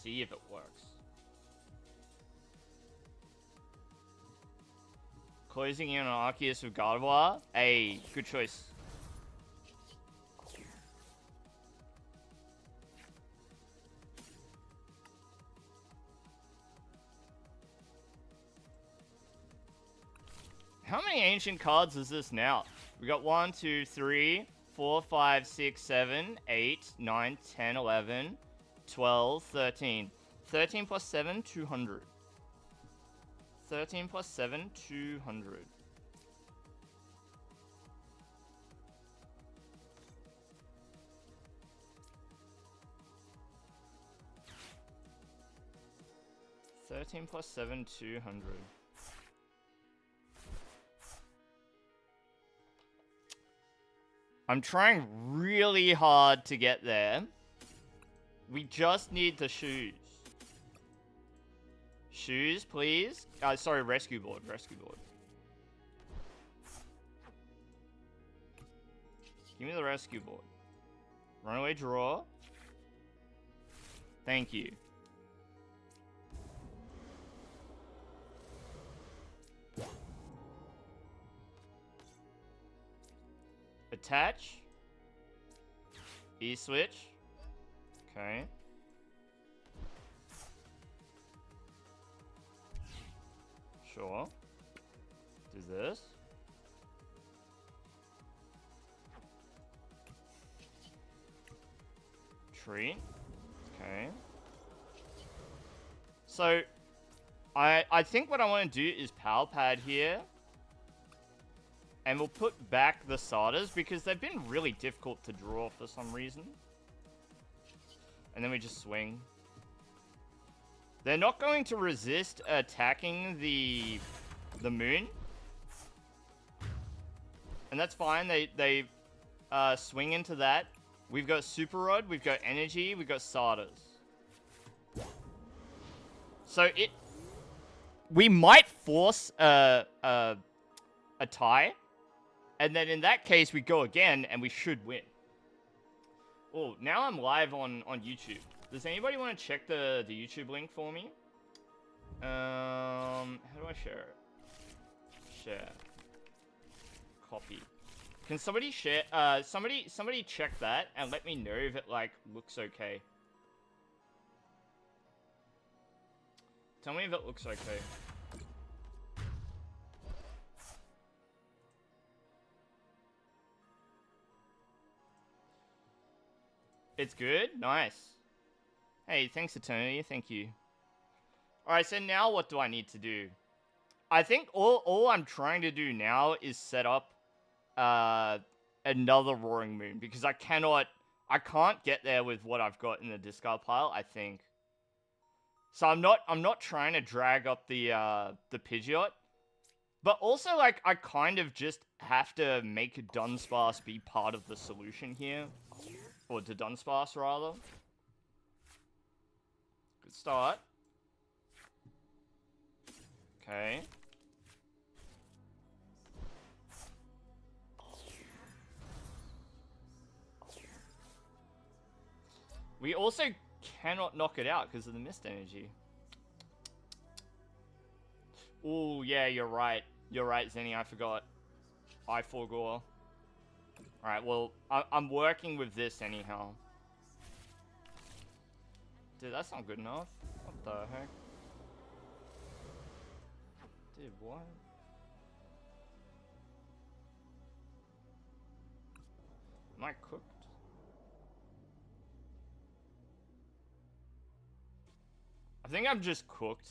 see if it works. Closing in on Arceus with Gardevoir. Hey, good choice. How many ancient cards is this now? We got 1, 2, 3, 4, 5, 6, 7, 8, 9, 10, 11, 12, 13. 13 plus 7, 200. 13 plus 7, 200. $13 plus 7, 200. I'm trying really hard to get there. We just need the shoes. Shoes, please. Sorry, rescue board. Rescue board. Give me the rescue board. Runaway draw. Thank you. Attach. E-switch. Okay. Sure. Do this. Tree. Okay. So, I think what I want to do is power pad here. And we'll put back the starters because they've been really difficult to draw for some reason. And then we just swing. They're not going to resist attacking the moon. And that's fine. They swing into that. We've got Super Rod, we've got Energy, we've got starters. So we might force a tie. And then in that case, we go again, and we should win. Oh, now I'm live on YouTube. Does anybody want to check the YouTube link for me? How do I share it? Share. Copy. Can somebody share? Somebody check that and let me know if it like looks okay. Tell me if it looks okay. It's good? Nice. Hey, thanks, Eternity. Thank you. Alright, so now what do I need to do? I think all I'm trying to do now is set up another Roaring Moon. Because I can't get there with what I've got in the discard pile, I think. So I'm not trying to drag up the Pidgeot. But also, like, I kind of just have to make Dunsparce be part of the solution here. Or to Dunsparce, rather. Good start. Okay. We also cannot knock it out because of the mist energy. Oh, yeah, you're right. You're right, Zenny, I forgot. I forgot. Alright, well, I'm working with this anyhow. Dude, that's not good enough. What the heck? Dude, what? Am I cooked? I think I'm just cooked.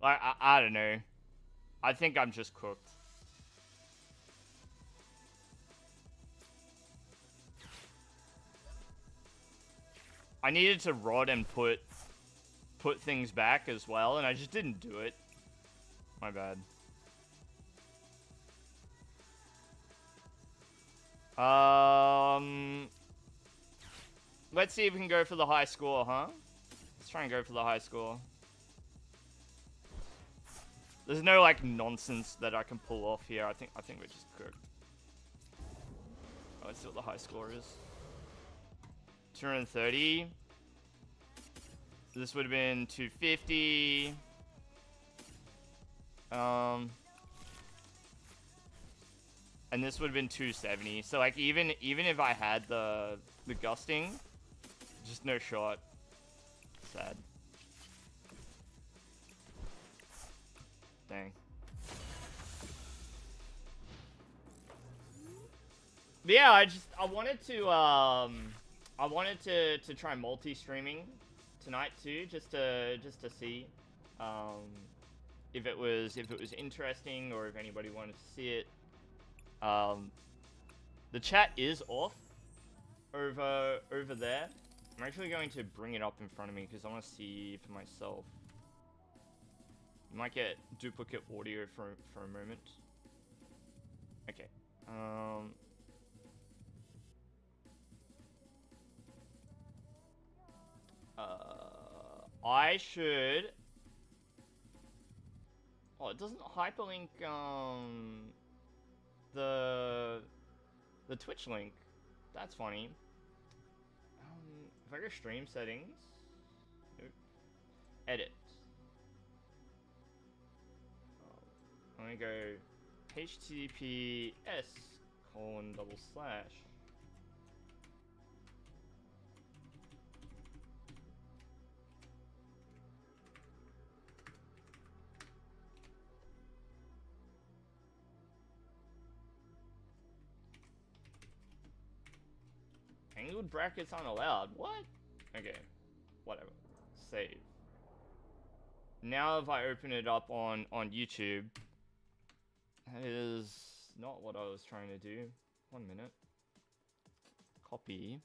Like, I don't know. I think I'm just cooked. I needed to rod and put things back as well, and I just didn't do it. My bad. Let's see if we can go for the high score, huh? Let's try and go for the high score. There's no like nonsense that I can pull off here. I think we're just cooked. Oh, let's see what the high score is. 230. This would have been 250. And this would have been 270. So like even if I had the gusting, just no shot. Sad. Dang. But yeah, I wanted to try multi-streaming tonight too, just to see if it was interesting or if anybody wanted to see it. The chat is off over there. I'm actually going to bring it up in front of me because I want to see for myself. You might get duplicate audio for a moment. Okay. I should. Oh, it doesn't hyperlink the Twitch link. That's funny. If I go stream settings, nope. Edit. I'm gonna go https:// Angled brackets aren't allowed. What? Okay. Whatever. Save. Now if I open it up on YouTube, that is not what I was trying to do. 1 minute. Copy.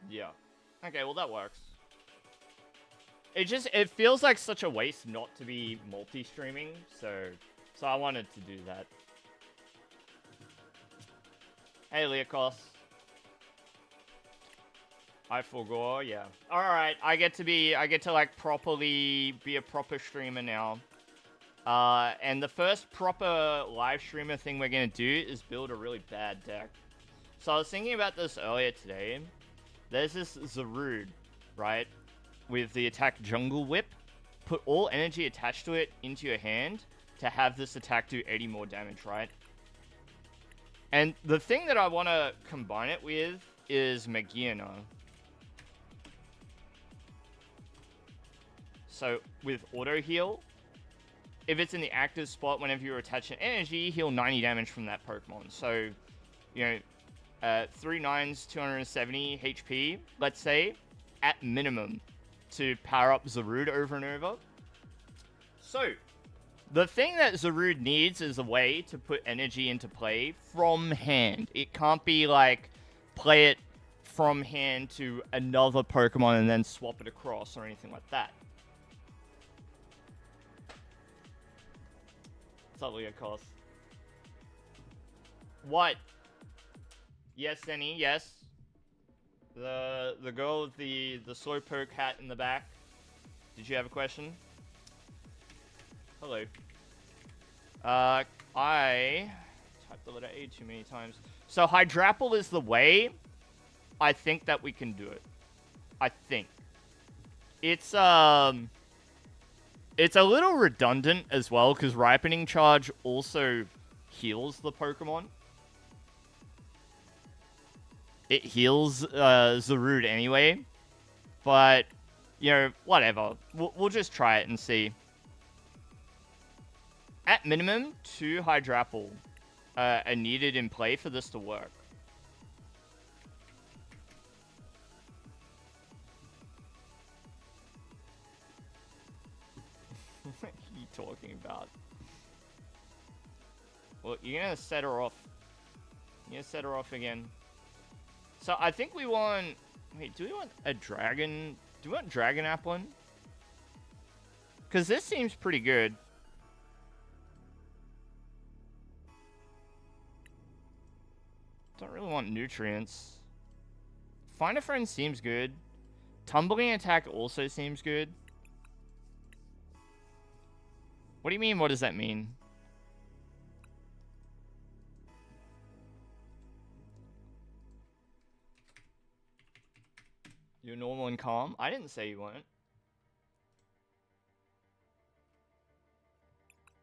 Yeah. Okay, well that works. It feels like such a waste not to be multi-streaming, so I wanted to do that. Hey, Leokos. I forgot, yeah. Alright, I get to like properly be a proper streamer now. And the first proper live streamer thing we're gonna do is build a really bad deck. So I was thinking about this earlier today. There's this Zarude, right? With the attack Jungle Whip. Put all energy attached to it into your hand to have this attack do 80 more damage, right? And the thing that I want to combine it with is Magiana. So with auto heal, if it's in the active spot, whenever you attach an energy, heal 90 damage from that Pokemon. So, you know, 3 9s, 270 HP, let's say, at minimum, to power up Zarude over and over. So, the thing that Zarude needs is a way to put energy into play from hand. It can't be like, play it from hand to another Pokemon and then swap it across or anything like that. What's up, Leokos? What? Yes, Denny, yes. The girl with the Slowpoke hat in the back. Did you have a question? Hello. I typed the letter A too many times. So Hydrapple is the way I think that we can do it. I think. It's a little redundant as well, because Ripening Charge also heals the Pokemon. It heals Zarude anyway. But, you know, whatever. We'll just try it and see. At minimum, 2 Hydrapple are needed in play for this to work. What are you talking about? Well, you're gonna set her off. You're gonna set her off again. So I think we want... Wait, do we want a dragon? Do we want Dragon Applin? Because this seems pretty good. Don't really want nutrients. Find a Friend seems good. Tumbling Attack also seems good. What do you mean? What does that mean? You're normal and calm? I didn't say you weren't.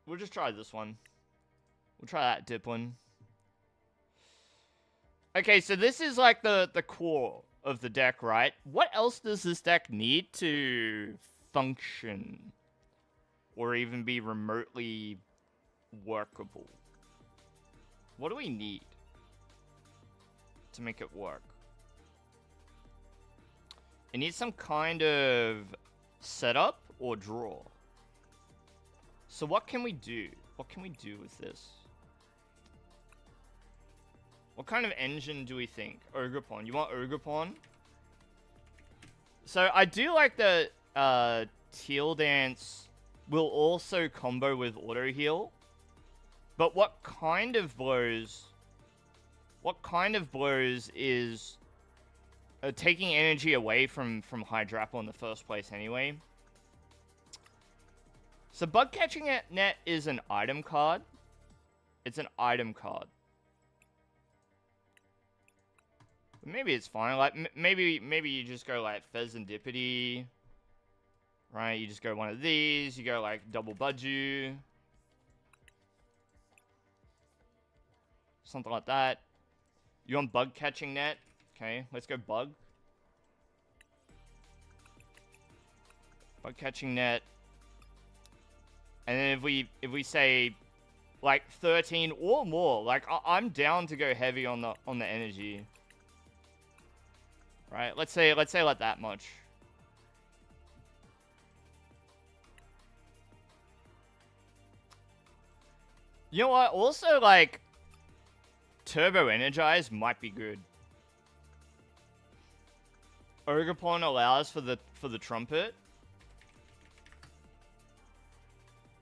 We'll just try this one. We'll try that dip one. Okay, so this is like the core of the deck, right? What else does this deck need to function? Or even be remotely workable? What do we need to make it work? It needs some kind of setup or draw. So what can we do? What can we do with this? What kind of engine do we think? Ogre Pawn. You want Ogre Pawn? So I do like the Teal Dance will also combo with Auto Heal. But what kind of blows is taking energy away from Hydrapple in the first place anyway. So Bug Catching Net is an item card. It's an item card. Maybe it's fine. Like maybe you just go like Pheasantipity, right? You just go one of these. You go like Double Budgie, something like that. You want Bug Catching Net? Okay, let's go Bug. Bug Catching Net. And then if we say like 13 or more, like I'm down to go heavy on the energy. Right, let's say like that much. You know what? Also, like, Turbo Energize might be good. Ogre Pawn allows for the trumpet.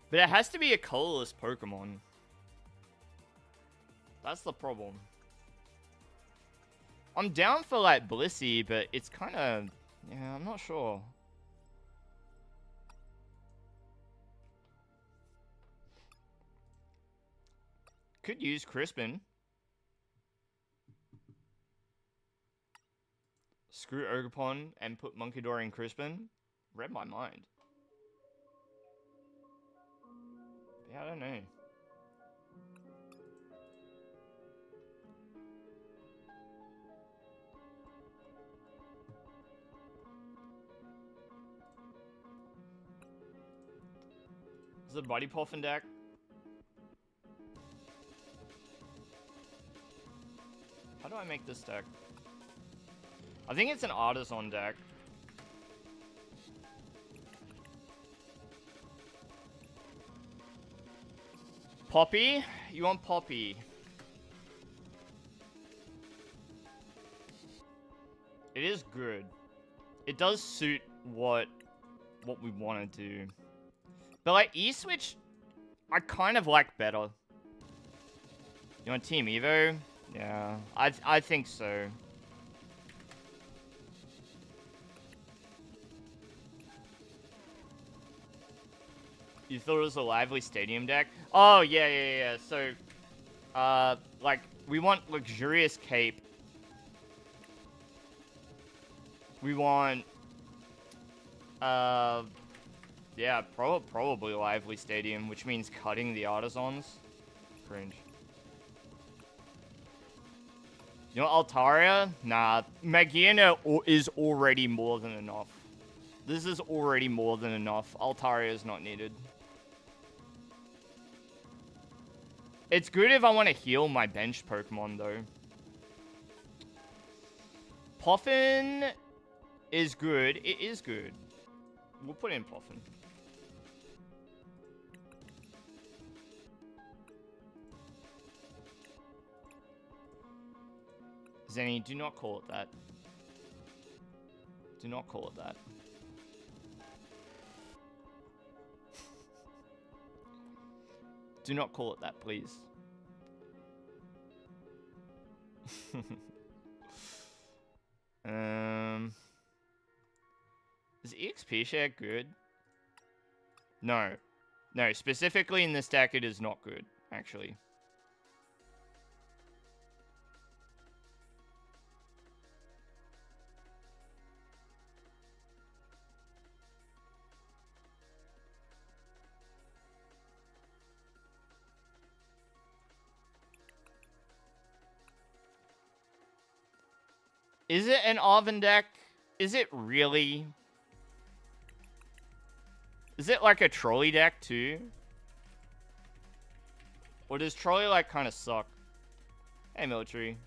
But it has to be a colorless Pokemon. That's the problem. I'm down for, like, Blissey, but it's kind of... Yeah, I'm not sure. Could use Crispin. Screw Ogerpon and put Monkidori in Crispin. Read my mind. Yeah, I don't know. Is it Body Puffin deck? How do I make this deck? I think it's an Artisan deck. Poppy? You want Poppy? It is good. It does suit what we want to do. But like E-Switch, I kind of like better. You want Team Evo? Yeah, I think so. You thought it was a Lively Stadium deck? Oh, yeah. So, like, we want Luxurious Cape. We want, yeah, probably Lively Stadium, which means cutting the Artisans. Cringe. You know Altaria? Nah, Magiana is already more than enough. This is already more than enough. Altaria is not needed. It's good if I want to heal my bench Pokemon, though. Puffin is good. It is good. We'll put in Puffin. Zenny, do not call it that. Do not call it that. Do not call it that, please. Is EXP share good? No. No, specifically in this deck, it is not good, actually. Is it an Arven deck? Is it really? Is it like a trolley deck too? Or does trolley like kind of suck? Hey, military.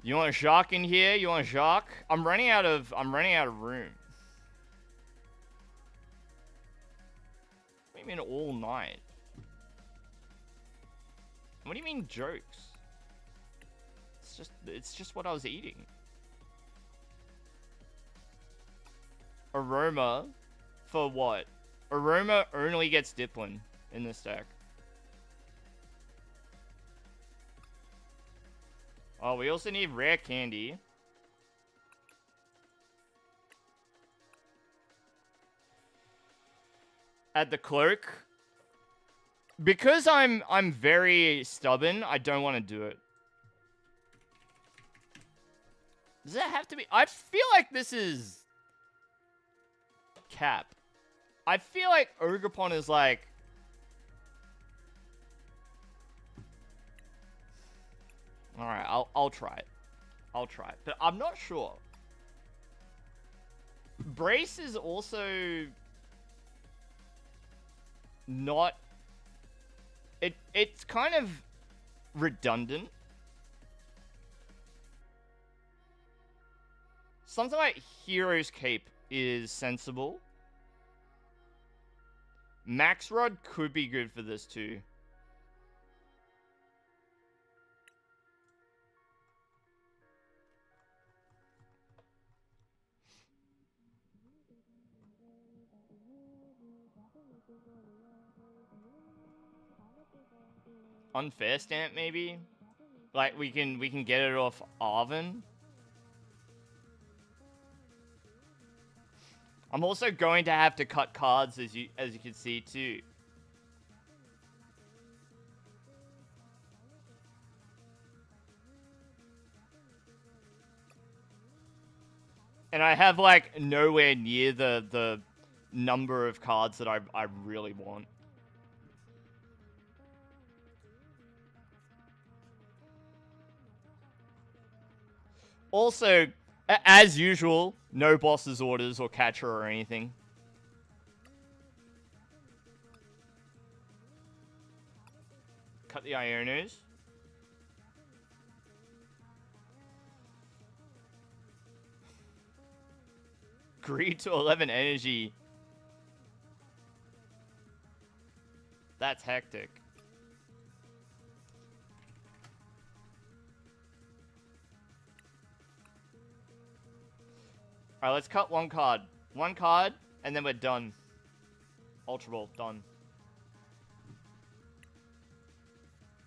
You want a Jacques in here? You want a Jacques? I'm running out of room. What do you mean all night? What do you mean jokes? It's just what I was eating. Aroma for what? Aroma only gets Diplin in this deck. Oh, we also need rare candy. Add the cloak. Because I'm very stubborn, I don't want to do it. Does it have to be? I feel like this is cap. I feel like Ogerpon is like... Alright, I'll try it. I'll try it. But I'm not sure. Brace is also... not... It's kind of redundant. Something like Hero's Cape is sensible. Max Rod could be good for this too. Unfair stamp maybe? Like we can get it off Arven. I'm also going to have to cut cards as you can see too. And I have like nowhere near the number of cards that I really want. Also, as usual, no boss's orders or catcher or anything. Cut the Ionos. Greed to 11 energy. That's hectic. Alright, let's cut one card. One card, and then we're done. Ultra Ball, done.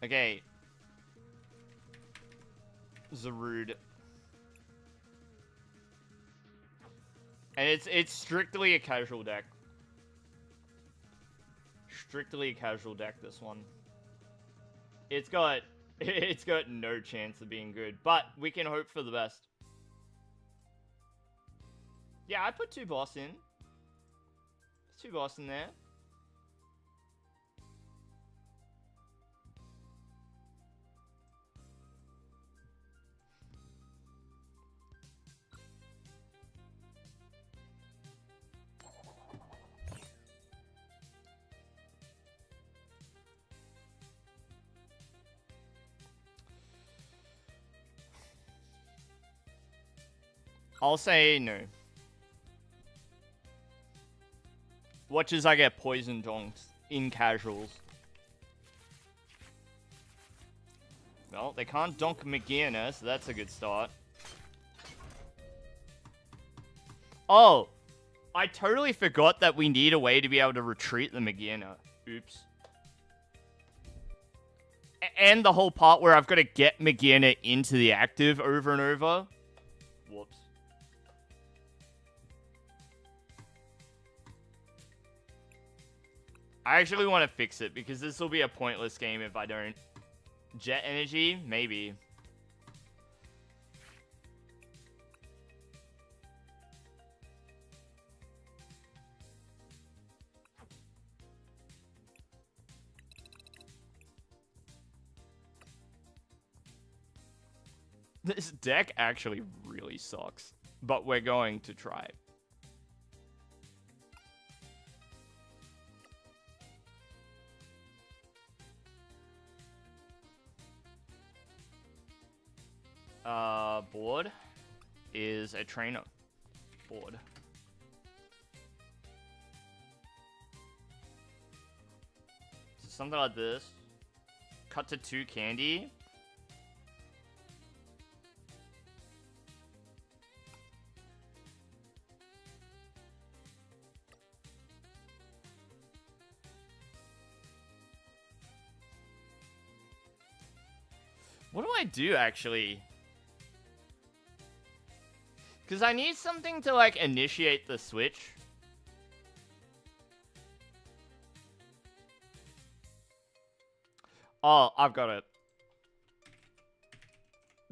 Okay. Zarude. And it's strictly a casual deck. Strictly a casual deck, this one. It's got no chance of being good, but we can hope for the best. Yeah, I put 2 boss in. There's 2 boss in there. I'll say no. Watch as I get poison donks in casuals. Well, they can't donk Magiana, so that's a good start. Oh! I totally forgot that we need a way to be able to retreat the Magiana. Oops. And the whole part where I've got to get Magiana into the active over and over. Whoops. I actually want to fix it because this will be a pointless game if I don't. Jet energy? Maybe. This deck actually really sucks, but we're going to try. Board is a trainer board. So something like this. Cut to 2 candy. What do I do, actually? Because I need something to, like, initiate the switch. Oh, I've got it.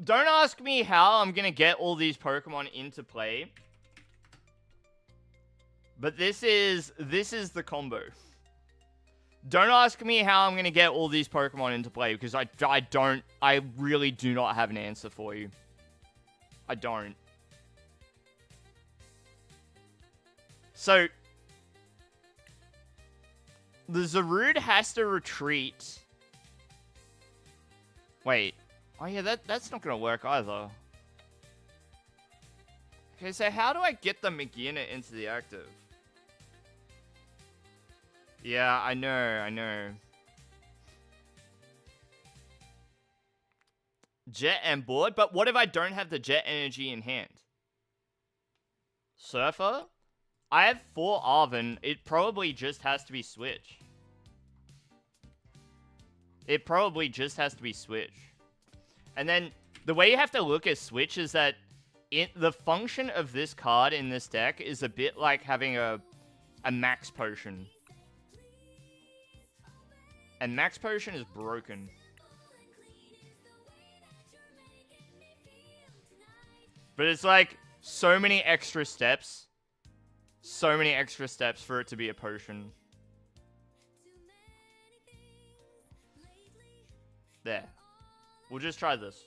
Don't ask me how I'm gonna get all these Pokemon into play. But this is the combo. Don't ask me how I'm gonna get all these Pokemon into play, because I really do not have an answer for you. I don't. So, the Zarude has to retreat. Wait. Oh yeah, that's not gonna work either. Okay, so how do I get the Magearna into the active? Yeah, I know. Jet and board? But what if I don't have the jet energy in hand? Surfer? I have 4 Arven. It probably just has to be Switch. It probably just has to be Switch. And then, the way you have to look at Switch is that the function of this card in this deck is a bit like having a Max Potion. And Max Potion is broken. But it's like so many extra steps. So many extra steps for it to be a potion. There. We'll just try this.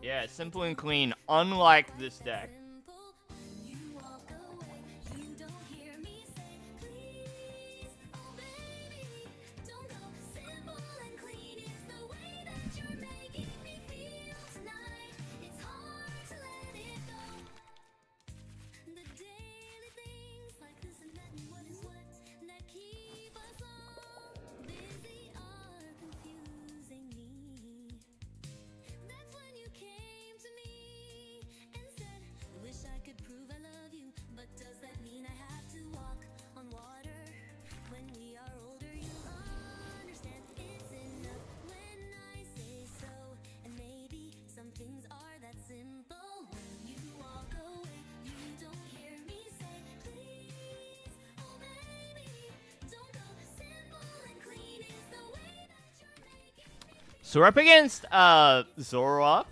Yeah, simple and clean, unlike this deck. So we're up against Zoroark,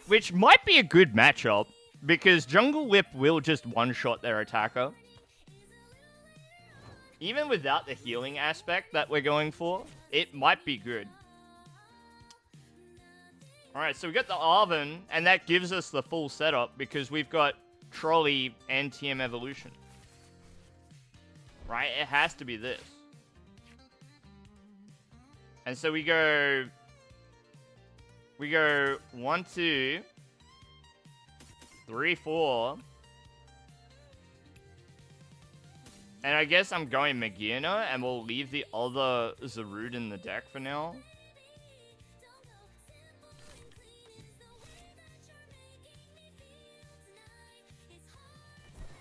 which might be a good matchup, because Jungle Whip will just one-shot their attacker. Even without the healing aspect that we're going for, it might be good. Alright, so we got the Arven, and that gives us the full setup, because we've got Trolley and TM Evolution. Right? It has to be this. And so we go 1, 2, 3, 4. And I guess I'm going Magearna, and we'll leave the other Zarude in the deck for now.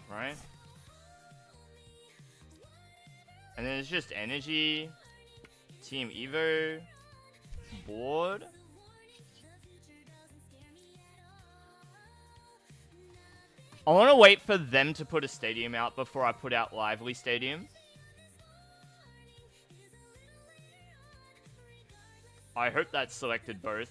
Right? And then it's just energy. Team Evo board. I want to wait for them to put a stadium out before I put out Lively Stadium. I hope that's selected both.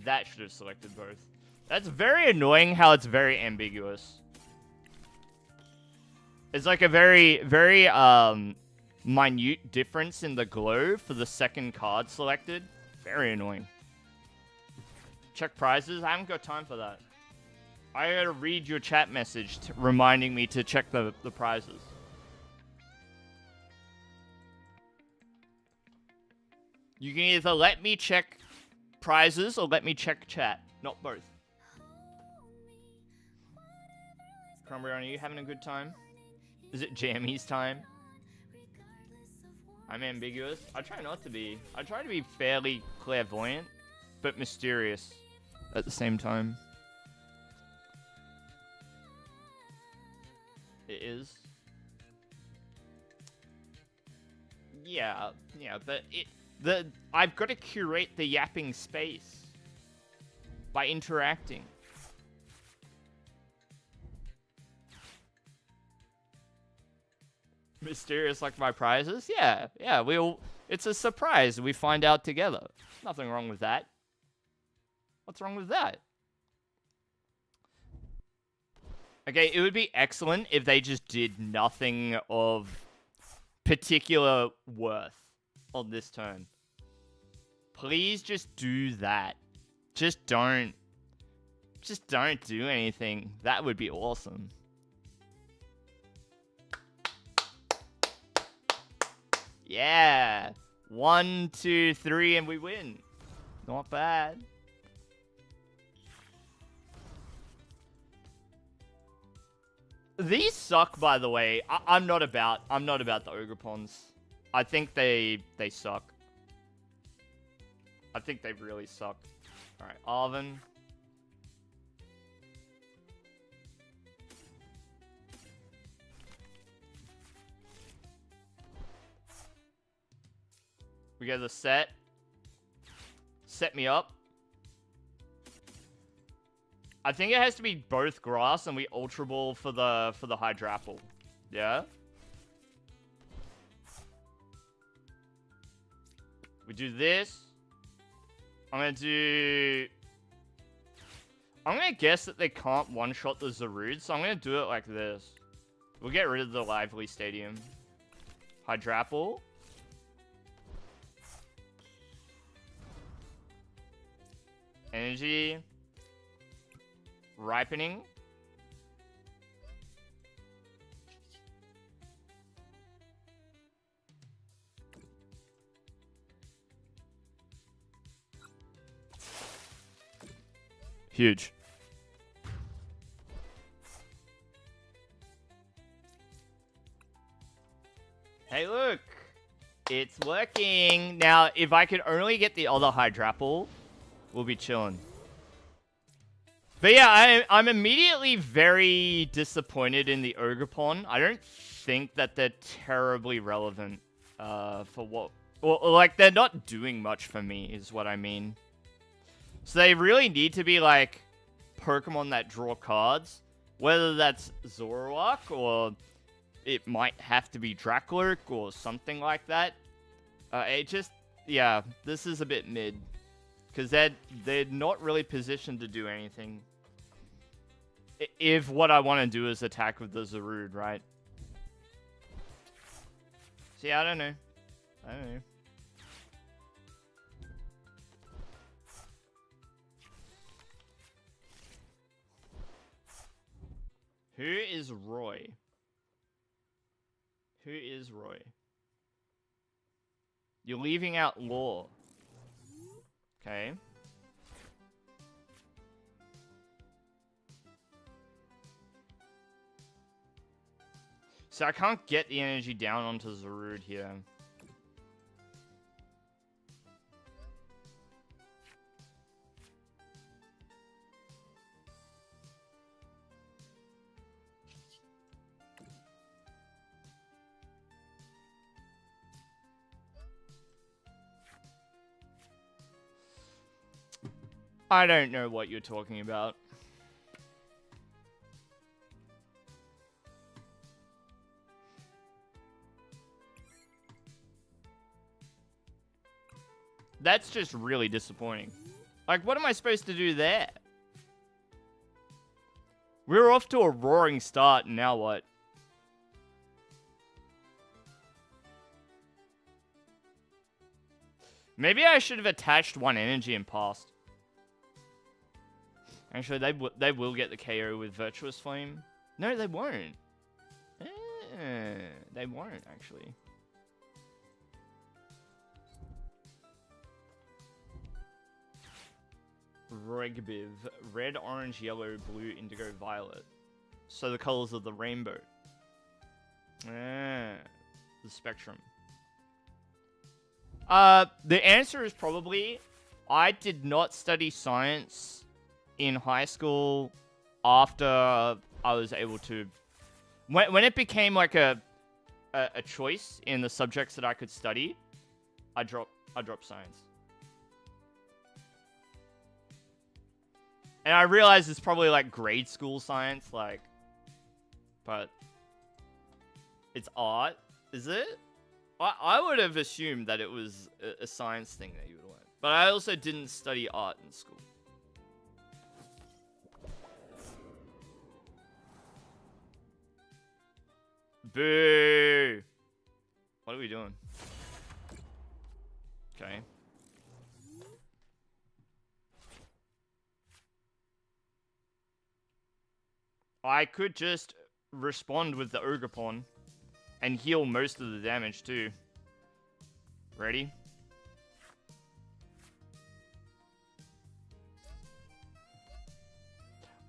That should have selected both. That's very annoying how it's very ambiguous. It's like a very, very, minute difference in the glow for the second card selected. Very annoying. Check prizes. I haven't got time for that. I gotta read your chat message reminding me to check the prizes. You can either let me check prizes or let me check chat. Not both. Cranberry, are you having a good time? Is it Jammies time? I'm ambiguous. I try not to be. I try to be fairly clairvoyant, but mysterious at the same time. It is. Yeah, but I've got to curate the yapping space by interacting. Mysterious like my prizes? Yeah, it's a surprise. We find out together. Nothing wrong with that. What's wrong with that? Okay, it would be excellent if they just did nothing of particular worth on this turn. Please just do that. Just don't do anything. That would be awesome. Yeah. 1, 2, 3, and we win. Not bad. These suck, by the way. I'm not about the Ogrepons. I think they suck. I think they really suck. Alright, Arvin. We get the set. Set me up. I think it has to be both grass and we Ultra Ball for the Hydrapple. Yeah? We do this. I'm gonna guess that they can't one-shot the Zarude, so I'm gonna do it like this. We'll get rid of the Lively Stadium. Hydrapple. Energy. Ripening. Huge. Hey, look. It's working. Now, if I could only get the other Hydrapple, we'll be chilling. But yeah, I'm immediately very disappointed in the Ogrepon. I don't think that they're terribly relevant for what... Well, like, they're not doing much for me, is what I mean. So they really need to be, like, Pokemon that draw cards. Whether that's Zoroark, or it might have to be Dracloak, or something like that. It just... Yeah, this is a bit mid. Because they're not really positioned to do anything. If what I want to do is attack with the Zarude, right? See, I don't know. Who is Roy? Who is Roy? You're leaving out Law. Okay. So I can't get the energy down onto Zarude here. I don't know what you're talking about. That's just really disappointing. Like, what am I supposed to do there? We're off to a roaring start, and now what? Maybe I should have attached one energy and passed. Actually, they will get the KO with Virtuous Flame. No, they won't. They won't, actually. Regbiv. Red, orange, yellow, blue, indigo, violet. So the colors of the rainbow. The spectrum. The answer is probably, I did not study science in high school after I was able to... When it became like a choice in the subjects that I could study, I dropped science. And I realize it's probably like grade school science, like, but it's art, is it? I would have assumed that it was a science thing that you would learn. But I also didn't study art in school. Boo! What are we doing? Okay. I could just respond with the Ogre Pawn and heal most of the damage too. Ready?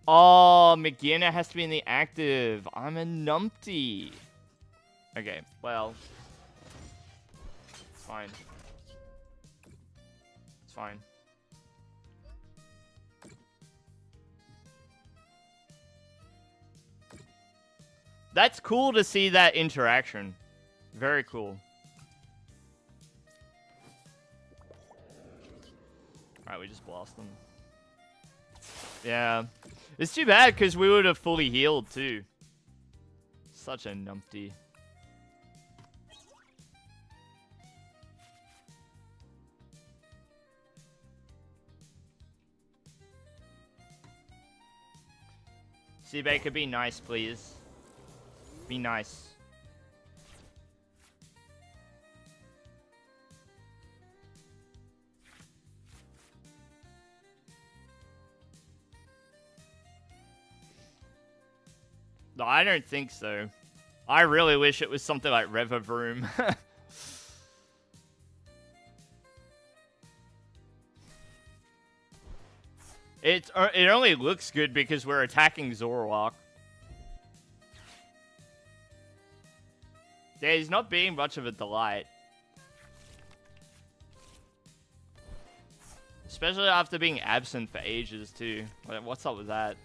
Oh, McGinnis has to be in the active. I'm a numpty. Okay, well. It's fine. It's fine. That's cool to see that interaction. Very cool. Alright, we just blast them. Yeah. It's too bad because we would have fully healed too. Such a numpty. Seabaker, be nice, please. Be nice. No, I don't think so. I really wish it was something like Revavroom. It only looks good because we're attacking Zoroark. Yeah, he's not being much of a delight. Especially after being absent for ages, too. What's up with that?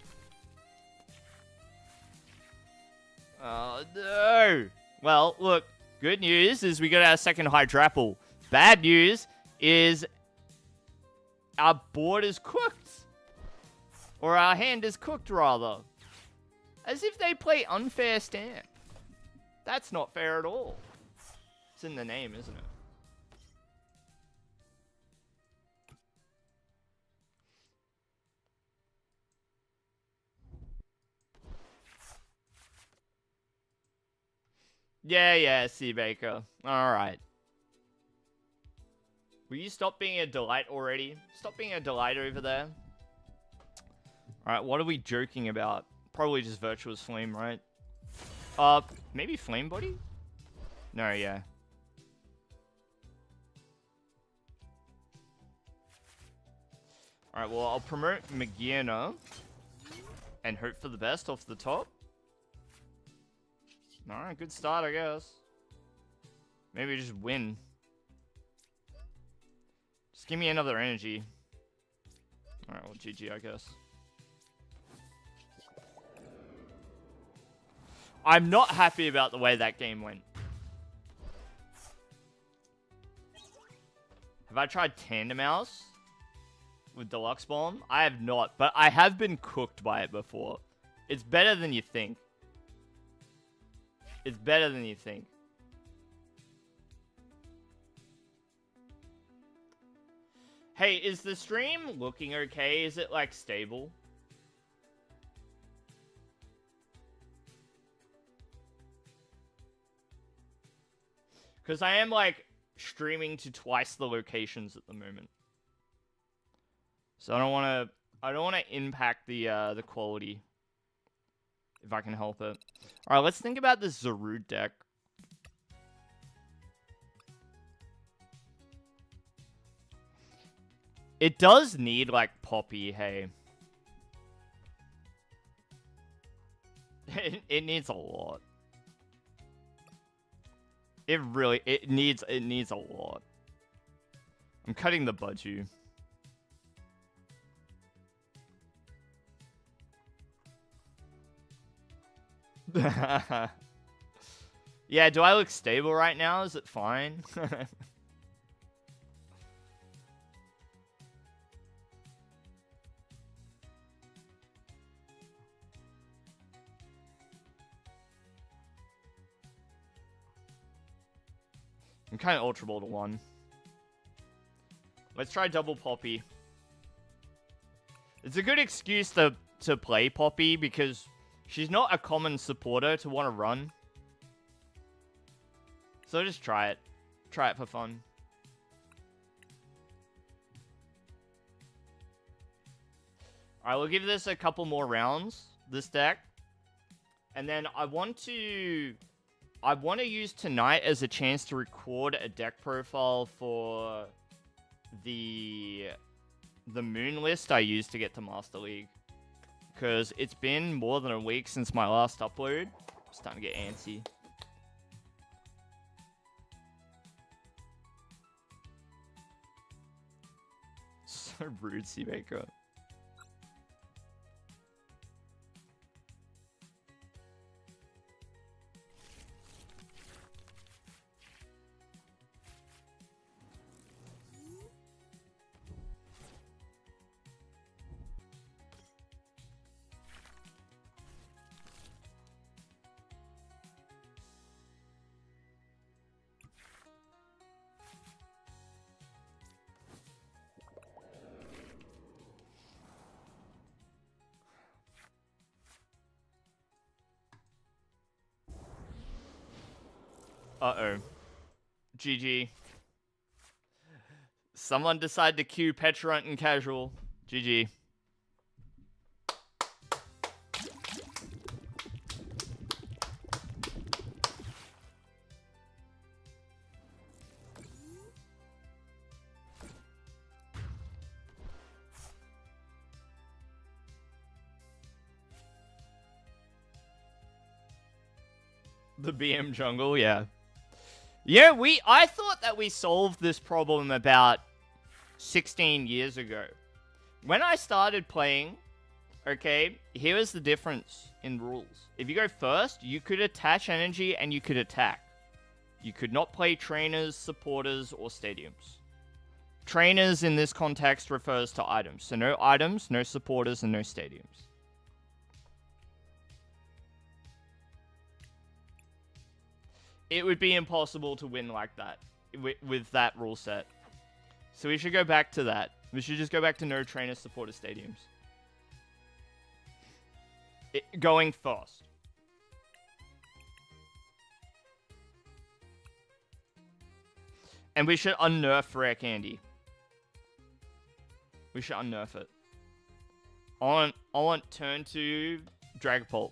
Oh, no! Well, look. Good news is we got our second Hydrapple. Bad news is our board is cooked. Or our hand is cooked, rather. As if they play unfair stand. That's not fair at all. It's in the name, isn't it? Yeah, Seabaker. Alright. Will you stop being a delight already? Stop being a delight over there. Alright, what are we joking about? Probably just Virtuous Flame, right? Maybe Flame Body? No, yeah. Alright, well, I'll promote McGinnis and hope for the best off the top. Alright, good start, I guess. Maybe just win. Just give me another energy. Alright, well, GG, I guess. I'm not happy about the way that game went. Have I tried Tandem Mouse? with Deluxe Bomb? I have not, but I have been cooked by it before. It's better than you think. It's better than you think. Hey, is the stream looking okay? Is it, like, stable? Because I am, like, streaming to twice the locations at the moment. So I don't want to impact the quality. If I can help it. Alright, let's think about this Zarude deck. It does need, like, Poppy, hey. It needs a lot. It needs a lot. I'm cutting the Budgie. Yeah, do I look stable right now? Is it fine? I'm kind of Ultra Ball to 1. Let's try double Poppy. It's a good excuse to play Poppy because she's not a common supporter to want to run. So just try it. Try it for fun. Alright, we'll give this a couple more rounds, this deck. And then I want to use tonight as a chance to record a deck profile for the Moon list I used to get to Master League. Because it's been more than a week since my last upload. I'm starting to get antsy. So rude, Seamaker. Uh-oh. GG. Someone decided to queue Petulant and Casual. GG. The BM jungle, yeah. Yeah, I thought that we solved this problem about 16 years ago. When I started playing, okay, here is the difference in rules. If you go first, you could attach energy and you could attack. You could not play trainers, supporters, or stadiums. Trainers in this context refers to items. So no items, no supporters, and no stadiums. It would be impossible to win like that with that rule set. So we should go back to that. We should just go back to no trainer supporter stadiums. Going first. And we should unnerf Rare Candy. We should unnerf it. I want turn 2 Dragapult.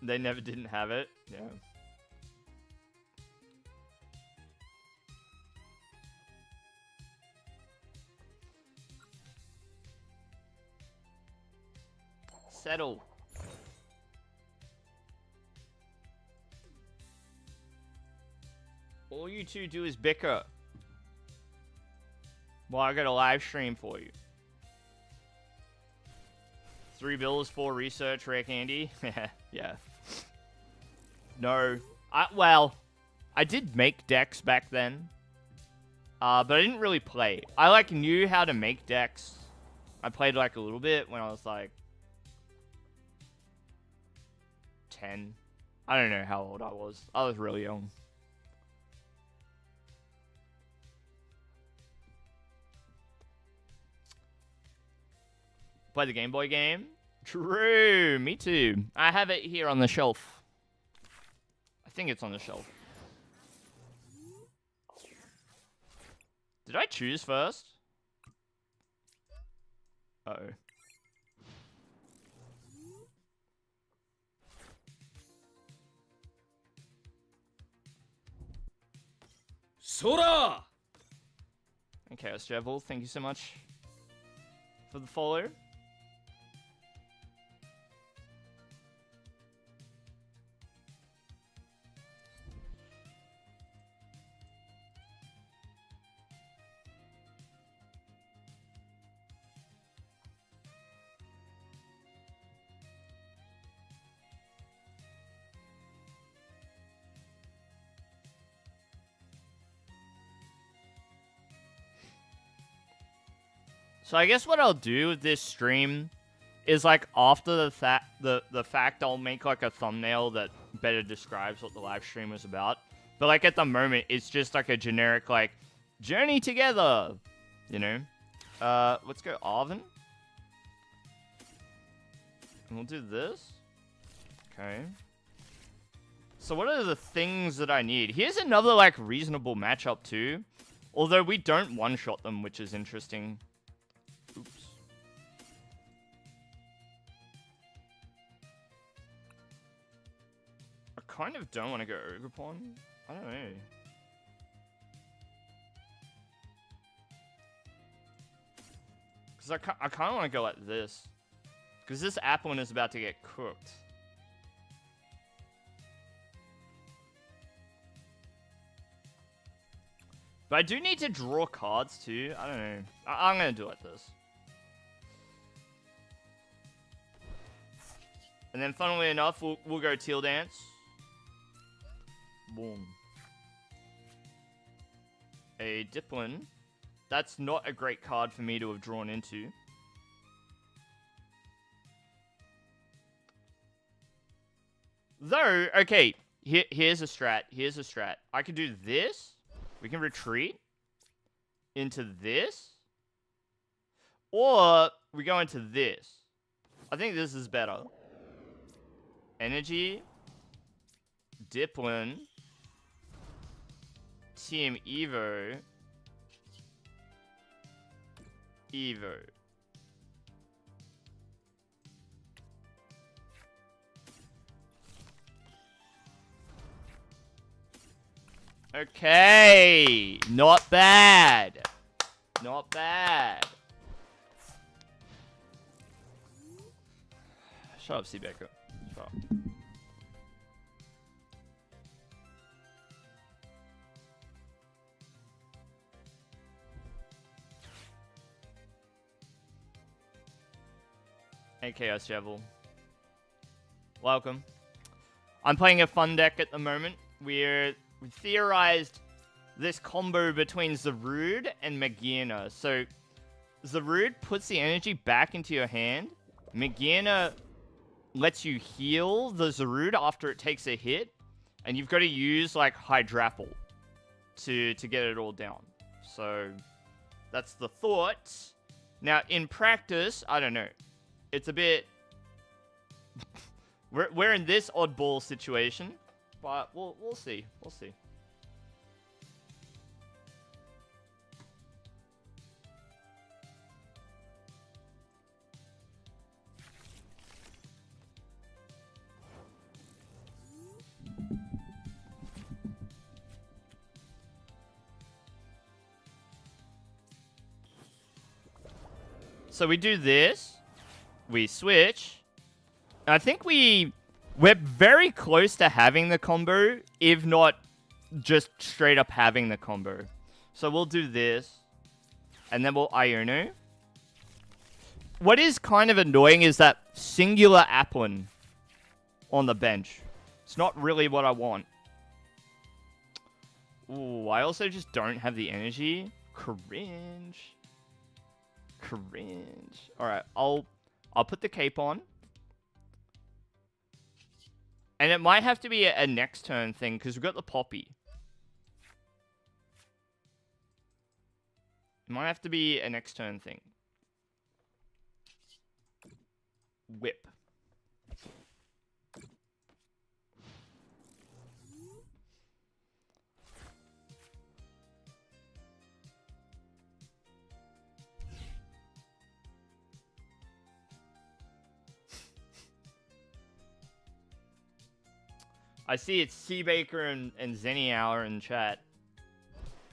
They never didn't have it. Yeah. Settle. All you two do is bicker. Well, I got a live stream for you. 3 bills, 4 research, Rare Candy. Yeah. No. Well, I did make decks back then. But I didn't really play. I, like, knew how to make decks. I played, like, a little bit when I was, like, 10. I don't know how old I was. I was really young. Play the Game Boy game? True, me too. I have it here on the shelf. I think it's on the shelf. Did I choose first? Uh-oh. Sora! Okay, Javel, thank you so much for the follow. So I guess what I'll do with this stream is, like, after the fact I'll make, like, a thumbnail that better describes what the live stream was about. But, like, at the moment, it's just, like, a generic, like, journey together, you know? Let's go Arvin. And we'll do this. Okay. So what are the things that I need? Here's another, like, reasonable matchup, too. Although we don't one-shot them, which is interesting. Oops. I kind of don't want to go Ogre Pawn. I don't know. Because I kind of want to go like this. Because this Applin is about to get cooked. But I do need to draw cards too. I don't know. I'm going to do it like this. And then, funnily enough, we'll go Teal Dance. Boom. A Diplin. That's not a great card for me to have drawn into. Though, okay, here's a strat. Here's a strat. I could do this. We can retreat into this. Or we go into this. I think this is better. Energy, Diplin, Team Evo, Evo. Okay, not bad. Not bad. Shut up, Seabaker. Shut up. Hey, Chaos Javel. Welcome. I'm playing a fun deck at the moment. We theorized this combo between Zarude and Magearna. So, Zarude puts the energy back into your hand. Magearna lets you heal the Zarude after it takes a hit. And you've got to use, like, Hydrapple to get it all down. So, that's the thought. Now, in practice, I don't know. It's a bit... we're in this oddball situation. But we'll see. We'll see. So we do this. We switch. I think we're very close to having the combo, if not just straight up having the combo. So we'll do this. And then we'll Iono. What is kind of annoying is that singular Applin on the bench. It's not really what I want. Ooh, I also just don't have the energy. Cringe. Cringe. Alright, I'll put the cape on. And it might have to be a next turn thing, because we've got the Poppy. It might have to be a next turn thing. Whip. I see it's Seabaker and Zenny Hour in chat.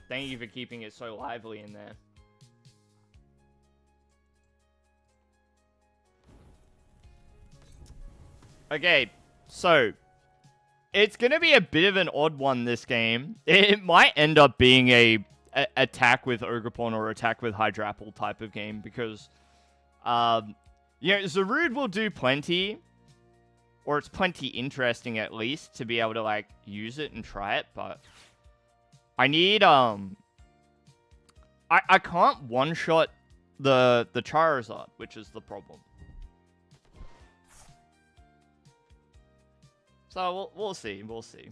Thank you for keeping it so lively in there. Okay, so it's gonna be a bit of an odd one this game. It might end up being a attack with Ogerpon or attack with Hydrapple type of game because, you know, Zarude will do plenty, or it's plenty interesting at least to be able to like use it and try it. But I need I can't one shot the Charizard, which is the problem. So we'll see. We'll see.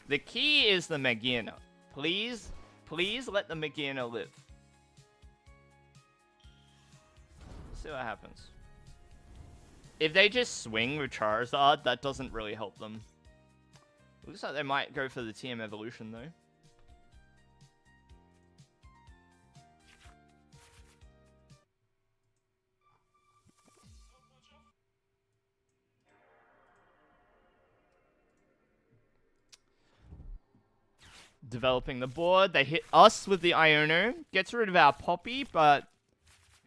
The key is the Magearna. Please let the Magearna live. Let's see what happens. If they just swing with Charizard, that doesn't really help them. Looks like they might go for the TM evolution though. Developing the board. They hit us with the Iono. Gets rid of our Poppy, but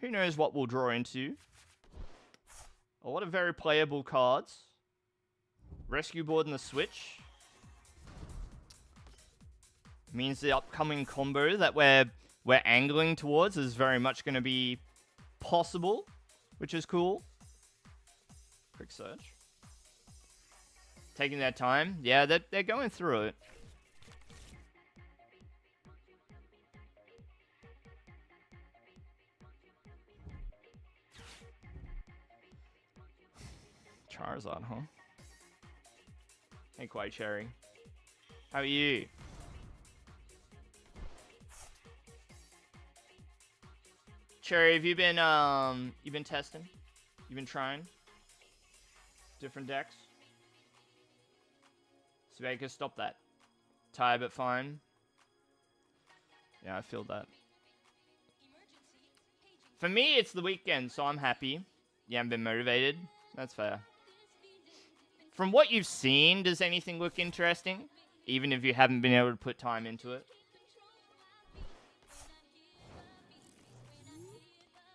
who knows what we'll draw into. A lot of very playable cards. Rescue board and the Switch. Means the upcoming combo that we're angling towards is very much going to be possible, which is cool. Quick search. Taking their time. Yeah, they're going through it. Charizard, huh? Hey, Quite Cherry. How are you? Cherry, have you been testing? You've been trying? Different decks? Sebaika, stop that. Tired but fine. Yeah, I feel that. For me, it's the weekend, so I'm happy. You haven't been motivated. That's fair. From what you've seen, does anything look interesting? Even if you haven't been able to put time into it?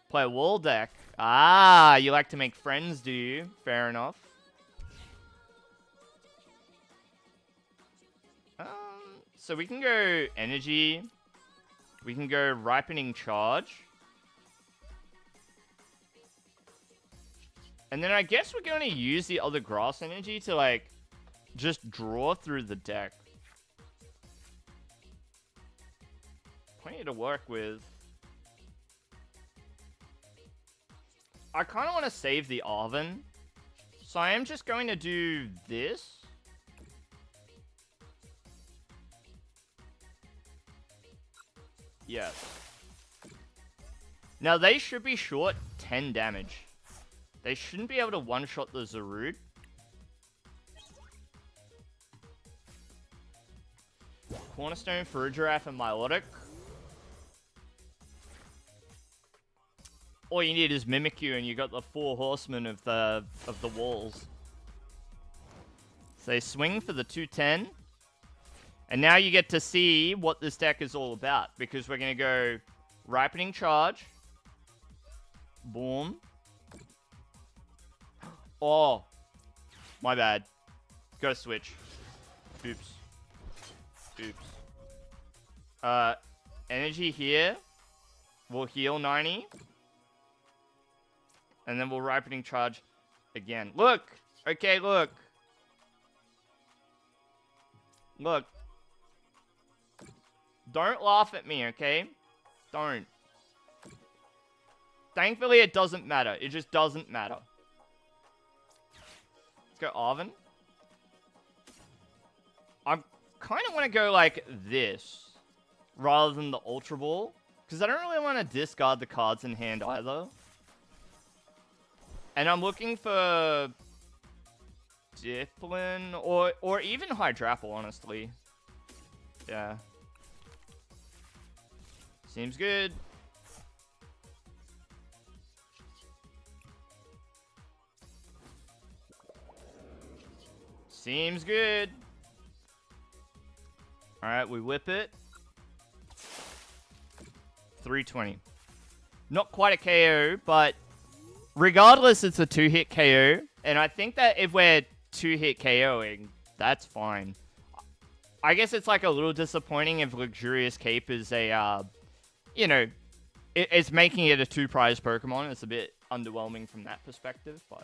Play a wall deck. Ah, you like to make friends, do you? Fair enough. So we can go energy. We can go ripening charge. And then I guess we're going to use the other grass energy to, like, just draw through the deck. Plenty to work with. I kind of want to save the Arven. So I am just going to do this. Yes. Now they should be short 10 damage. They shouldn't be able to one-shot the Zarude. Cornerstone, Farigiraf, and Milotic. All you need is Mimikyu, and you got the 4 horsemen of the walls. So they swing for the 210. And now you get to see what this deck is all about, because we're going to go Ripening Charge. Boom. Oh, my bad. Go switch. Oops. Oops. Energy here. We'll heal 90. And then we'll Ripening Charge again. Look! Okay, look. Look. Don't laugh at me, okay? Don't. Thankfully, it doesn't matter. It just doesn't matter. Let's go Arven. I kind of want to go like this rather than the Ultra Ball. Because I don't really want to discard the cards in hand either. And I'm looking for Diplin or even Hydrapple, honestly. Yeah. Seems good. Seems good. Alright, we whip it. 320. Not quite a KO, but regardless, it's a 2-hit KO. And I think that if we're 2-hit KOing, that's fine. I guess it's like a little disappointing if Luxurious Cape is a, you know, it's making it a 2-prize Pokemon. It's a bit underwhelming from that perspective, but...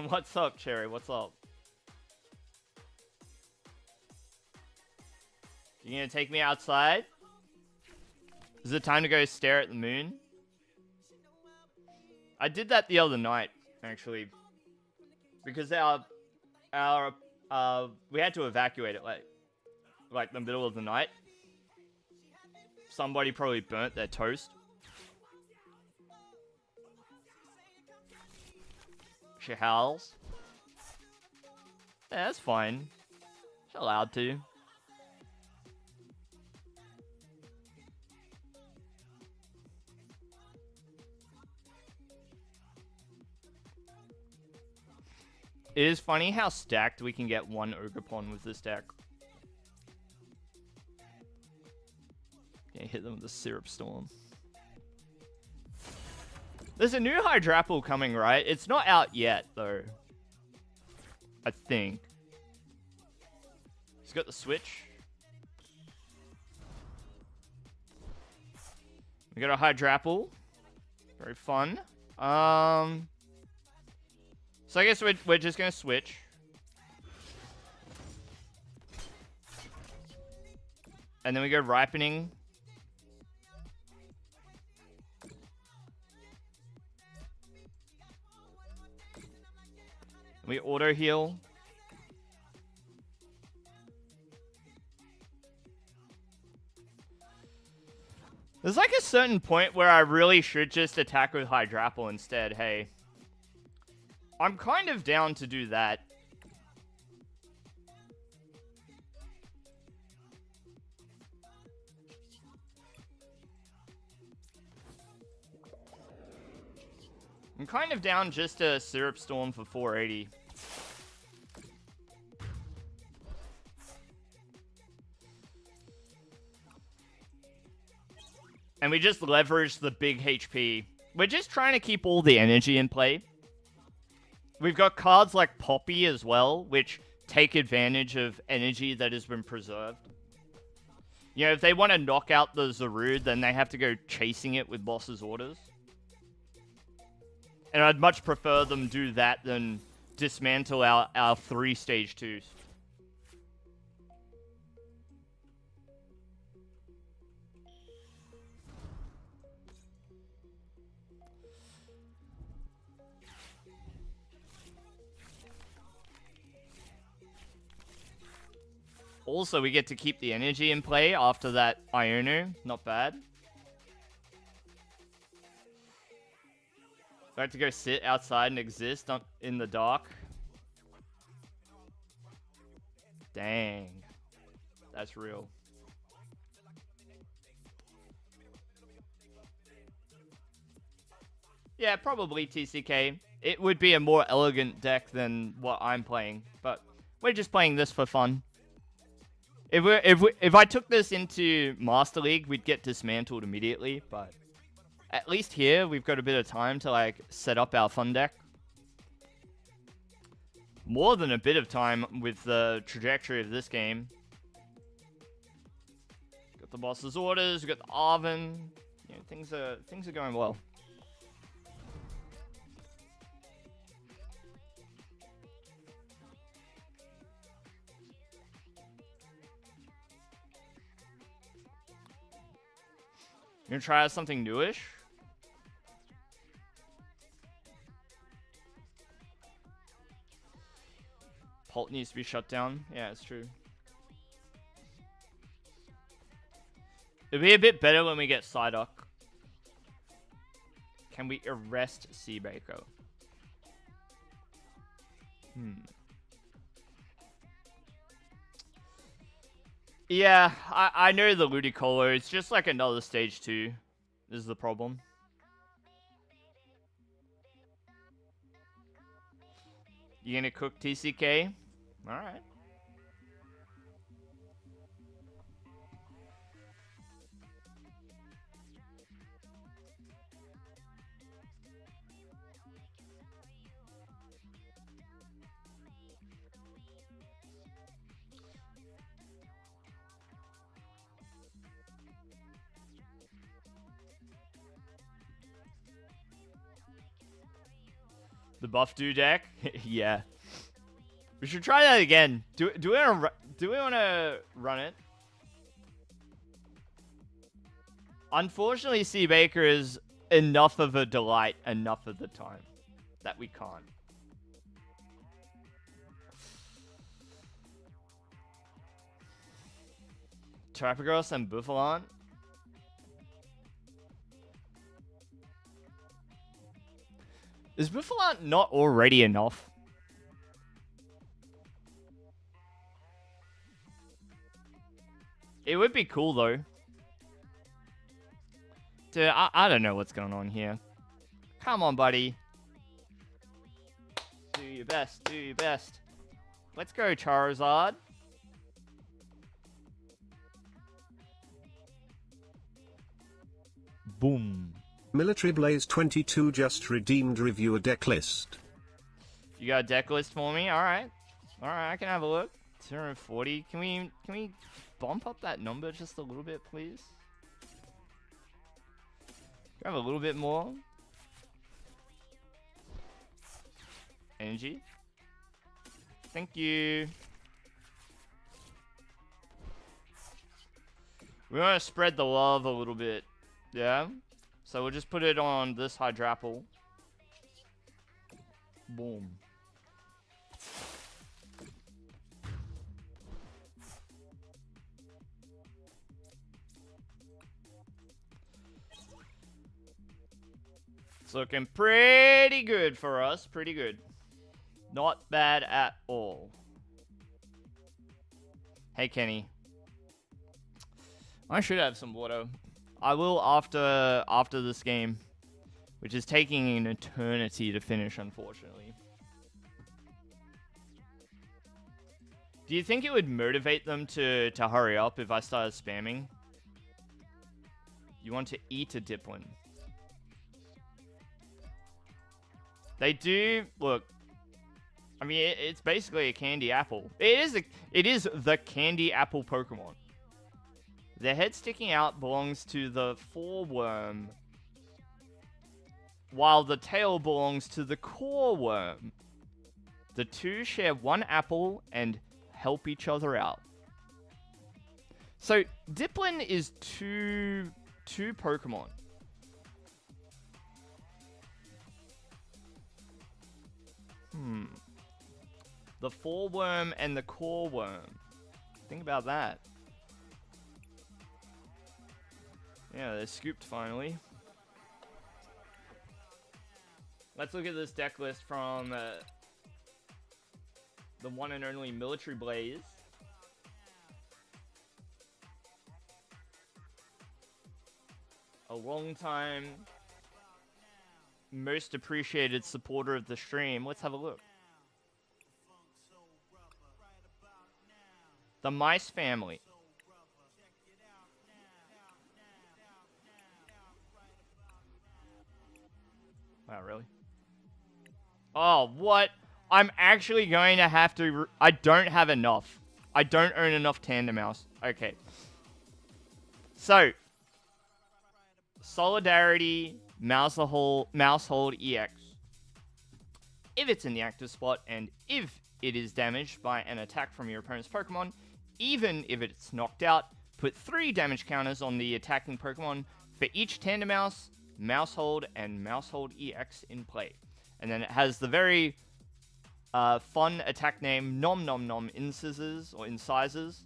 What's up, Cherry? What's up? You gonna take me outside? Is it time to go stare at the moon? I did that the other night, actually. Because we had to evacuate it like the middle of the night. Somebody probably burnt their toast. She howls. Yeah, that's fine. She's allowed to. It is funny how stacked we can get one Ogerpon with this deck. Yeah, hit them with the Syrup Storm. There's a new Hydrapple coming, right? It's not out yet, though. I think. He's got the switch. We got a Hydrapple. Very fun. So I guess we're just gonna switch. And then we go Ripening. We auto heal. There's like a certain point where I really should just attack with Hydrapple instead, hey. I'm kind of down to do that. I'm kind of down just to Syrup Storm for 480. And we just leverage the big HP. We're just trying to keep all the energy in play. We've got cards like Poppy as well, which take advantage of energy that has been preserved. You know, if they want to knock out the Zarude, then they have to go chasing it with boss's orders. And I'd much prefer them do that than dismantle our 3 stage 2s. Also, we get to keep the energy in play after that Iono. Not bad. I have to go sit outside and exist in the dark. Dang. That's real. Yeah, probably TCK. It would be a more elegant deck than what I'm playing, but we're just playing this for fun. If I took this into Master League, we'd get dismantled immediately, but at least here, we've got a bit of time to, like, set up our fun deck. More than a bit of time with the trajectory of this game. Got the boss's orders, we got the Arven. You know, things are going well. You gonna try out something newish? Pult needs to be shut down. Yeah, it's true. It'll be a bit better when we get Psyduck. Can we arrest Seabaker? Yeah, I know the Ludicolo. It's just like another stage 2. This is the problem. You gonna cook TCK? Alright. The buff do deck? Yeah. We should try that again. Do we want to run it? Unfortunately, Seabaker is enough of a delight enough of the time that we can't. Terrapagos and Buffalon? Is Buffalon not already enough? It would be cool, though. Dude, I don't know what's going on here. Come on, buddy. Do your best. Do your best. Let's go, Charizard. Boom. Military Blaze 22 just redeemed reviewer deck list. You got a deck list for me? Alright. Alright, I can have a look. 240. Can we bump up that number just a little bit, please? Grab a little bit more. Energy. Thank you. We want to spread the love a little bit. Yeah? So we'll just put it on this Hydrapple. Boom. It's looking pretty good for us. Pretty good. Not bad at all. Hey, Kenny. I should have some water. I will after this game, which is taking an eternity to finish, unfortunately. Do you think it would motivate them to hurry up if I started spamming? You want to eat a Diplin. They do look. I mean, it's basically a candy apple. It is the candy apple Pokemon. The head sticking out belongs to the foreworm, while the tail belongs to the core worm. The two share one apple and help each other out. So, Diplin is two Pokemon. The foreworm and the core worm. Think about that. Yeah, they're scooped finally. Let's look at this deck list from the one and only Military Blaze. A long time, most appreciated supporter of the stream. Let's have a look. The Mice Family. Wow, really? Oh, what? I'm actually going to have to... I don't have enough. I don't own enough Tandem Mouse. Okay. So. Solidarity, Mousehold EX. If it's in the active spot, and if it is damaged by an attack from your opponent's Pokemon, even if it's knocked out, put 3 damage counters on the attacking Pokemon, for each Tandem Mouse, Mousehold, and Mousehold EX in play. And then it has the very fun attack name Nom Nom Nom Incisors, or Incisors.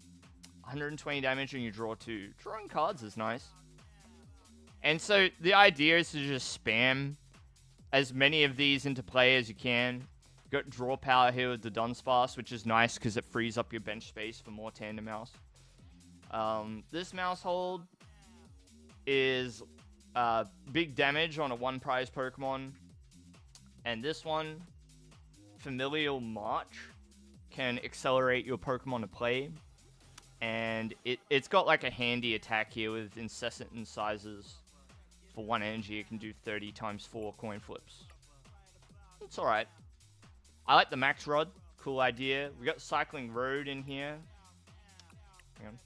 120 damage and you draw 2. Drawing cards is nice. And so the idea is to just spam as many of these into play as you can. You got draw power here with the Dunsparce, which is nice because it frees up your bench space for more Tandem Mouse. This Mousehold is big damage on a 1 prize Pokemon. And this one, Familial March, can accelerate your Pokemon to play. And it's got like a handy attack here with Incessant Incisors. For 1 energy, it can do 30 times 4 coin flips. It's alright. I like the Max Rod. Cool idea. We got Cycling Road in here. Hang on.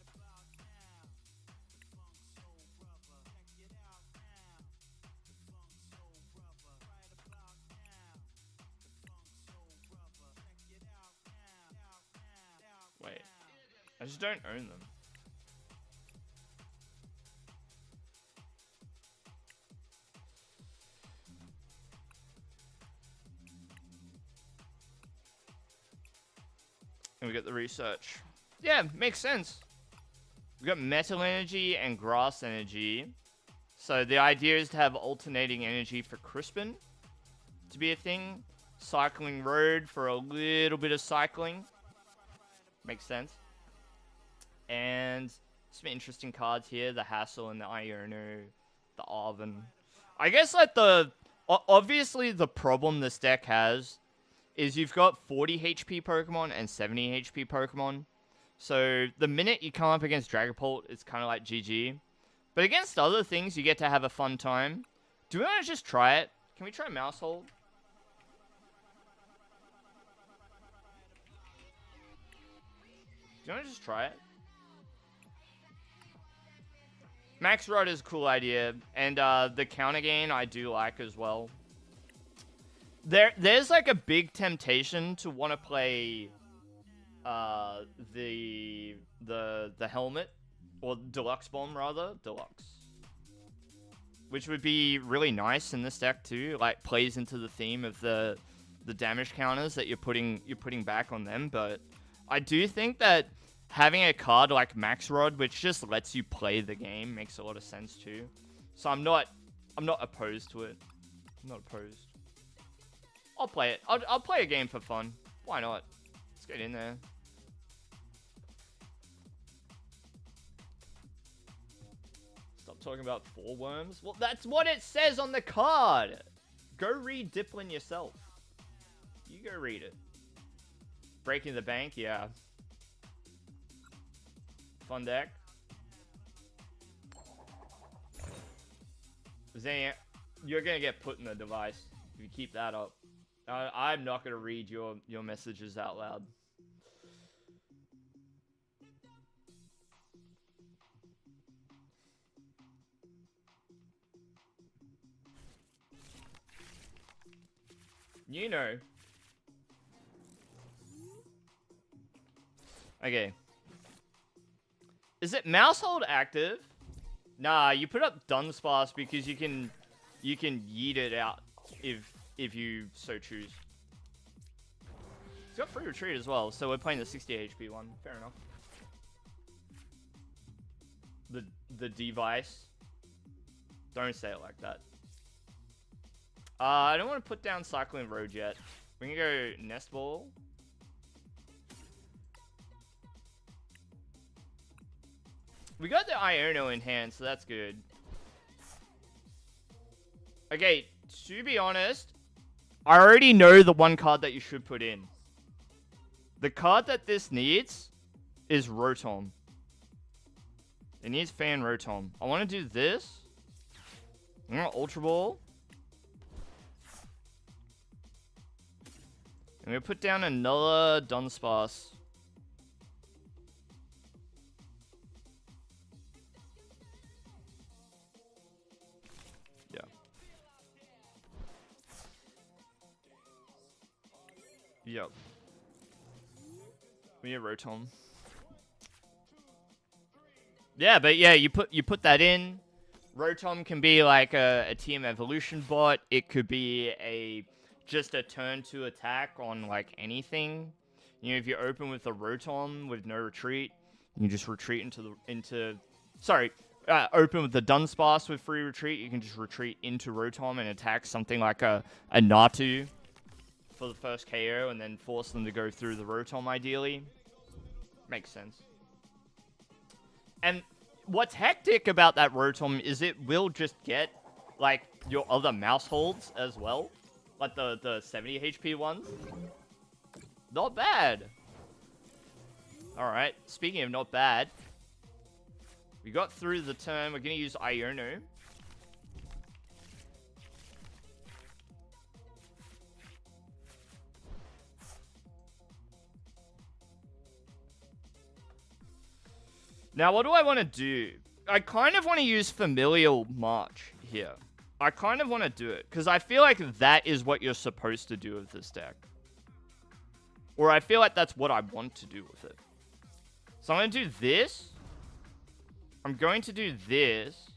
Wait. I just don't own them. And we got the research. Yeah, makes sense. We got Metal Energy and Grass Energy. So the idea is to have alternating energy for Crispin to be a thing. Cycling Road for a little bit of cycling. Makes sense. And some interesting cards here. The Hassle and the Iono. The Arven. I guess like obviously the problem this deck has is you've got 40 HP Pokemon and 70 HP Pokemon. So the minute you come up against Dragapult, it's kind of like GG. But against other things, you get to have a fun time. Do we want to just try it? Can we try Mousehold? Do you want to just try it? Max Rod is a cool idea. And the counter gain I do like as well. There's like a big temptation to want to play the helmet, or Deluxe Bomb rather, Deluxe, which would be really nice in this deck too. Like plays into the theme of the damage counters that you're putting back on them. But I do think that having a card like Max Rod, which just lets you play the game, makes a lot of sense too. So I'm not opposed to it. I'm not opposed. I'll play it. I'll play a game for fun. Why not? Let's get in there. Stop talking about 4 worms. Well, that's what it says on the card. Go read Diplin yourself. You go read it. Breaking the Bank, yeah. Fun deck. You're gonna get put in the device if you keep that up. I'm not going to read your messages out loud. You know. Okay. Is it Mousehold active? Nah, you put up Dunsparce because you can yeet it out if you so choose. It's got free retreat as well, so we're playing the 60 HP one. Fair enough. The device. Don't say it like that. I don't want to put down Cycling Road yet. We can go Nest Ball. We got the Iono in hand, so that's good. Okay, to be honest, I already know the one card that you should put in. The card that this needs is Rotom. It needs Fan Rotom. I want to do this. I'm going to Ultra Ball. I'm going to put down another Dunsparce. Yeah. Yep. We need Rotom. Yeah, but yeah, you put that in. Rotom can be like a TM evolution bot. It could be just a turn to attack on like anything. You know, if you open with a Rotom with no retreat, you can just retreat open with the Dunsparce with free retreat. You can just retreat into Rotom and attack something like a Natu for the first KO, and then force them to go through the Rotom ideally. Makes sense. And what's hectic about that Rotom is it will just get, like, your other mouse holds as well. Like the 70 HP ones. Not bad. Alright, speaking of not bad. We got through the turn. We're going to use Iono. Now, what do I want to do? I kind of want to use Familial March here. I kind of want to do it, because I feel like that is what you're supposed to do with this deck. Or I feel like that's what I want to do with it. So I'm going to do this. I'm going to do this.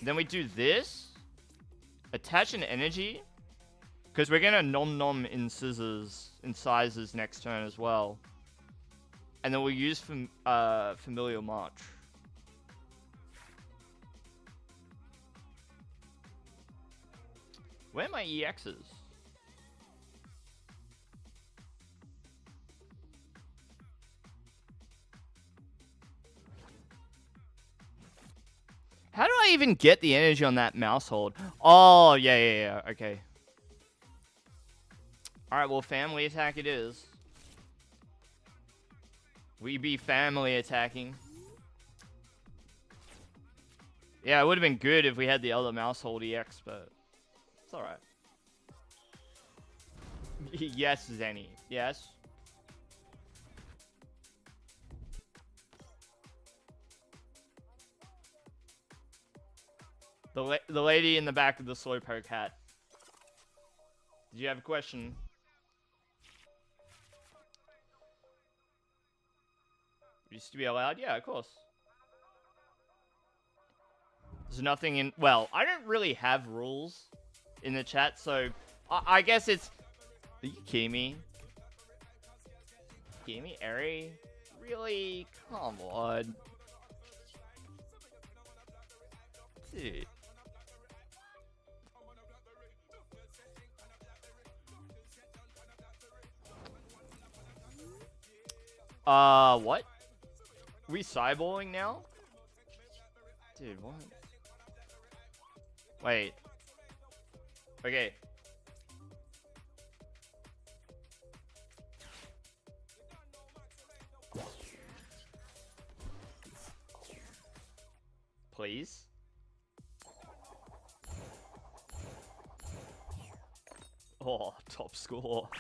Then we do this. Attach an energy. Because we're going to nom-nom in scissors, in sizes next turn as well. And then we'll use Familial March. Where are my EXs? How do I even get the energy on that mouse hold? Oh, yeah. Okay. Alright, well, family attack it is. We be family attacking. Yeah, it would have been good if we had the other mouse hold EX, but it's alright. Yes, Zenny. Yes. The lady in the back of the Slowpoke hat. Did you have a question? Used to be allowed? Yeah, of course. There's nothing in... Well, I don't really have rules in the chat, so... I guess it's... Are you kidding me? Kidding me, Eri? Really? Come on. Dude. What? We cyborging now? Dude, what? Wait. Okay. Please? Oh, top score.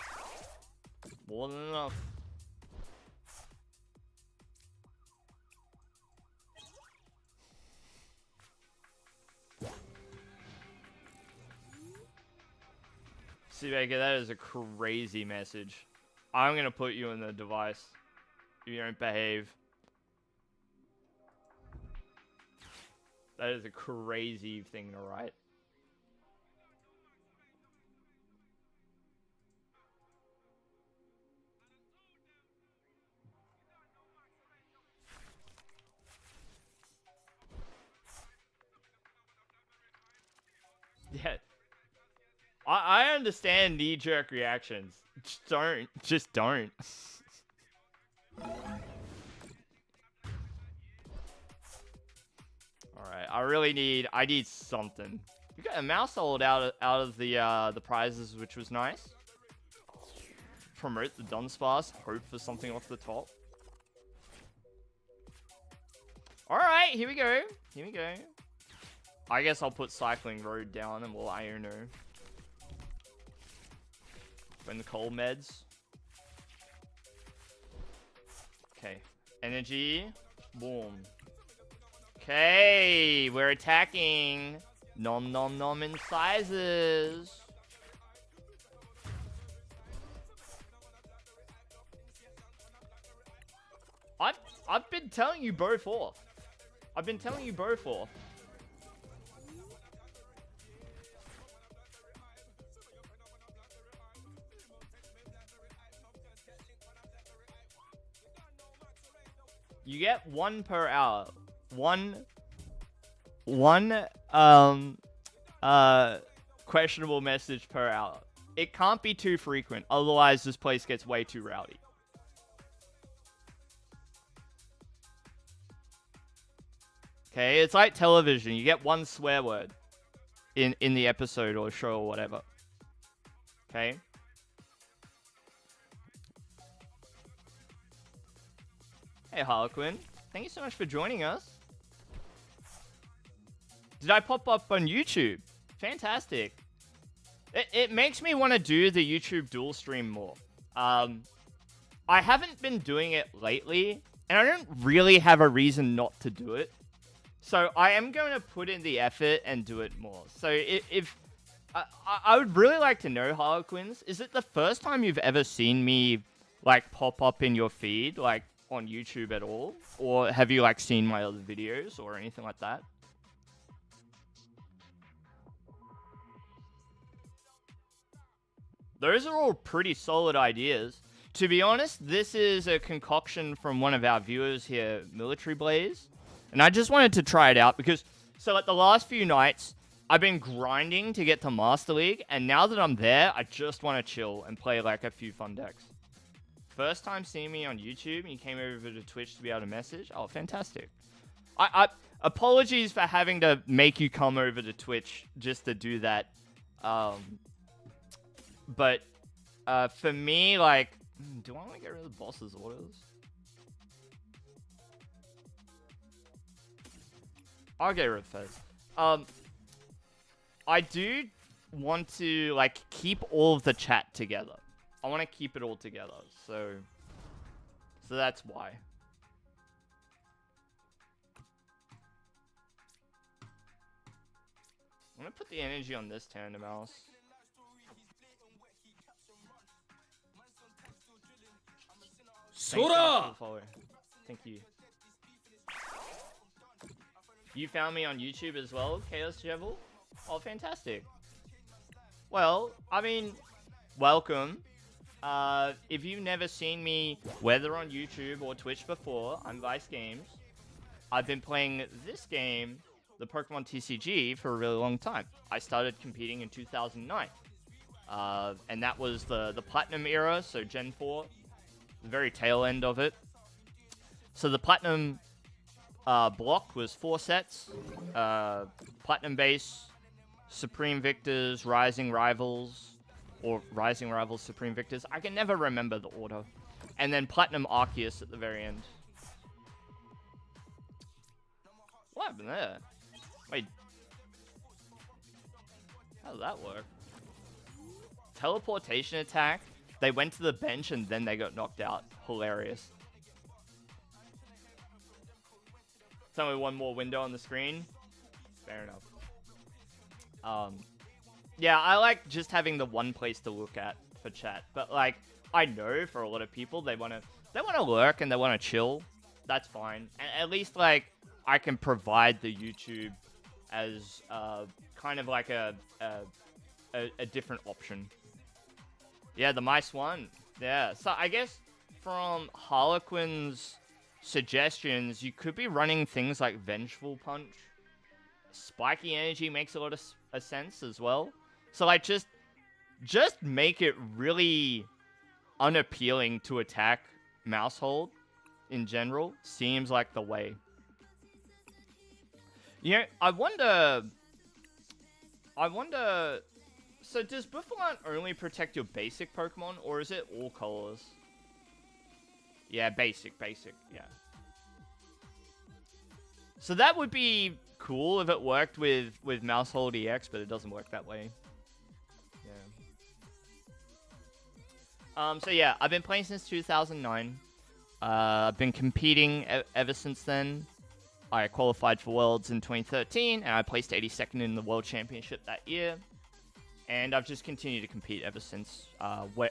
More than enough. Seabaker, that is a crazy message. I'm gonna put you in the device if you don't behave. That is a crazy thing to write. Yeah. I understand knee-jerk reactions. Just don't. Alright, I need something. You got a mouse hold out of the prizes, which was nice. Promote the Dunsparce, hope for something off the top. Alright, here we go. I guess I'll put Cycling Road down and we'll Iono. In the cold meds. Okay. Energy. Boom. Okay. We're attacking. Nom nom nom in sizes. I've been telling you both off. I've been telling you both for. You get 1 per hour. One questionable message per hour. It can't be too frequent, otherwise this place gets way too rowdy. Okay, it's like television. You get 1 swear word in the episode or show or whatever. Okay? Hey, Harlequin. Thank you so much for joining us. Did I pop up on YouTube? Fantastic. It makes me want to do the YouTube dual stream more. I haven't been doing it lately, and I don't really have a reason not to do it. So I am going to put in the effort and do it more. So if I would really like to know, Harlequins, is it the first time you've ever seen me like pop up in your feed, like on YouTube at all? Or have you like seen my other videos or anything like that? Those are all pretty solid ideas. To be honest, this is a concoction from one of our viewers here, Military Blaze. And I just wanted to try it out because, so like the last few nights, I've been grinding to get to Master League. And now that I'm there, I just want to chill and play like a few fun decks. First time seeing me on YouTube and you came over to Twitch to be able to message. Oh, fantastic. Apologies for having to make you come over to Twitch just to do that. But for me, like, do I want to get rid of the boss's orders? I'll get rid of Fez. I do want to, like, keep all of the chat together. I want to keep it all together, so that's why. I'm going to put the energy on this tandem mouse. Sora! Thank you. You found me on YouTube as well, Chaos Jebel? Oh, fantastic. Well, I mean, welcome. If you've never seen me, whether on YouTube or Twitch before, I'm Vice Games. I've been playing this game, the Pokemon TCG, for a really long time. I started competing in 2009. And that was the Platinum era, so Gen 4. The very tail end of it. So the Platinum block was 4 sets. Platinum Base, Supreme Victors, Rising Rivals, or Rising Rivals, Supreme Victors. I can never remember the order. And then Platinum Arceus at the very end. What happened there? Wait. How did that work? Teleportation attack. They went to the bench and then they got knocked out. Hilarious. It's only one more window on the screen. Fair enough. Yeah, I like just having the one place to look at for chat. But like, I know for a lot of people they wanna lurk and they wanna chill. That's fine. And at least like I can provide the YouTube as kind of like a different option. Yeah, the mice won. Yeah, so I guess from Harlequin's suggestions, you could be running things like Vengeful Punch. Spiky Energy makes a lot of sense as well. So like just make it really unappealing to attack Mousehold in general. Seems like the way. You know, I wonder... So does Buffalon only protect your basic Pokemon, or is it all colors? Yeah, basic, yeah. So that would be cool if it worked with Mousehold EX, but it doesn't work that way. Yeah. So yeah, I've been playing since 2009. I've been competing ever since then. I qualified for Worlds in 2013, and I placed 82nd in the World Championship that year. And I've just continued to compete ever since,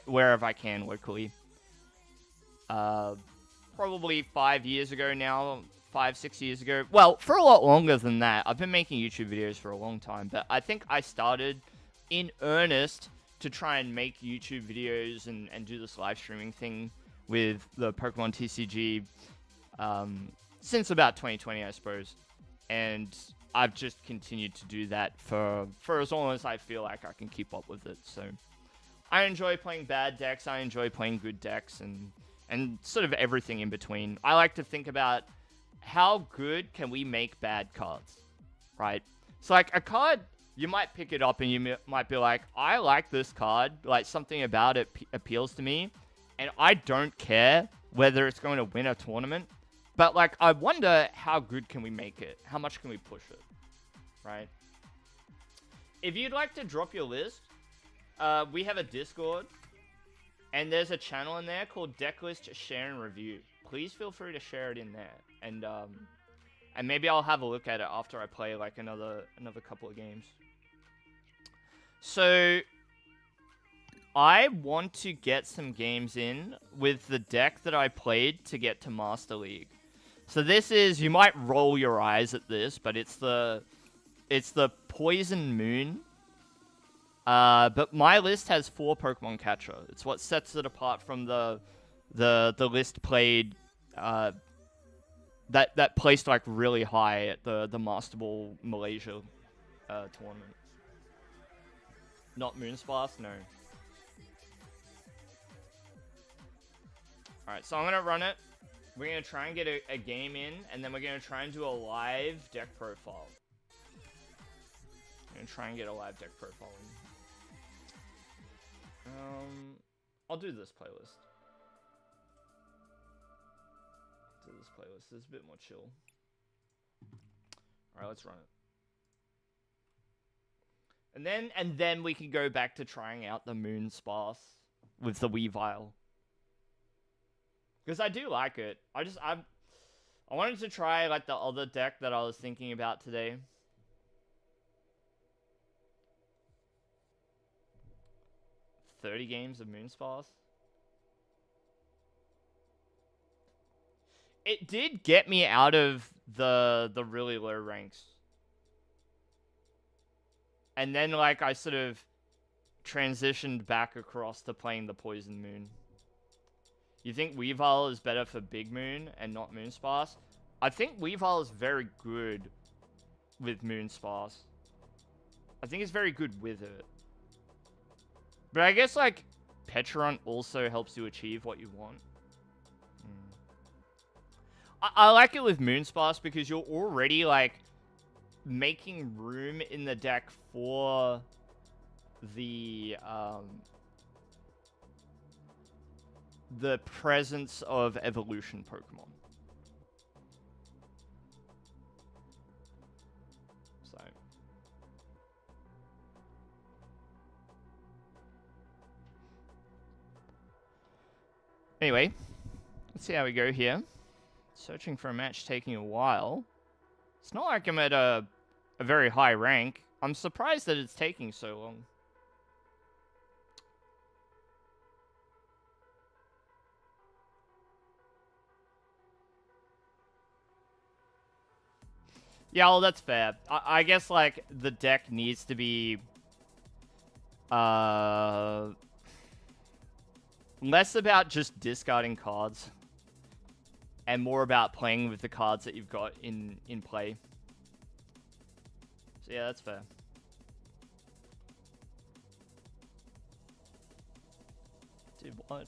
wherever I can locally. Probably 5 years ago now, 5-6 years ago. Well, for a lot longer than that. I've been making YouTube videos for a long time, but I think I started in earnest to try and make YouTube videos and do this live streaming thing with the Pokemon TCG since about 2020, I suppose. And I've just continued to do that for as long as I feel like I can keep up with it. So I enjoy playing bad decks. I enjoy playing good decks and sort of everything in between. I like to think about how good can we make bad cards, right? So like a card, you might pick it up and you might be like, I like this card. Like something about it appeals to me. And I don't care whether it's going to win a tournament. But, like, I wonder how good can we make it? How much can we push it? Right? If you'd like to drop your list, we have a Discord. And there's a channel in there called Decklist Share and Review. Please feel free to share it in there. And maybe I'll have a look at it after I play, like, another couple of games. So I want to get some games in with the deck that I played to get to Master League. So this is, you might roll your eyes at this, but it's the Poison Moon. But my list has 4 Pokemon Catcher. It's what sets it apart from the list played that placed like really high at the Master Ball Malaysia tournament. Not Moonsparce, no. Alright, so I'm gonna run it. We're going to try and get a game in, and then we're going to try and do a live deck profile. I'm going to try and get a live deck profile in. I'll do this playlist. It's a bit more chill. Alright, let's run it. And then we can go back to trying out the Moonsparce with the Weavile. Because I do like it. I wanted to try like the other deck that I was thinking about today. "30 games of Moonsparce." It did get me out of the really low ranks. And then like I sort of transitioned back across to playing the Poison Moon. You think Weavile is better for Big Moon and not Moonsparce? I think Weavile is very good with Moonsparce. I think it's very good with it. But I guess, like, Petron also helps you achieve what you want. I like it with Moonsparce because you're already, like, making room in the deck for the presence of evolution Pokemon. So. Anyway, let's see how we go here. Searching for a match taking a while. It's not like I'm at a very high rank. I'm surprised that it's taking so long. Yeah, well, that's fair. I guess, like, the deck needs to be less about just discarding cards and more about playing with the cards that you've got in play. So yeah, that's fair. Dude, what?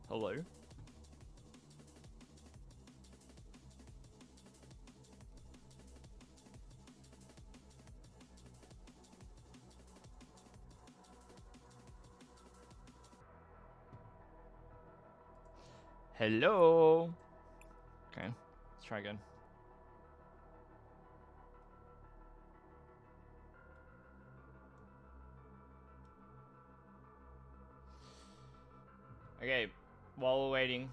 Hello? Hello? Okay, let's try again. Okay, while we're waiting.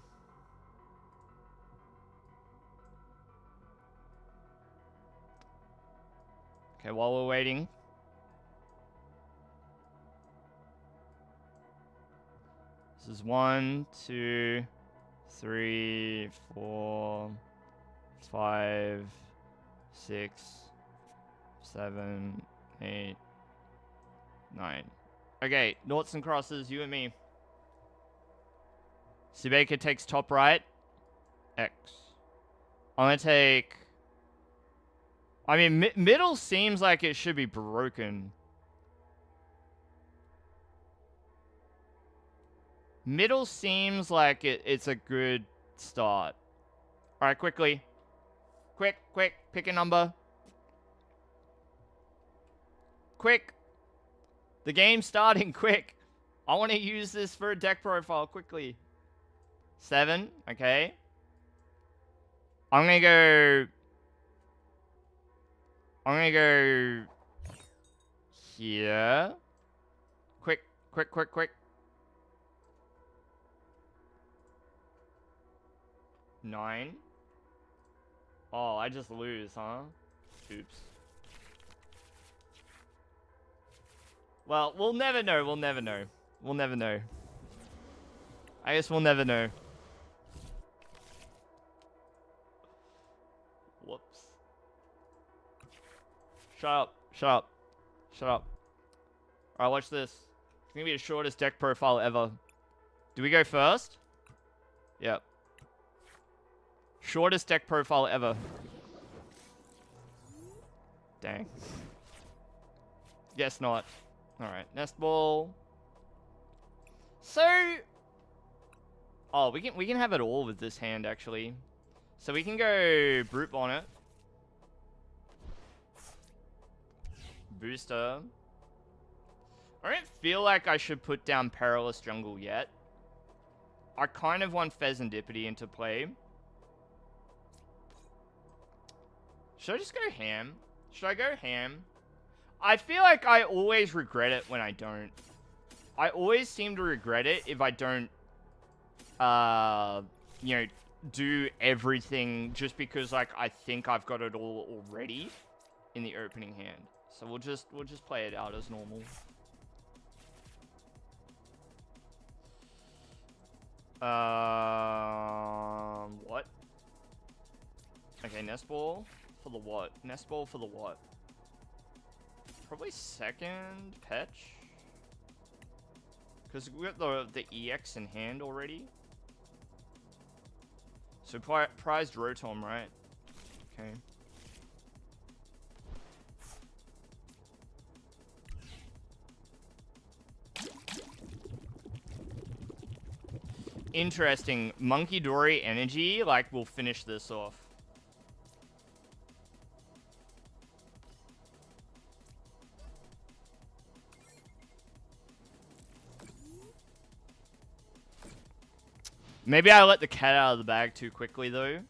Okay, while we're waiting. This This is 1, 2, 3, 4, 5, 6, 7, 8, 9. Okay, noughts and crosses, you and me. Sibeka takes top right. X. I'm gonna take... I mean, middle seems like it should be broken. Middle seems like it's a good start. Alright, quickly. Quick, pick a number. Quick. The game's starting, quick. I want to use this for a deck profile, quickly. 7, okay. I'm gonna go here. Quick. 9. Oh, I just lose, huh? Oops. Well, we'll never know. We'll never know. I guess we'll never know. Whoops. Shut up. Alright, watch this. It's gonna be the shortest deck profile ever. Do we go first? Yep. Shortest deck profile ever. Dang. Guess not. Alright, nest ball. So... Oh, we can have it all with this hand, actually. So we can go Brute Bonnet. Booster. I don't feel like I should put down Perilous Jungle yet. I kind of want Pheasantipity into play. Should I just go ham? Should I go ham? I feel like I always regret it when I don't. I always seem to regret it if I don't, you know, do everything just because, like, I think I've got it all already in the opening hand. So we'll just play it out as normal. What? Okay, nest ball for the what? Nest ball for the what? Probably second Petch. Because we got the EX in hand already. So prized Rotom, right? Okay. Interesting. Monkey Dory energy, like, will finish this off. Maybe I let the cat out of the bag too quickly, though.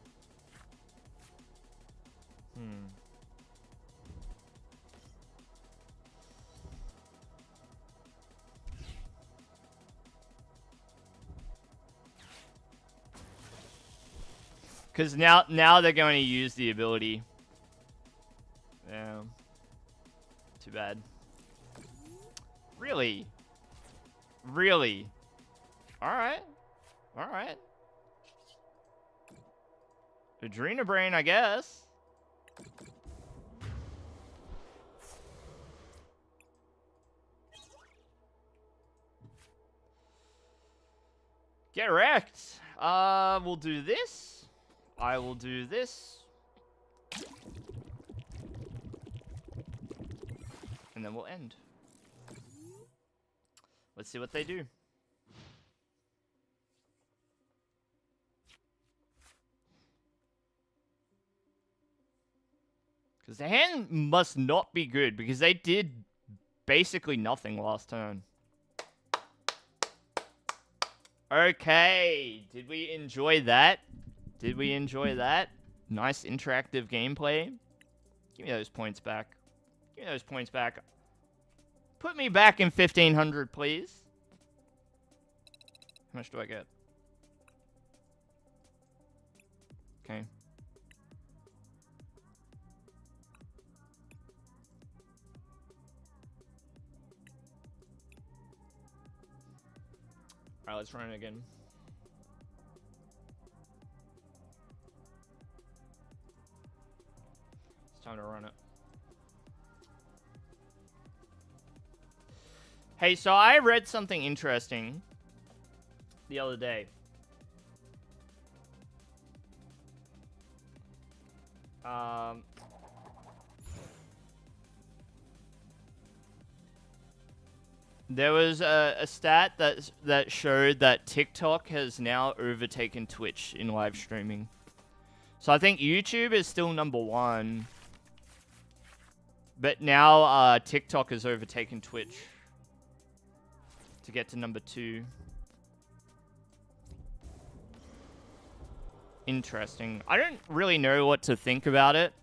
Because now they're going to use the ability. Yeah. Too bad. Really? Really? Alright. Alright. Adrena Brain, I guess. Get wrecked. We'll do this. I will do this. And then we'll end. Let's see what they do. Because the hand must not be good, because they did basically nothing last turn. Okay, did we enjoy that? Did we enjoy that? Nice interactive gameplay. Give me those points back. Give me those points back. Put me back in 1500, please. How much do I get? Okay. Alright, let's run it again. It's time to run it. Hey, so I read something interesting the other day. There was a stat that showed that TikTok has now overtaken Twitch in live streaming. So I think YouTube is still #1. But now TikTok has overtaken Twitch to get to #2. Interesting. I don't really know what to think about it.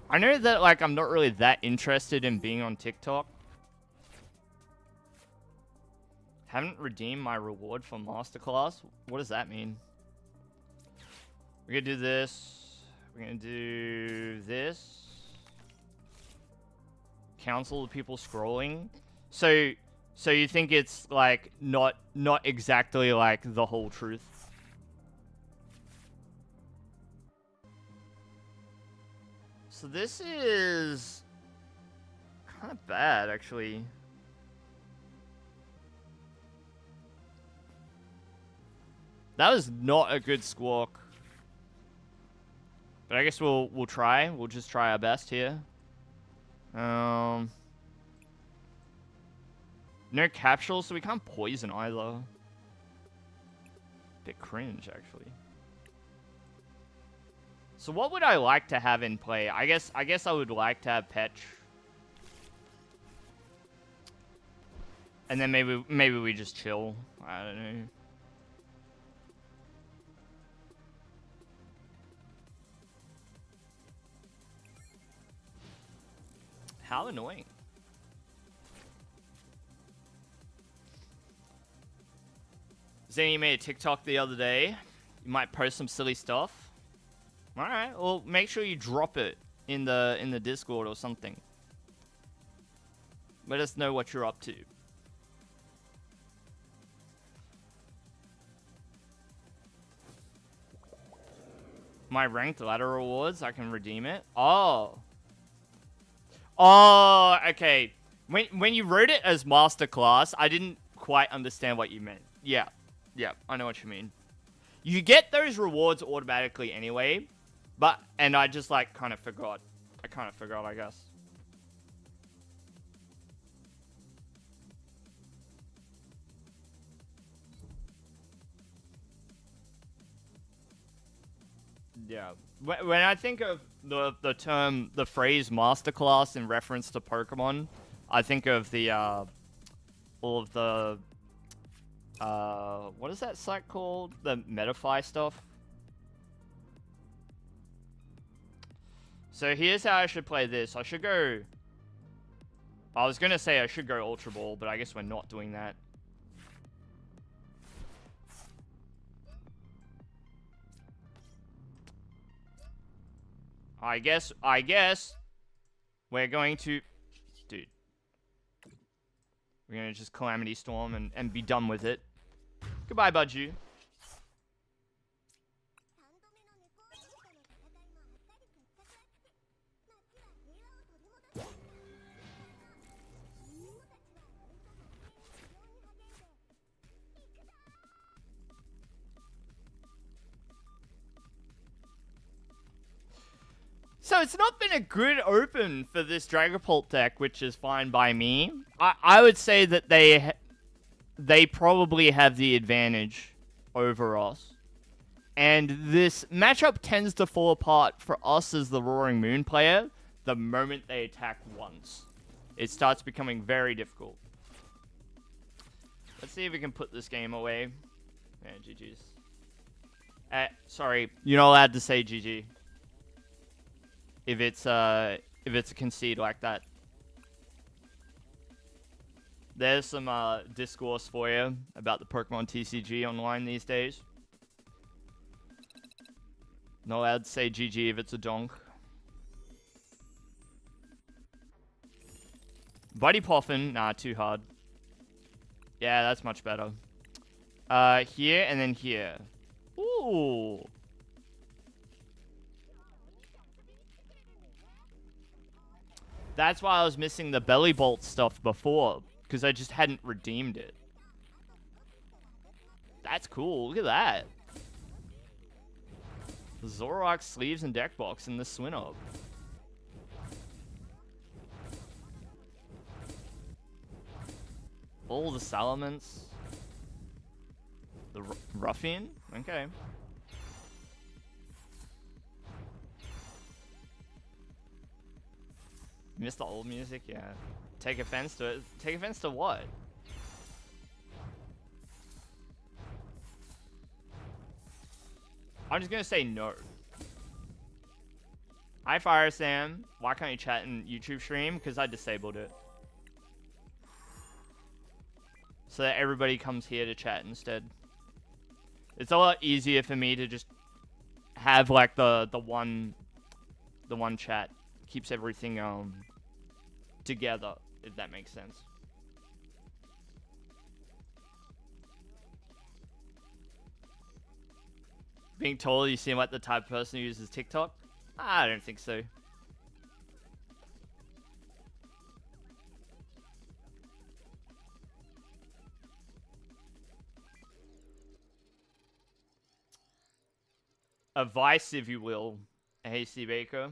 I know that, like, I'm not really that interested in being on TikTok. Haven't redeemed my reward for Masterclass? What does that mean? We're gonna do this. We're gonna do this. Counsel the people scrolling. So you think it's, like, not exactly, like, the whole truth? So this is kind of bad, actually. That was not a good squawk. But I guess we'll try. We'll just try our best here. No capsules, so we can't poison either. Bit cringe, actually. So what would I like to have in play? I guess I would like to have Petch. And then maybe we just chill. I don't know. How annoying. Zany made a TikTok the other day. You might post some silly stuff. Alright, well, make sure you drop it in the Discord or something. Let us know what you're up to. My ranked ladder rewards, I can redeem it. Oh. Oh, okay. When you wrote it as Masterclass, I didn't quite understand what you meant. Yeah, I know what you mean. You get those rewards automatically anyway, and I just, like, kind of forgot. I guess. Yeah. When I think of the phrase Masterclass in reference to Pokemon, I think of the, all of the, what is that site called? The Metafy stuff. So here's how I should play this. I was gonna say I should go Ultra Ball, but I guess we're not doing that. I guess we're going to, dude. We're gonna just Calamity Storm and be done with it. Goodbye, Budju. So it's not been a good open for this Dragapult deck, which is fine by me. I would say that they probably have the advantage over us. And this matchup tends to fall apart for us as the Roaring Moon player the moment they attack once. It starts becoming very difficult. Let's see if we can put this game away. Yeah, GG's. Sorry, you're not allowed to say GG. If it's a concede like that. There's some discourse for you about the Pokemon TCG online these days. Not allowed to say GG if it's a donk. Buddy Poffin, nah, too hard. Yeah, that's much better. Here and then here. Ooh. That's why I was missing the belly bolt stuff before, because I just hadn't redeemed it. That's cool. Look at that. Zoroark sleeves and deck box in the Swinub. All the Salamence. The Ruffian? Okay. Missed the old music? Yeah. Take offense to it. Take offense to what? I'm just gonna say no. Hi, Fire Sam. Why can't you chat in YouTube stream? Because I disabled it. So that everybody comes here to chat instead. It's a lot easier for me to just have like the one chat. Keeps everything together, if that makes sense. Being told you seem like the type of person who uses TikTok? I don't think so. A vice, if you will. A hasty baker.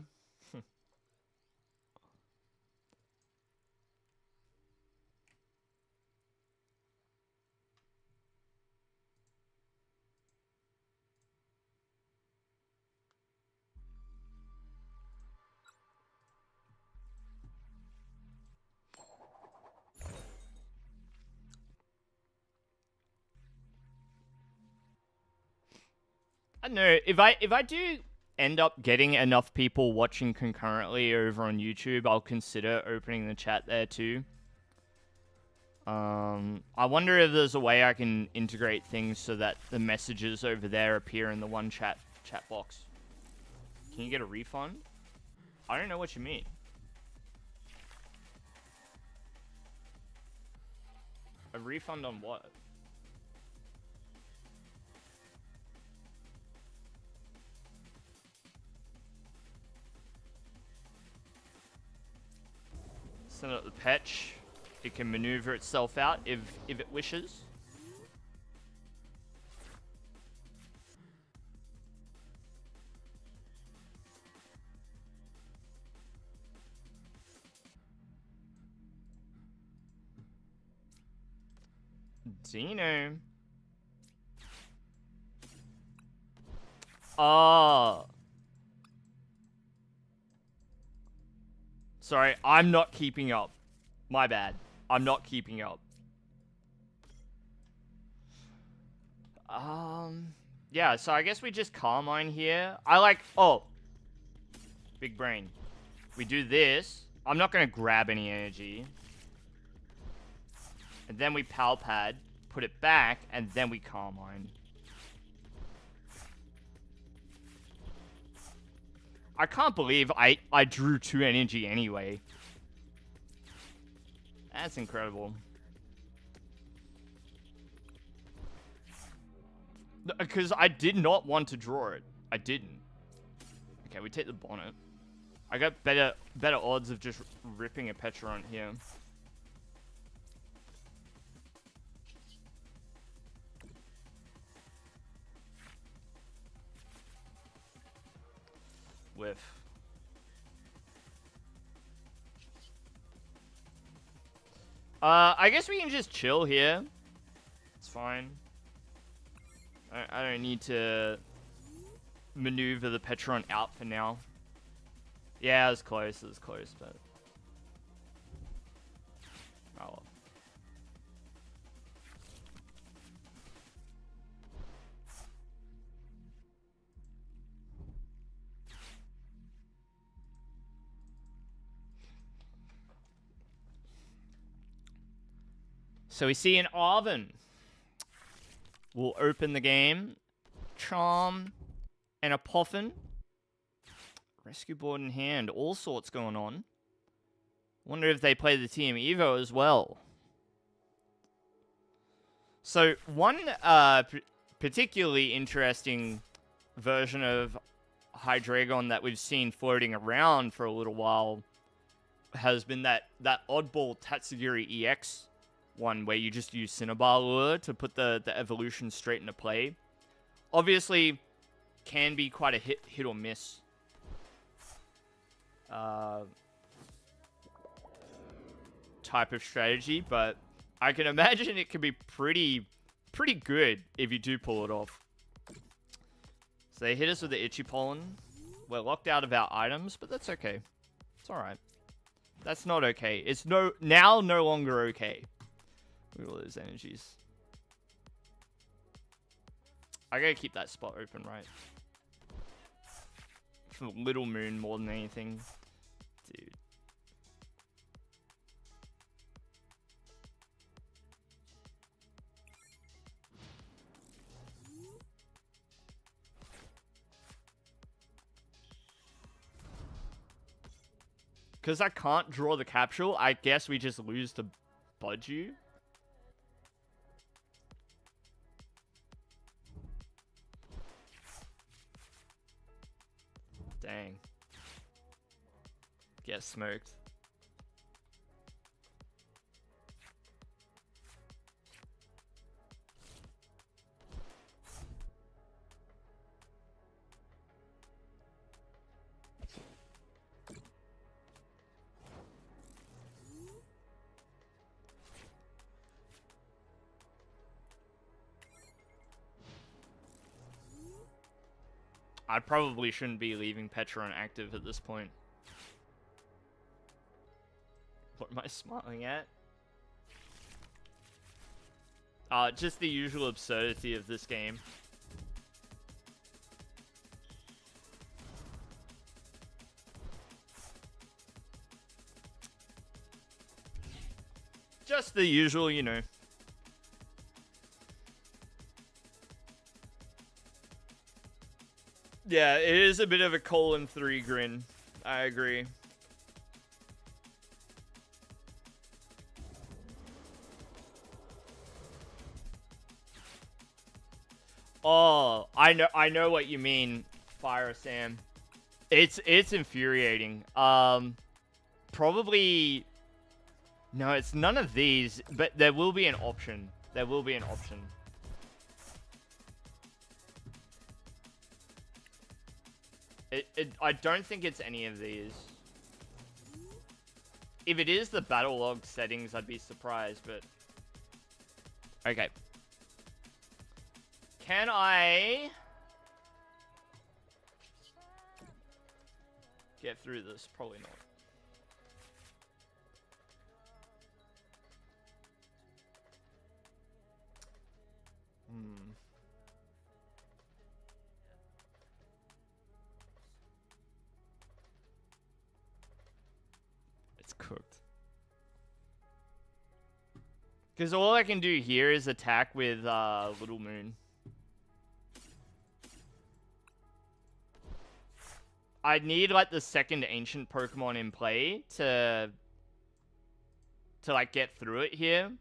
I don't know, if I do end up getting enough people watching concurrently over on YouTube, I'll consider opening the chat there too. I wonder if there's a way I can integrate things so that the messages over there appear in the one chat box. Can you get a refund? I don't know what you mean. A refund on what? Send out the patch. It can maneuver itself out if it wishes. Dino. Oh. Sorry, I'm not keeping up. My bad. I'm not keeping up. Yeah, so I guess we just Carmine here. I like, oh. Big brain. We do this. I'm not going to grab any energy. And then we Pal Pad, put it back, and then we Carmine. I can't believe I drew 2 energy anyway. That's incredible. Because I did not want to draw it. I didn't. Okay, we take the bonnet. I got better odds of just ripping a Petron here. Whiff. I guess we can just chill here. It's fine. I don't need to maneuver the Petron out for now. Yeah, it was close, but... Oh well. So we see an Arven. We'll open the game. Charm and a Poffin. Rescue board in hand. All sorts going on. Wonder if they play the Team Evo as well. So one particularly interesting version of Hydreigon that we've seen floating around for a little while has been that oddball Tatsugiri EX one where you just use Cinnabar Lure to put the evolution straight into play. Obviously, can be quite a hit or miss. Type of strategy, but I can imagine it can be pretty good if you do pull it off. So they hit us with the Itchy Pollen. We're locked out of our items, but that's okay. It's alright. That's not okay. It's no longer okay. Look at all those energies. I gotta keep that spot open, right? For Little Moon more than anything. Dude. Because I can't draw the capsule, I guess we just lose to Budju. Dang. Get smoked. I probably shouldn't be leaving Petron active at this point. What am I smiling at? Just the usual absurdity of this game. Just the usual, you know. Yeah, it is a bit of a 3 grin. I agree. Oh, I know what you mean, Fire Sam. It's infuriating. Probably no, it's none of these, but there will be an option. There will be an option. I don't think it's any of these. If it is the battle log settings, I'd be surprised, but... Okay. Can I... get through this? Probably not. Cooked. Because all I can do here is attack with Little Moon. I need like the second ancient Pokemon in play to like get through it here.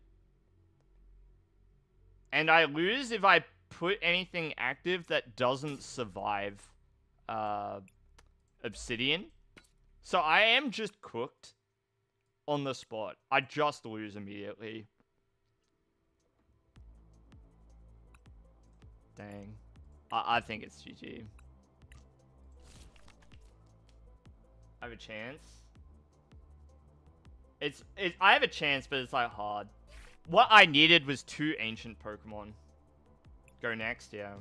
And I lose if I put anything active that doesn't survive Obsidian. So I am just cooked. On the spot. I just lose immediately. Dang. I think it's GG. I have a chance. I have a chance, but it's like hard. What I needed was 2 ancient Pokemon. Go next, yeah.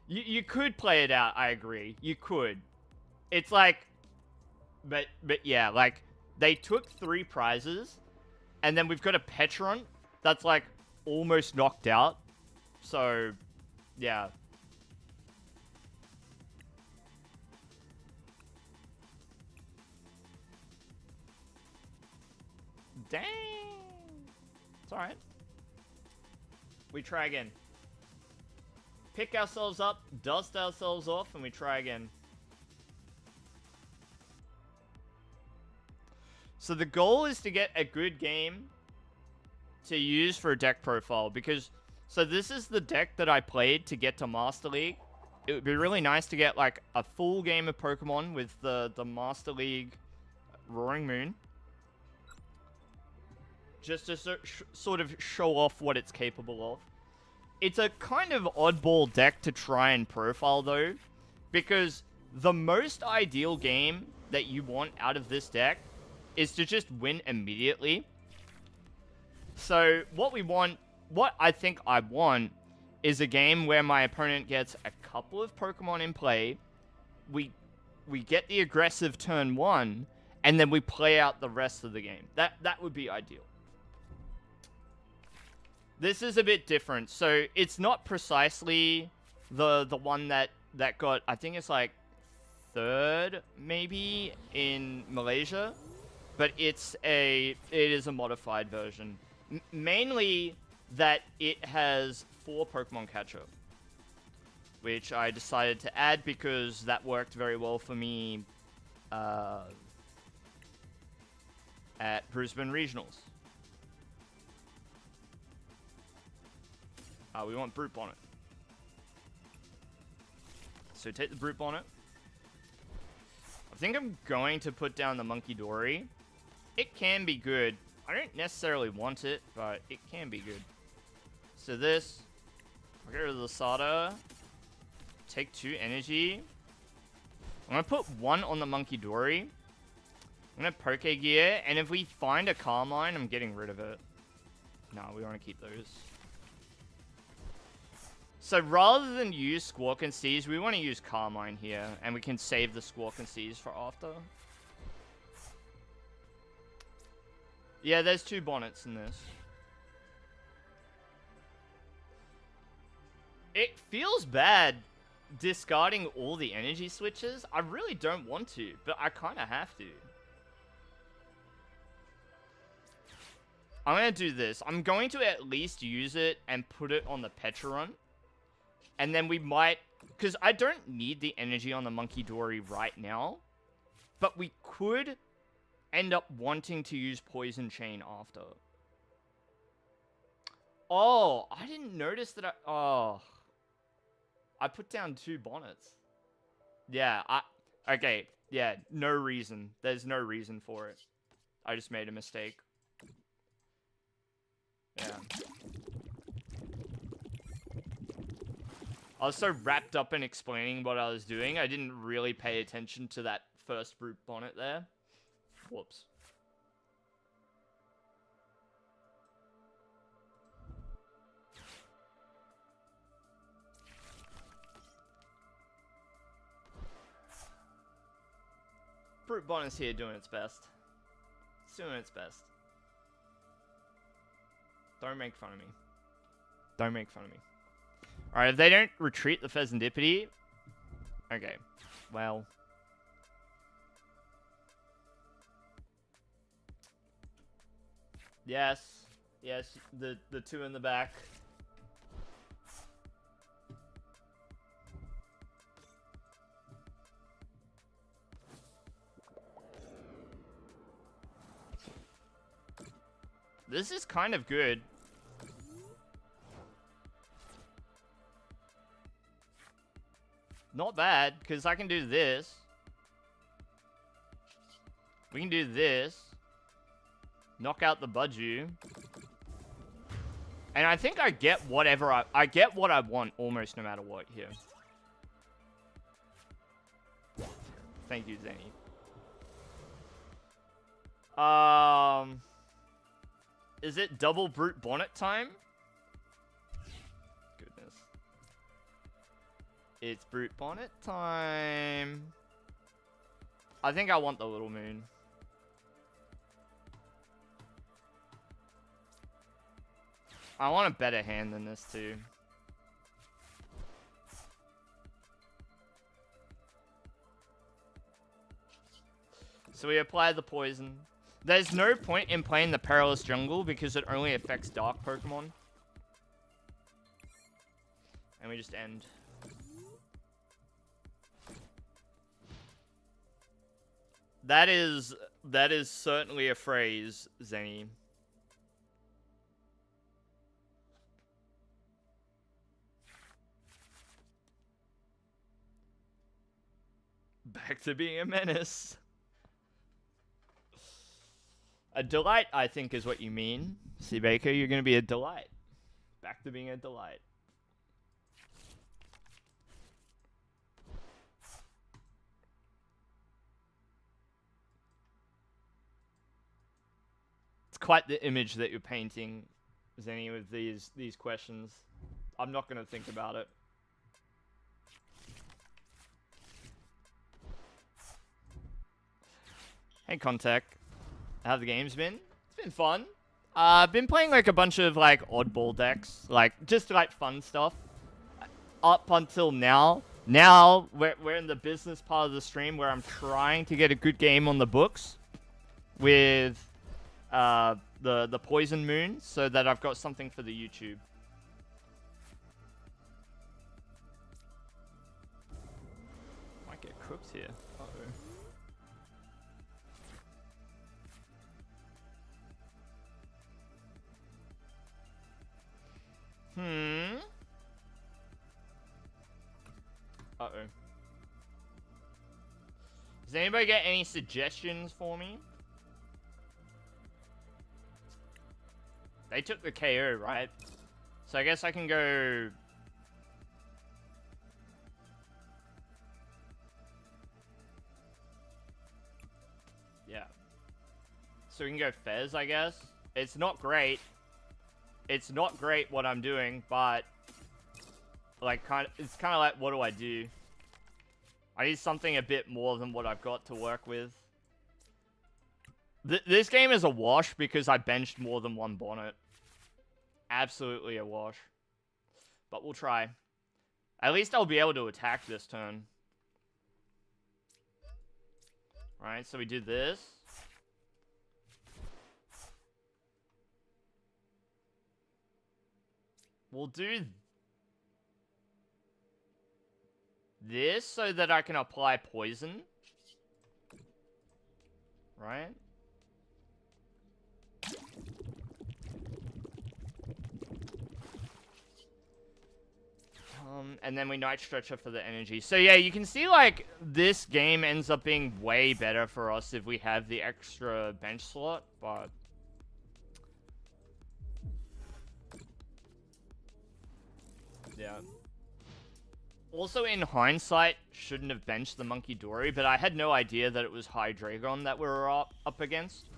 You could play it out, I agree. You could. It's like... But yeah, like, they took 3 prizes, and then we've got a Petron that's, like, almost knocked out. So, yeah. Dang! It's alright. We try again. Pick ourselves up, dust ourselves off, and we try again. So the goal is to get a good game to use for a deck profile, because so this is the deck that I played to get to Master League. It would be really nice to get like a full game of Pokemon with the Master League Roaring Moon, just to sort of show off what it's capable of. It's a kind of oddball deck to try and profile though, because the most ideal game that you want out of this deck is to just win immediately. So what I think I want is a game where my opponent gets a couple of Pokemon in play, we get the aggressive turn 1, and then we play out the rest of the game. That would be ideal. This is a bit different. So it's not precisely the one that got, I think it's like 3rd maybe in Malaysia, but it is a modified version. Mainly that it has 4 Pokemon Catcher, which I decided to add because that worked very well for me at Brisbane Regionals. We want Brute Bonnet. So take the Brute Bonnet. I think I'm going to put down the Monkey Dory. It can be good. I don't necessarily want it, but it can be good. So this, I'll get rid of the Sada. Take 2 energy. I'm going to put 1 on the Monkey Dory. I'm going to Poke Gear, and if we find a Carmine, I'm getting rid of it. No, we want to keep those. So rather than use Squawk and Seize, we want to use Carmine here, and we can save the Squawk and Seize for after. Yeah, there's 2 bonnets in this. It feels bad discarding all the energy switches. I really don't want to, but I kind of have to. I'm going to do this. I'm going to at least use it and put it on the Pecharon. And then we might, because I don't need the energy on the Monkey Dory right now, but we could end up wanting to use Poison Chain after. Oh, I didn't notice that I put down 2 bonnets. Yeah, okay, yeah, no reason. There's no reason for it. I just made a mistake. Yeah. I was so wrapped up in explaining what I was doing, I didn't really pay attention to that first Brute Bonnet there. Whoops. Brute Bonnet's here doing its best. It's doing its best. Don't make fun of me. Don't make fun of me. Alright, if they don't retreat the Pheasantipity... Okay, well... Yes. Yes, the 2 in the back. This is kind of good. Not bad, because I can do this. We can do this. Knock out the Budju. And I think I get whatever I get what I want almost no matter what here. Thank you, Zenny. Is it double Brute Bonnet time? Goodness. It's Brute Bonnet time. I think I want the Little Moon. I want a better hand than this too. So we apply the poison. There's no point in playing the Perilous Jungle because it only affects dark Pokemon. And we just end. That is certainly a phrase, Zenny. Back to being a menace. A delight, I think, is what you mean. See, Baker, you're going to be a delight. Back to being a delight. It's quite the image that you're painting, Zenny, with these questions. I'm not going to think about it. Hey, Contact. How the game's been? It's been fun. I've been playing like a bunch of like oddball decks, like just like fun stuff. Up until now. Now we're in the business part of the stream where I'm trying to get a good game on the books with the Poison Moon, so that I've got something for the YouTube. Might get cooked here. Uh-oh. Uh-oh. Does anybody get any suggestions for me? They took the KO, right? So I guess I can go... Yeah. So we can go Fez, I guess. It's not great. It's not great what I'm doing, but... like, it's kind of like, what do I do? I need something a bit more than what I've got to work with. This game is a wash because I benched more than one Bonnet. Absolutely a wash. But we'll try. At least I'll be able to attack this turn. Alright, so we do this. We'll do this so that I can apply poison. Right? And then we Night Stretcher for the energy. So yeah, you can see like this game ends up being way better for us if we have the extra bench slot, but yeah. Also, in hindsight, shouldn't have benched the Monkey Dory, but I had no idea that it was High Dragon that we were up against.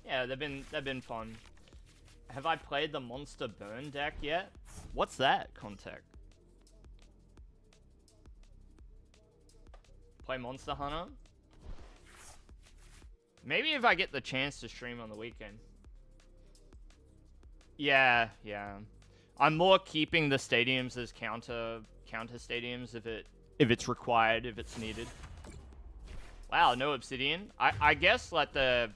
Yeah, they've been fun. Have I played the Monster Burn deck yet? What's that, Contact? Play Monster Hunter? Maybe if I get the chance to stream on the weekend. Yeah. I'm more keeping the stadiums as counter stadiums if it's required, if it's needed. Wow, no Obsidian. I guess like they're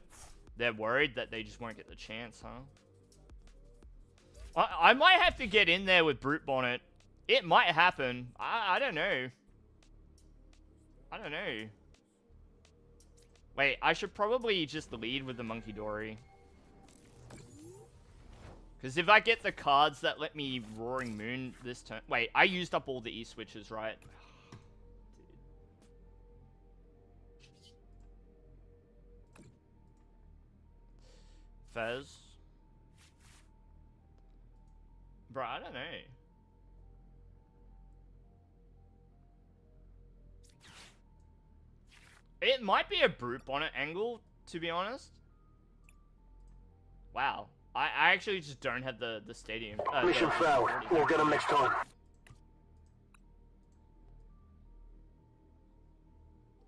worried that they just won't get the chance, huh? I might have to get in there with Brute Bonnet. It might happen. I don't know. I don't know. Wait, I should probably just lead with the Monkey Dory. Because if I get the cards that let me Roaring Moon this turn... Wait, I used up all the E-switches, right? Fez. Bro, I don't know. It might be a Brute Bonnet angle, to be honest. Wow. I actually just don't have the stadium. Mission failed. We'll get them next time.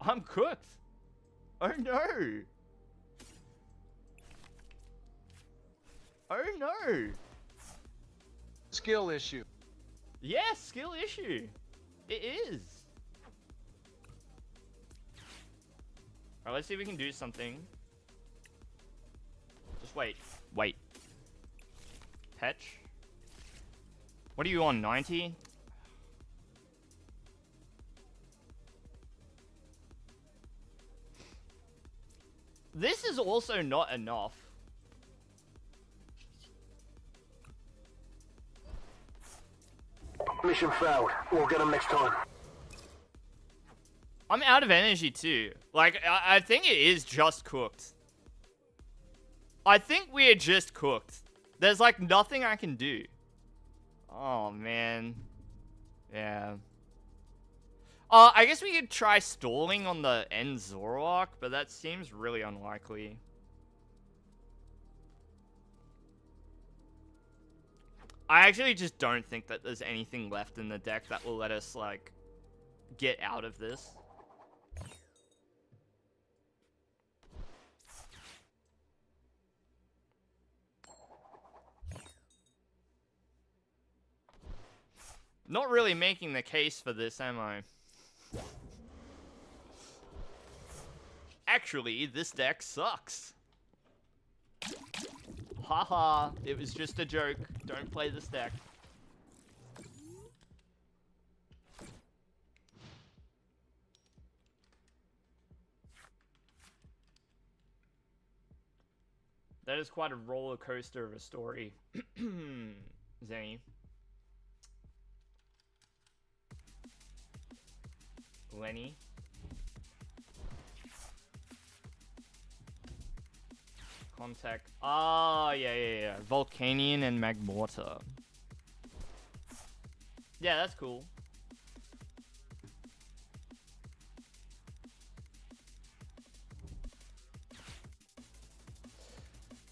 I'm cooked. Oh no. Oh no. Skill issue. Yeah, skill issue. It is. Alright, let's see if we can do something. Just wait. Wait. Petch. What are you on, 90? This is also not enough. Mission failed. We'll get them next time. I'm out of energy too. Like, I think it is just cooked. I think we are just cooked. There's like nothing I can do. Oh, man. Yeah. I guess we could try stalling on the end Zoroark, but that seems really unlikely. I actually just don't think that there's anything left in the deck that will let us, like, get out of this. Not really making the case for this, am I? Actually, this deck sucks. Haha, it was just a joke. Don't play this deck. That is quite a roller coaster of a story. Zenny. Lenny. Contact. Ah, yeah. Volcanion and Magmortar. Yeah, that's cool.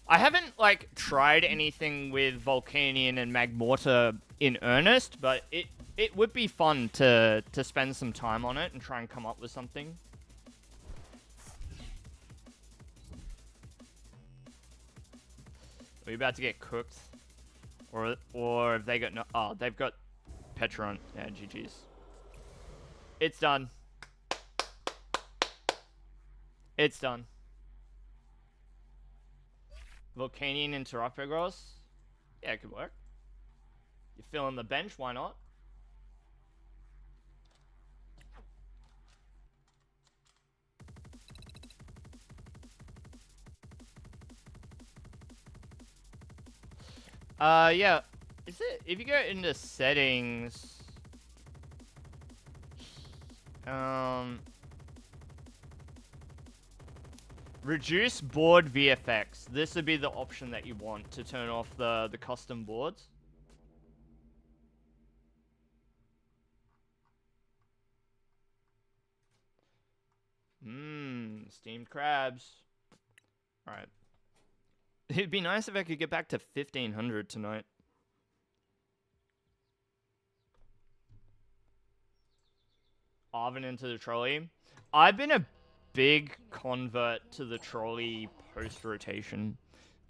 I haven't, like, tried anything with Volcanion and Magmortar in earnest, but it would be fun to spend some time on it and try and come up with something. Are we about to get cooked? Or have they got no... Oh, they've got Petron. Yeah, GG's. It's done. It's done. Volcanion into Terrapagos? Yeah, it could work. You fill in the bench, why not? Yeah. Is it... If you go into settings... Reduce board VFX. This would be the option that you want to turn off the custom boards. Steamed crabs. Alright. It'd be nice if I could get back to 1500 tonight. Arvin into the trolley. I've been a big convert to the trolley post-rotation.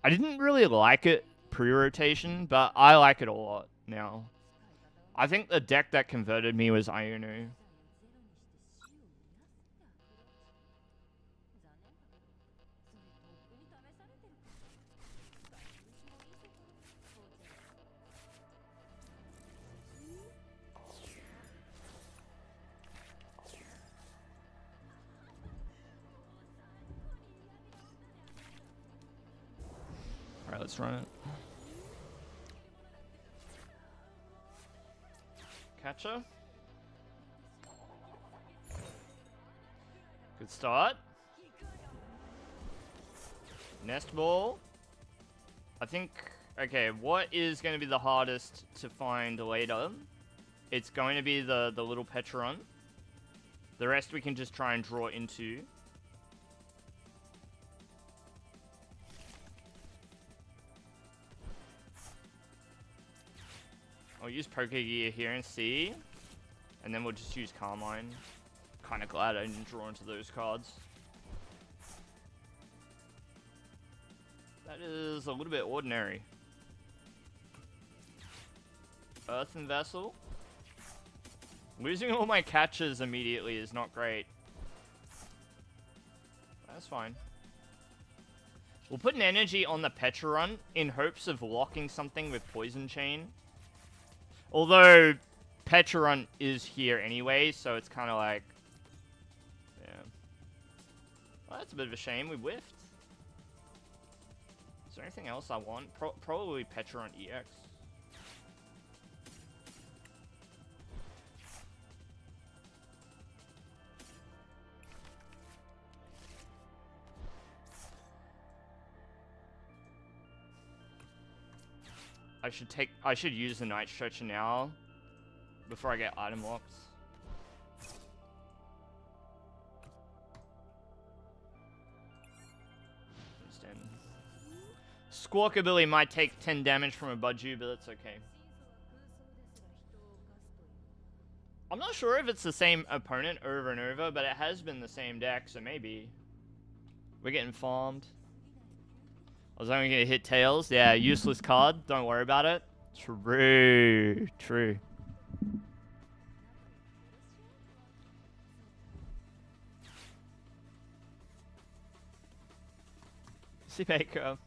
I didn't really like it pre-rotation, but I like it a lot now. I think the deck that converted me was Iono. Alright, let's run it. Catcher. Good start. Nest ball. I think... Okay, what is going to be the hardest to find later? It's going to be the little Petron. The rest we can just try and draw into. I'll use Pokegear here and see. And then we'll just use Carmine. Kind of glad I didn't draw into those cards. That is a little bit ordinary. Earthen Vessel. Losing all my catches immediately is not great. That's fine. We'll put an energy on the Petron in hopes of locking something with Poison Chain. Although, Petron is here anyway, so it's kind of like... Yeah. Well, that's a bit of a shame. We whiffed. Is there anything else I want? Probably Petra on EX. I should use the Night Stretcher now before I get item locks. Squawkabilly might take 10 damage from a Budgie, but that's okay. I'm not sure if it's the same opponent over and over, but it has been the same deck, so maybe. We're getting farmed. I was only going to hit Tails. Yeah, useless card. Don't worry about it. True. True. See, Baker.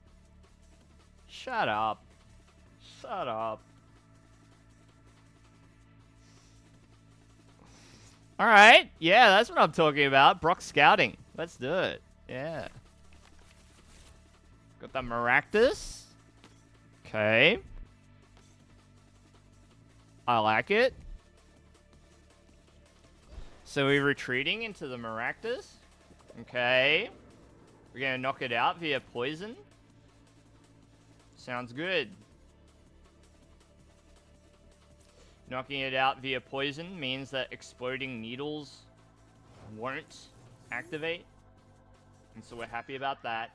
Shut up. Shut up. Alright. Yeah, that's what I'm talking about. Brock scouting. Let's do it. Yeah. Got the Maractus. Okay. I like it. So we're retreating into the Maractus. Okay. We're going to knock it out via poison. Sounds good. Knocking it out via poison means that exploding needles won't activate. And so we're happy about that.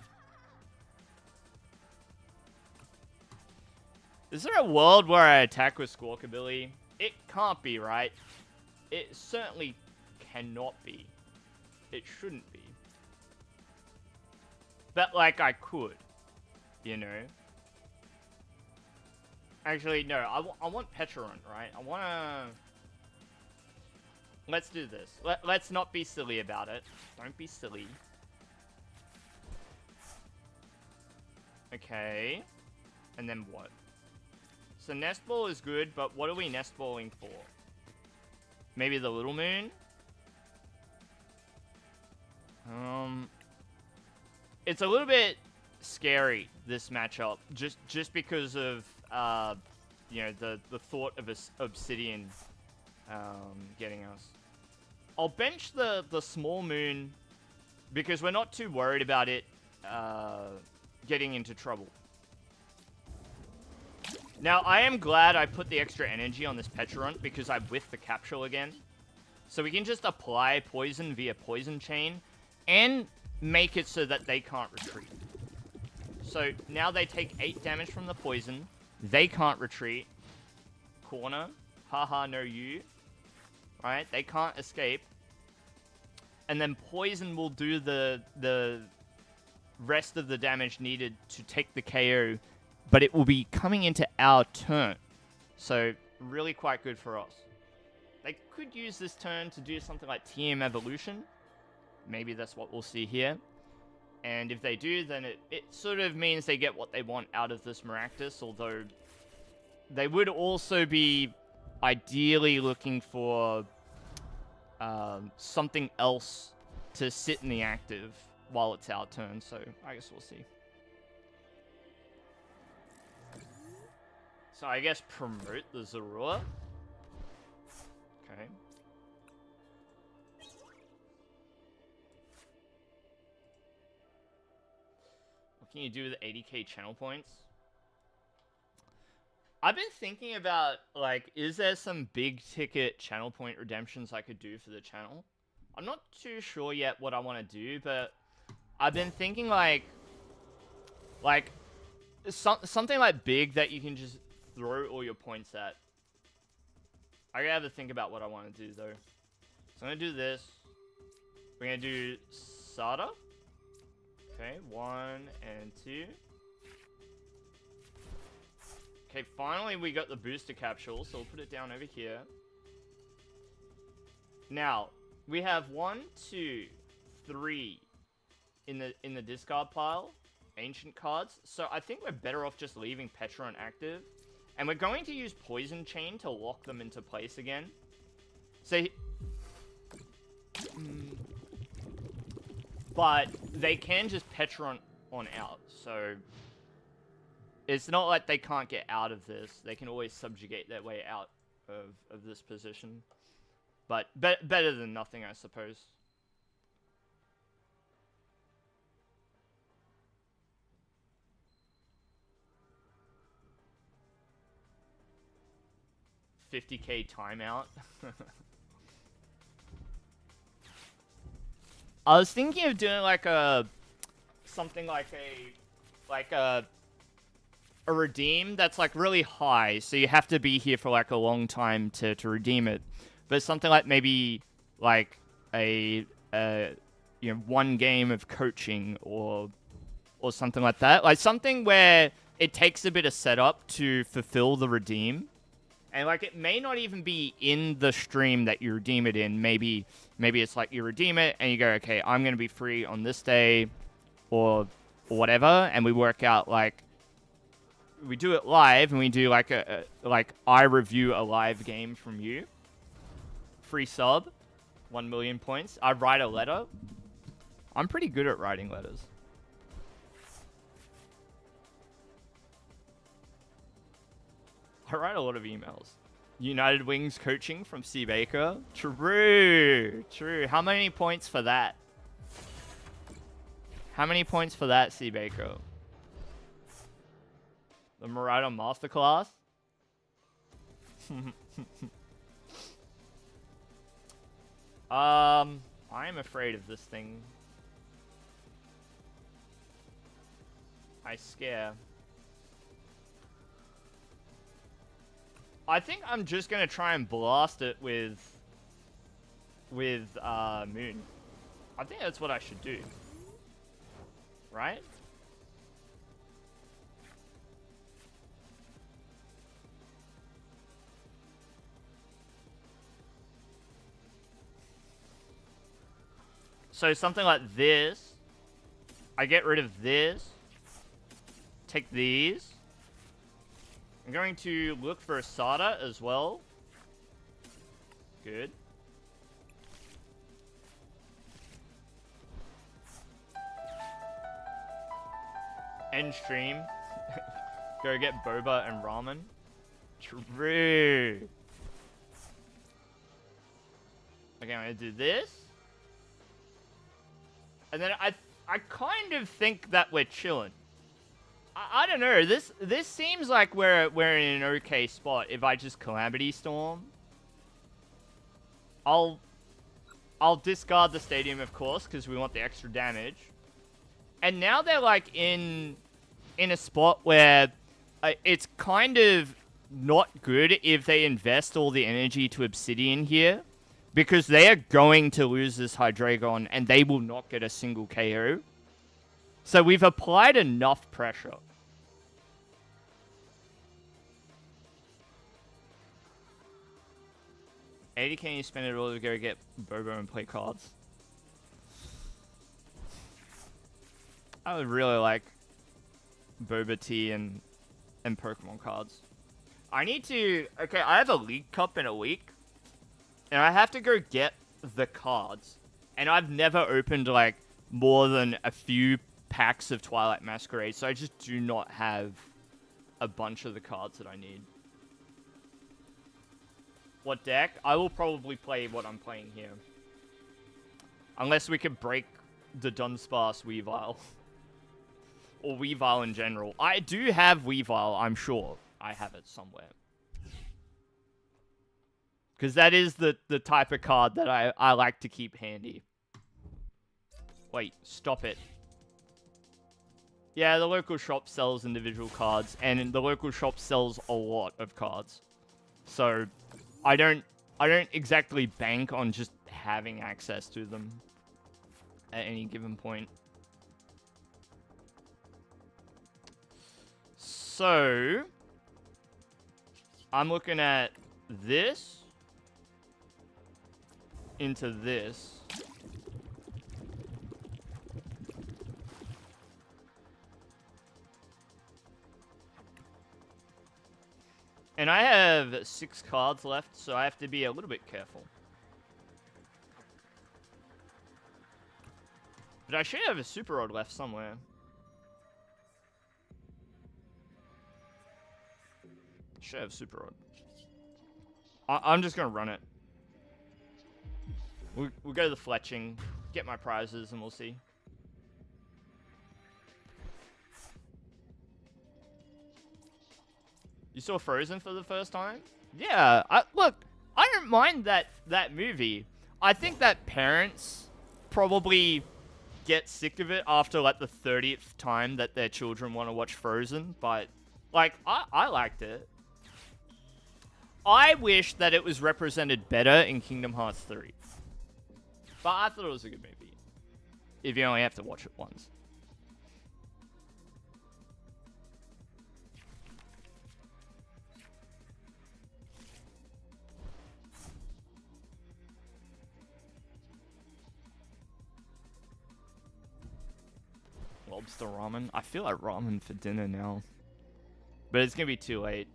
Is there a world where I attack with Squawkabilly? It can't be, right? It certainly cannot be. It shouldn't be. But, like, I could. You know? Actually, no. I want Pecharunt, right? I want to... Let's do this. Let's not be silly about it. Don't be silly. Okay. And then what? So Nest Ball is good, but what are we Nest Balling for? Maybe the Little Moon? It's a little bit scary, this matchup, just because of, you know, the thought of Obsidian getting us. I'll bench the Small Moon because we're not too worried about it getting into trouble. Now, I am glad I put the extra energy on this Pecharunt because I whiffed the Capsule again. So we can just apply poison via Poison Chain and make it so that they can't retreat. So now they take 8 damage from the poison. They can't retreat. Corner. Haha, no you. Right? They can't escape. And then poison will do the rest of the damage needed to take the KO, but it will be coming into our turn. So really quite good for us. They could use this turn to do something like TM Evolution. Maybe that's what we'll see here. And if they do, then it sort of means they get what they want out of this Maractus, although they would also be ideally looking for something else to sit in the active while it's our turn, so I guess we'll see. So I guess promote the Zorua. Okay. What can you do with 80k channel points? I've been thinking about, like, is there some big ticket channel point redemptions I could do for the channel? I'm not too sure yet what I want to do, but I've been thinking, like something like big that you can just throw all your points at. I gotta have to think about what I want to do, though. So I'm gonna do this. We're gonna do Sada. Okay, 1 and 2. Okay, finally we got the booster capsule, so we'll put it down over here. Now, we have 1, 2, 3 in the discard pile, ancient cards. So I think we're better off just leaving Pecharunt active. And we're going to use Poison Chain to lock them into place again. So... but they can just Pecharunt on out, so It's not like they can't get out of this. They can always subjugate their way out of this position. But better than nothing, I suppose. $50K timeout. I was thinking of doing like something like a redeem that's like really high, so you have to be here for like a long time to redeem it. But something like maybe like a one game of coaching or something like that. Like something where it takes a bit of setup to fulfill the redeem. And like it may not even be in the stream that you redeem it in. Maybe it's like you redeem it and you go, okay, I'm gonna be free on this day or whatever, and we work out like we do it live and we do like I review a live game from you. Free sub, 1 million points. I write a letter. I'm pretty good at writing letters. I write a lot of emails. United Wings coaching from C. Baker. True. How many points for that? How many points for that, C. Baker? The Murata Masterclass? I am afraid of this thing. I scare. I think I'm just gonna try and blast it with Moon. I think that's what I should do. Right? So something like this. I get rid of this. Take these. I'm going to look for a SATA as well. Good. End stream. Go get boba and ramen. True. Okay, I'm gonna do this. And then I kind of think that we're chilling. I don't know. This seems like we're in an okay spot. If I just Calamity Storm, I'll discard the stadium, of course, because we want the extra damage. And now they're like in a spot where it's kind of not good if they invest all the energy to Obsidian here, because they are going to lose this Hydreigon and they will not get a single KO. So we've applied enough pressure. $80K you spend it all to go get Bobo and play cards. I would really like Boba Tea and Pokemon cards. I need to... Okay, I have a League Cup in a week. And I have to go get the cards. And I've never opened, like, more than a few packs of Twilight Masquerade. So I just do not have a bunch of the cards that I need. What deck? I will probably play what I'm playing here. Unless we could break the Dunsparce Weavile. Or Weavile in general. I do have Weavile, I'm sure. I have it somewhere. Because that is the type of card that I like to keep handy. Wait, stop it. Yeah, the local shop sells individual cards. And the local shop sells a lot of cards. So... I don't exactly bank on just having access to them at any given point. So, I'm looking at this into this. And I have 6 cards left, so I have to be a little bit careful. But I should have a Super Rod left somewhere. Should have super rod. I'm just gonna run it. We'll go to the fletching, get my prizes, and we'll see. You saw Frozen for the first time? Yeah. Look, I don't mind that movie. I think that parents probably get sick of it after like the 30th time that their children want to watch Frozen, but like I liked it. I wish that it was represented better in Kingdom Hearts 3. But I thought it was a good movie. If you only have to watch it once. Lobster ramen? I feel like ramen for dinner now. But it's gonna be too late.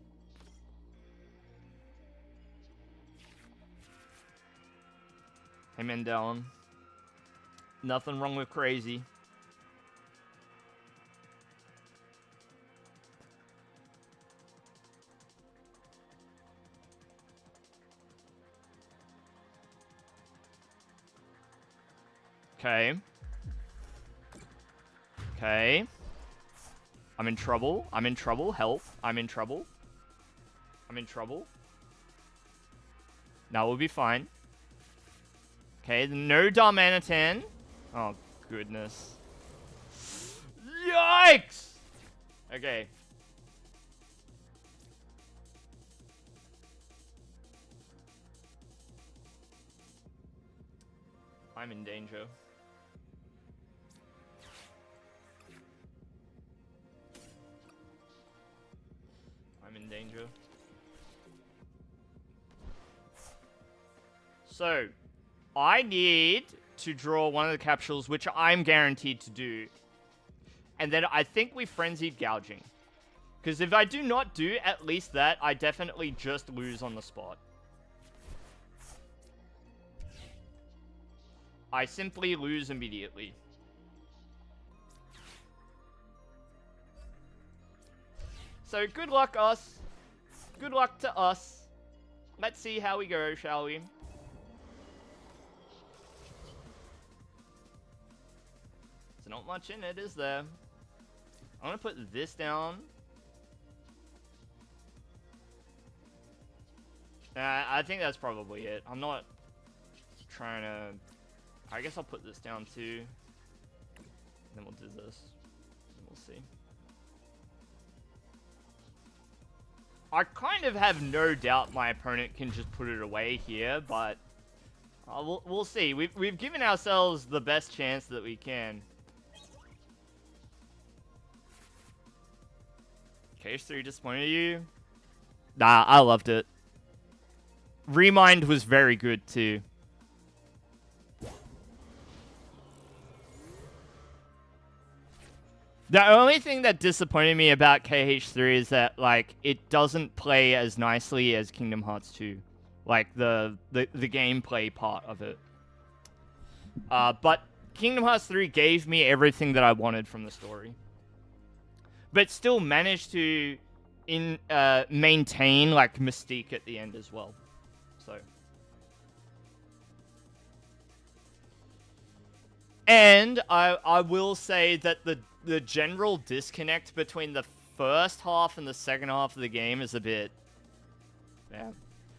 Hey, Mandela. Nothing wrong with crazy. Okay. Okay. I'm in trouble. I'm in trouble. Help. I'm in trouble. I'm in trouble. Now we'll be fine. Okay, no Darmanitan. Oh, goodness. Yikes! Okay. I'm in danger. I'm in danger. So, I need to draw one of the capsules, which I'm guaranteed to do. And then I think we frenzied gouging. Because if I do not do at least that, I definitely just lose on the spot. I simply lose immediately. So good luck, us. Good luck to us. Let's see how we go, shall we? There's not much in it, is there? I'm gonna put this down. I think that's probably it. I'm not trying to... I guess I'll put this down too. Then we'll do this. And we'll see. I kind of have no doubt my opponent can just put it away here, but we'll see. We've given ourselves the best chance that we can. KH3 disappointed you? Nah, I loved it. Remind was very good too. The only thing that disappointed me about KH3 is that, like, it doesn't play as nicely as Kingdom Hearts 2. Like, the gameplay part of it. But Kingdom Hearts 3 gave me everything that I wanted from the story. But still managed to maintain, like, mystique at the end as well. So. And I will say that the general disconnect between the first half and the second half of the game is a bit... Yeah.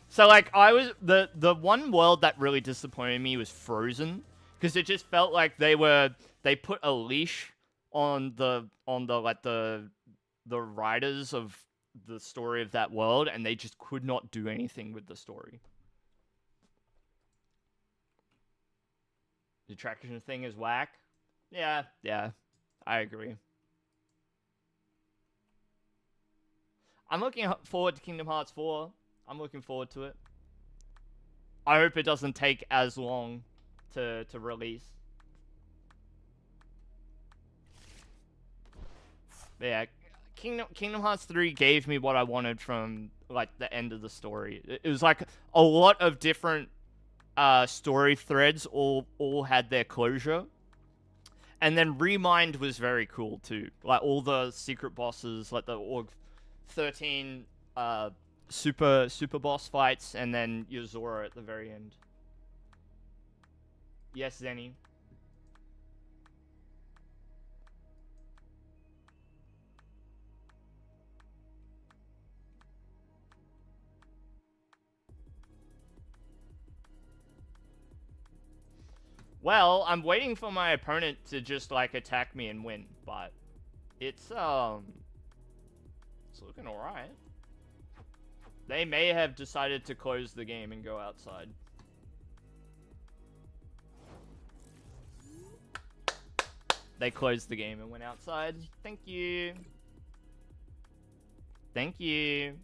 So, like, the one world that really disappointed me was Frozen. Because it just felt like they put a leash on the writers of the story of that world, and they just could not do anything with the story. The attraction thing is whack. Yeah, I agree. I'm looking forward to Kingdom Hearts 4. I'm looking forward to it. I hope it doesn't take as long to release. But yeah, Kingdom Hearts 3 gave me what I wanted from, like, the end of the story. It was like a lot of different story threads all had their closure. And then Remind was very cool too. Like, all the secret bosses, like the Org 13 super boss fights, and then your Zora at the very end. Yes, Zenny. Well, I'm waiting for my opponent to just, like, attack me and win, but it's looking alright. They may have decided to close the game and go outside. They closed the game and went outside. Thank you. Thank you.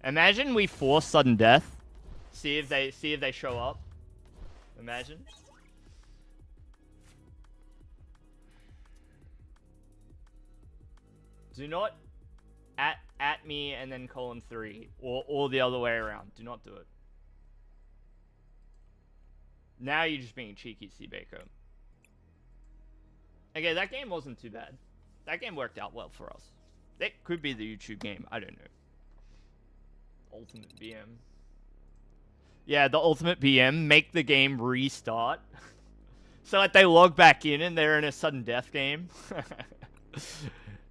Imagine we force sudden death. See if they show up. Imagine. Do not at me and then column 3, or the other way around. Do not do it. Now you're just being cheeky, C-Baker. Okay, that game wasn't too bad. That game worked out well for us. That could be the YouTube game. I don't know. Ultimate BM. Yeah, the Ultimate BM. Make the game restart. So like they log back in and they're in a sudden death game.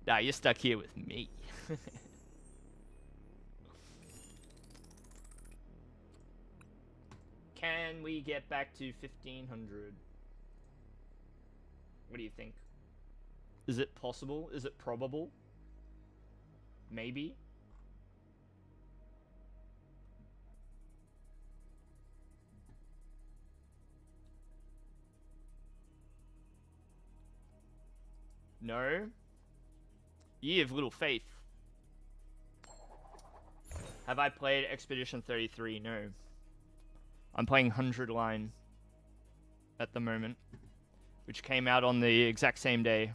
Nah, you're stuck here with me. Can we get back to 1500? What do you think? Is it possible? Is it probable? Maybe? No? Ye of little faith. Have I played Expedition 33? No. I'm playing 100 Line at the moment, which came out on the exact same day.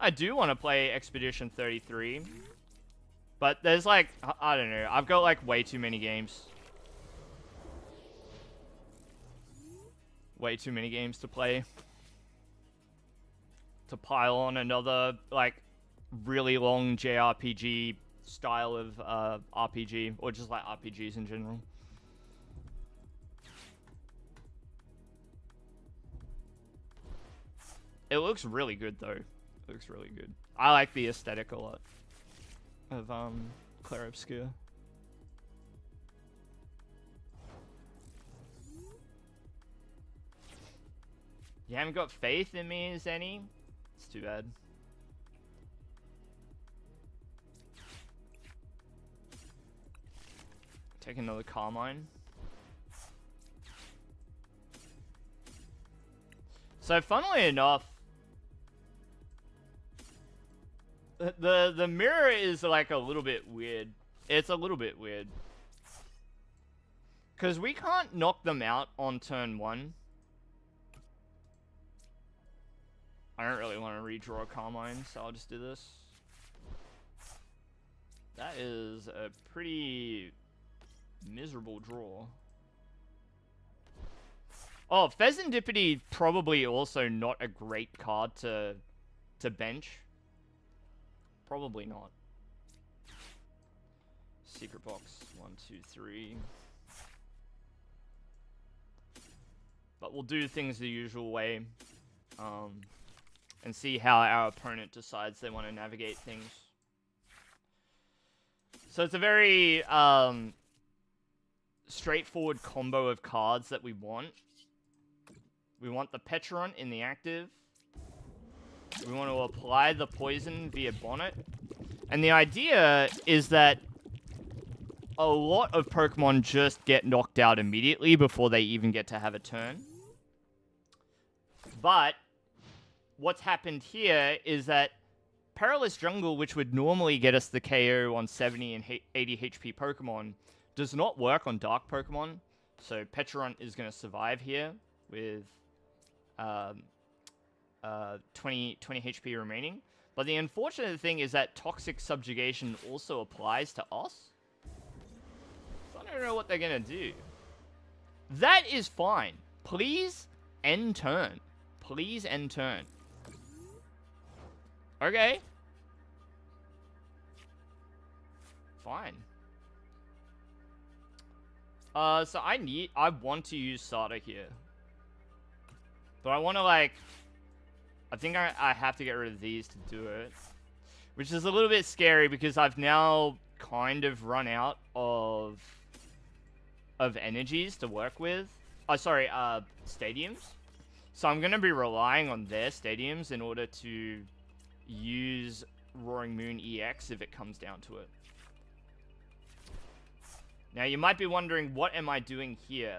I do want to play Expedition 33, but there's like, I don't know, I've got like way too many games. Way too many games to play. To pile on another, like, really long JRPG style of RPG, or just like RPGs in general. It looks really good though. It looks really good. I like the aesthetic a lot of Clair Obscur. You haven't got faith in me, Zenny? It's too bad. Take another Carmine. So, funnily enough, the mirror is like a little bit weird. It's a little bit weird. Because we can't knock them out on turn 1. I don't really want to redraw Carmine, so I'll just do this. That is a pretty miserable draw. Oh, Pheasantipity probably also not a great card to bench. Probably not. Secret box, 1, 2, 3. But we'll do things the usual way. And see how our opponent decides they want to navigate things. So it's a very straightforward combo of cards that we want. We want the Petron in the active. We want to apply the poison via Bonnet. And the idea is that a lot of Pokemon just get knocked out immediately before they even get to have a turn. But what's happened here is that Perilous Jungle, which would normally get us the KO on 70 and 80 HP Pokemon, does not work on Dark Pokemon. So Petron is going to survive here with 20 HP remaining. But the unfortunate thing is that Toxic Subjugation also applies to us. So I don't know what they're going to do. That is fine. Please end turn. Please end turn. Okay. Fine. So I want to use Sada here. But I want to, like... I think I have to get rid of these to do it. Which is a little bit scary because I've now kind of run out of energies to work with. Oh, sorry, stadiums. So I'm going to be relying on their stadiums in order to use Roaring Moon EX if it comes down to it. Now, you might be wondering, what am I doing here?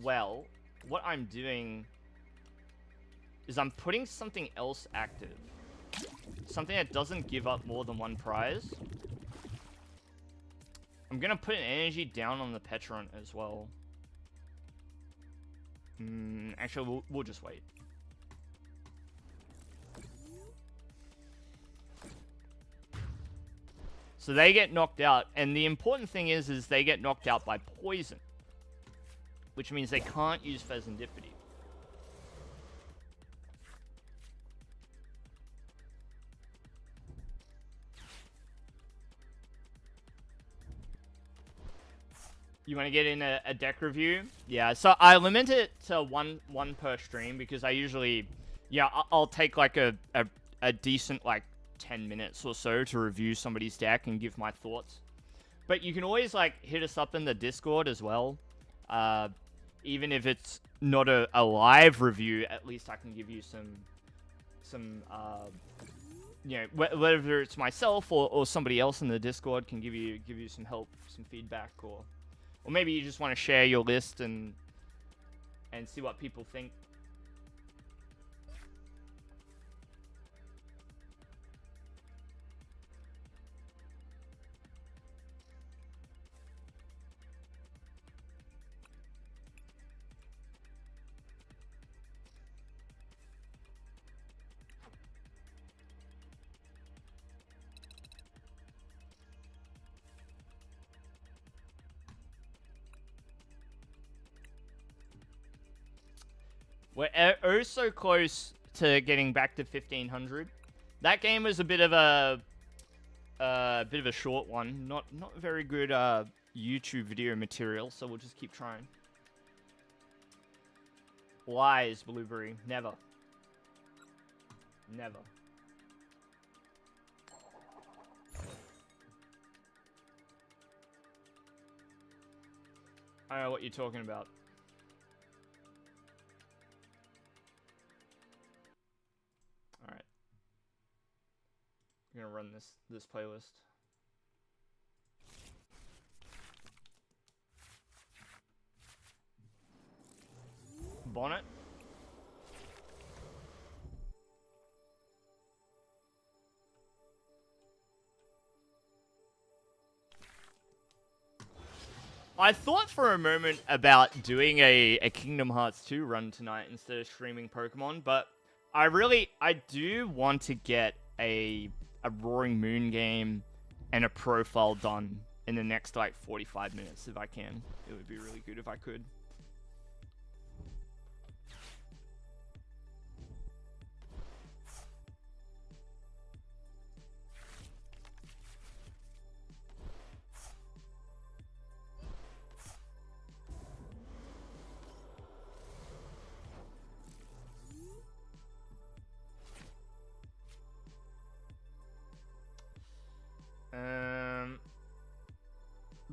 Well, what I'm doing is I'm putting something else active. Something that doesn't give up more than one prize. I'm gonna put an energy down on the Petron as well. Actually, we'll just wait. So they get knocked out, and the important thing is they get knocked out by poison. Which means they can't use Pheasantipity. You want to get in a deck review? Yeah, so I limit it to one per stream because I usually, yeah, I'll take like a decent like 10 minutes or so to review somebody's deck and give my thoughts. But you can always like hit us up in the Discord as well. Even if it's not a live review, at least I can give you some you know, whether it's myself or somebody else in the Discord can give you some help, some feedback, or maybe you just want to share your list and see what people think. We're oh so close to getting back to 1500. That game was a bit of a short one. Not very good YouTube video material, so we'll just keep trying. Lies, Blueberry. Never. Never. I don't know what you're talking about. Alright. I'm gonna run this playlist. Bonnet. I thought for a moment about doing a Kingdom Hearts 2 run tonight instead of streaming Pokemon, but I do want to get a Roaring Moon game and a profile done in the next like 45 minutes if I can. It would be really good if I could.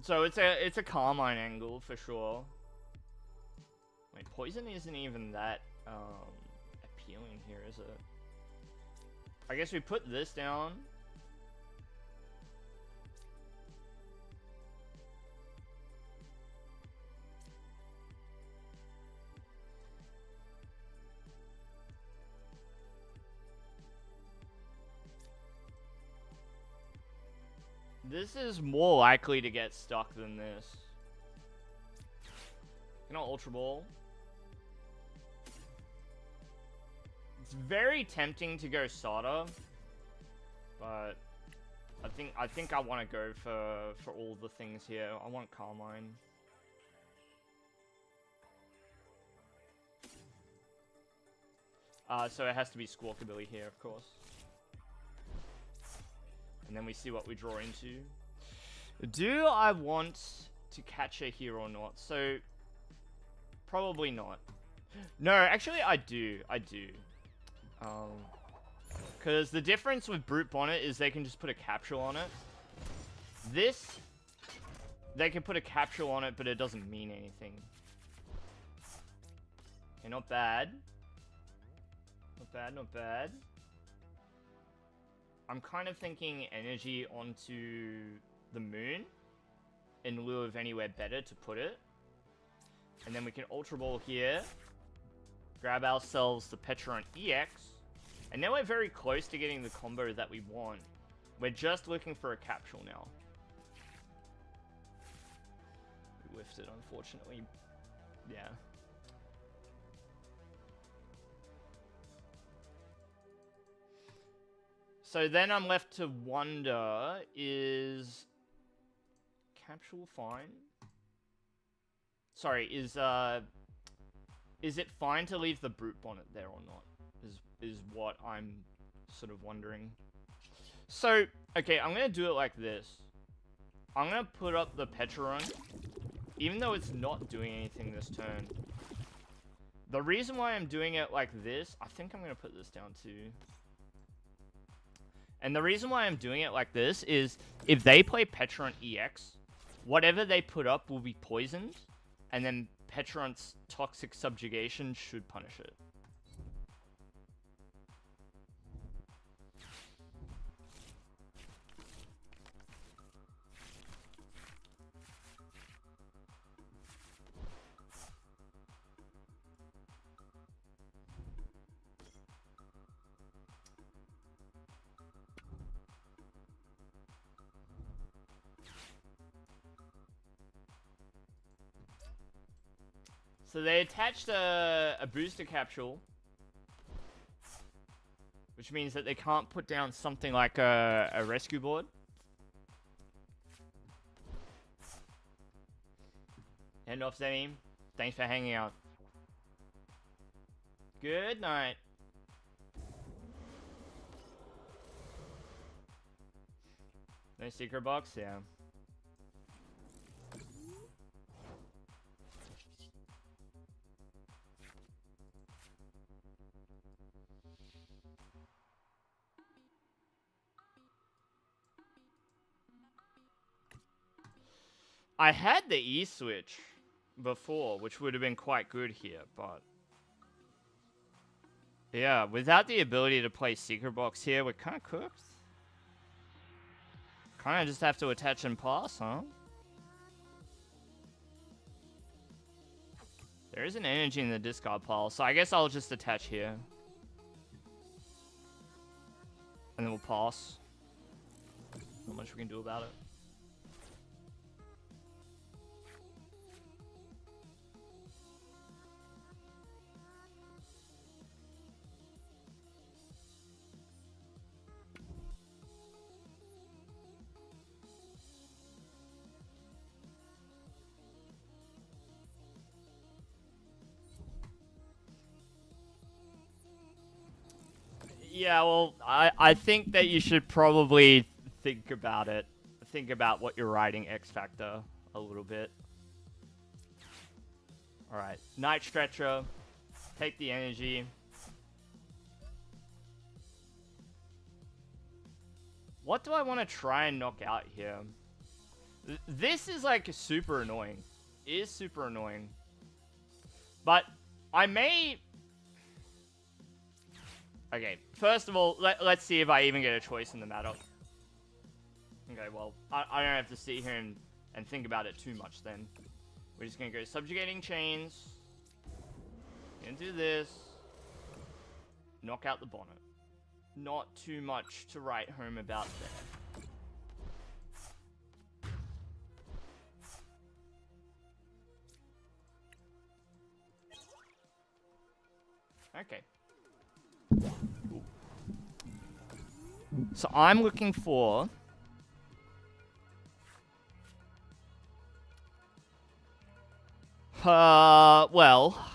So it's a Carmine angle for sure. Wait, poison isn't even that appealing here, is it? I guess we put this down. This is more likely to get stuck than this. Can I Ultra Ball? It's very tempting to go Sada, but I think I want to go for all the things here. I want Carmine. So it has to be Squawkabilly here, of course. And then we see what we draw into. Do I want to catch her here or not? So, probably not. No, actually I do. I do. Because the difference with Brute Bonnet is they can just put a capsule on it. This, they can put a capsule on it, but it doesn't mean anything. Okay, not bad. Not bad, not bad. I'm kind of thinking energy onto the moon in lieu of anywhere better to put it. And then we can Ultra Ball here. Grab ourselves the Petron EX. And now we're very close to getting the combo that we want. We're just looking for a capsule now. We whiffed it, unfortunately. Yeah. So then I'm left to wonder, is capsule fine? Sorry, is it fine to leave the Brute Bonnet there or not? Is what I'm sort of wondering. So, okay, I'm gonna do it like this. I'm gonna put up the Petron, even though it's not doing anything this turn. The reason why I'm doing it like this, I think I'm gonna put this down too. And the reason why I'm doing it like this is, if they play Petron EX, whatever they put up will be poisoned, and then Petron's Toxic Subjugation should punish it. So they attached a booster capsule, which means that they can't put down something like a rescue board. End off, Zemi. Thanks for hanging out. Good night. No secret box? Yeah. I had the E-switch before, which would have been quite good here, but... yeah, without the ability to play Secret Box here, we're kind of cooked. Kind of just have to attach and pass, huh? There is an energy in the discard pile, so I guess I'll just attach here. And then we'll pass. Not much we can do about it. Yeah, well, I think that you should probably think about it. Think about what you're writing X Factor a little bit. Alright, Night Stretcher. Take the energy. What do I want to try and knock out here? This is like super annoying. It is super annoying. But I may... okay, first of all, let's see if I even get a choice in the matter. Okay, well, I don't have to sit here and think about it too much then. We're just gonna go Subjugating Chains. Gonna do this. Knock out the Bonnet. Not too much to write home about there. Okay. Ooh. So I'm looking for... well...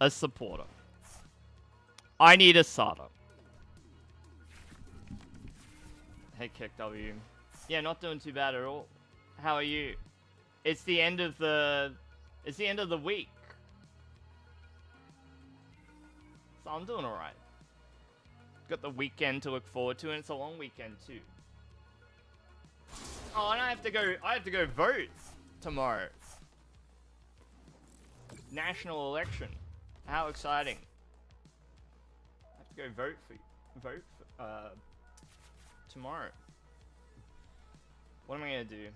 a supporter. I need a starter. Hey, KickW. Yeah, not doing too bad at all. How are you? It's the end of the... It's the end of the week. So I'm doing alright. Got the weekend to look forward to, and it's a long weekend too. Oh, and I have to go vote tomorrow. National election. How exciting. I have to go vote for tomorrow. What am I gonna do?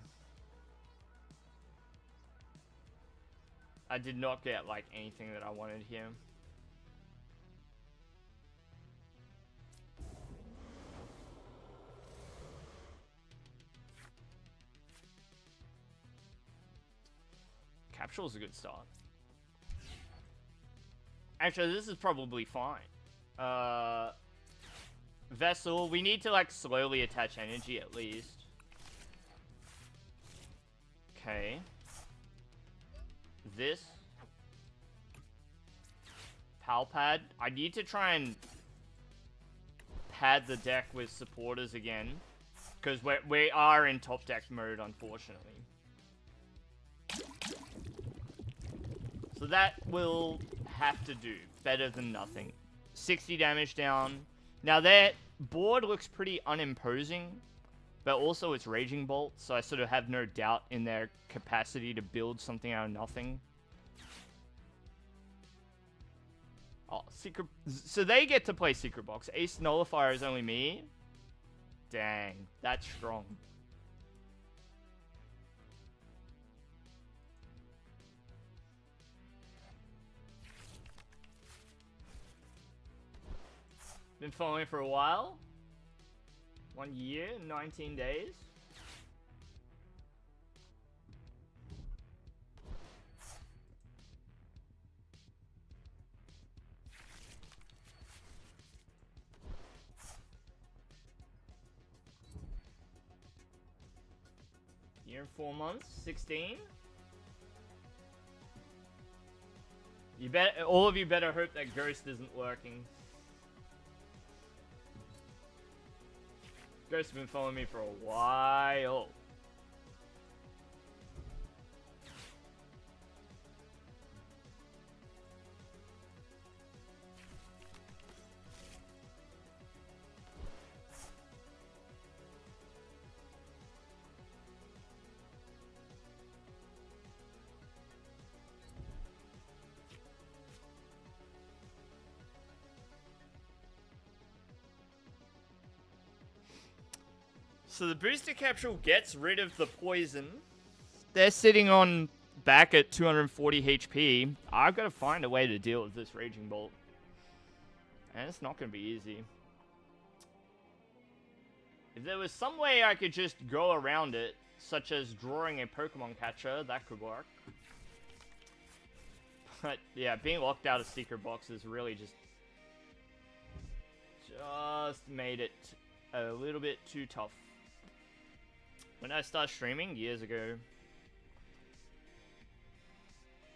I did not get like anything that I wanted here. Capsule's a good start. Actually, this is probably fine. Vessel, we need to like slowly attach energy at least. Okay. This. Pal pad. I need to try and pad the deck with supporters again. Because we are in top deck mode, unfortunately. So that will have to do. Better than nothing. 60 damage down. Now their board looks pretty unimposing. But also it's Raging Bolt. So I sort of have no doubt in their capacity to build something out of nothing. Oh, Secret... So they get to play Secret Box. Ace Nullifier is only me? Dang. That's strong. Been following for a while. 1 year, 19 days. Year and 4 months, 16. You bet. All of you better hope that Ghost isn't working. Ghost has been following me for a while. So the booster capsule gets rid of the poison. They're sitting on back at 240 HP. I've got to find a way to deal with this Raging Bolt. And it's not going to be easy. If there was some way I could just go around it, such as drawing a Pokemon catcher, that could work. But yeah, being locked out of Secret Boxes really just made it a little bit too tough. When I started streaming years ago,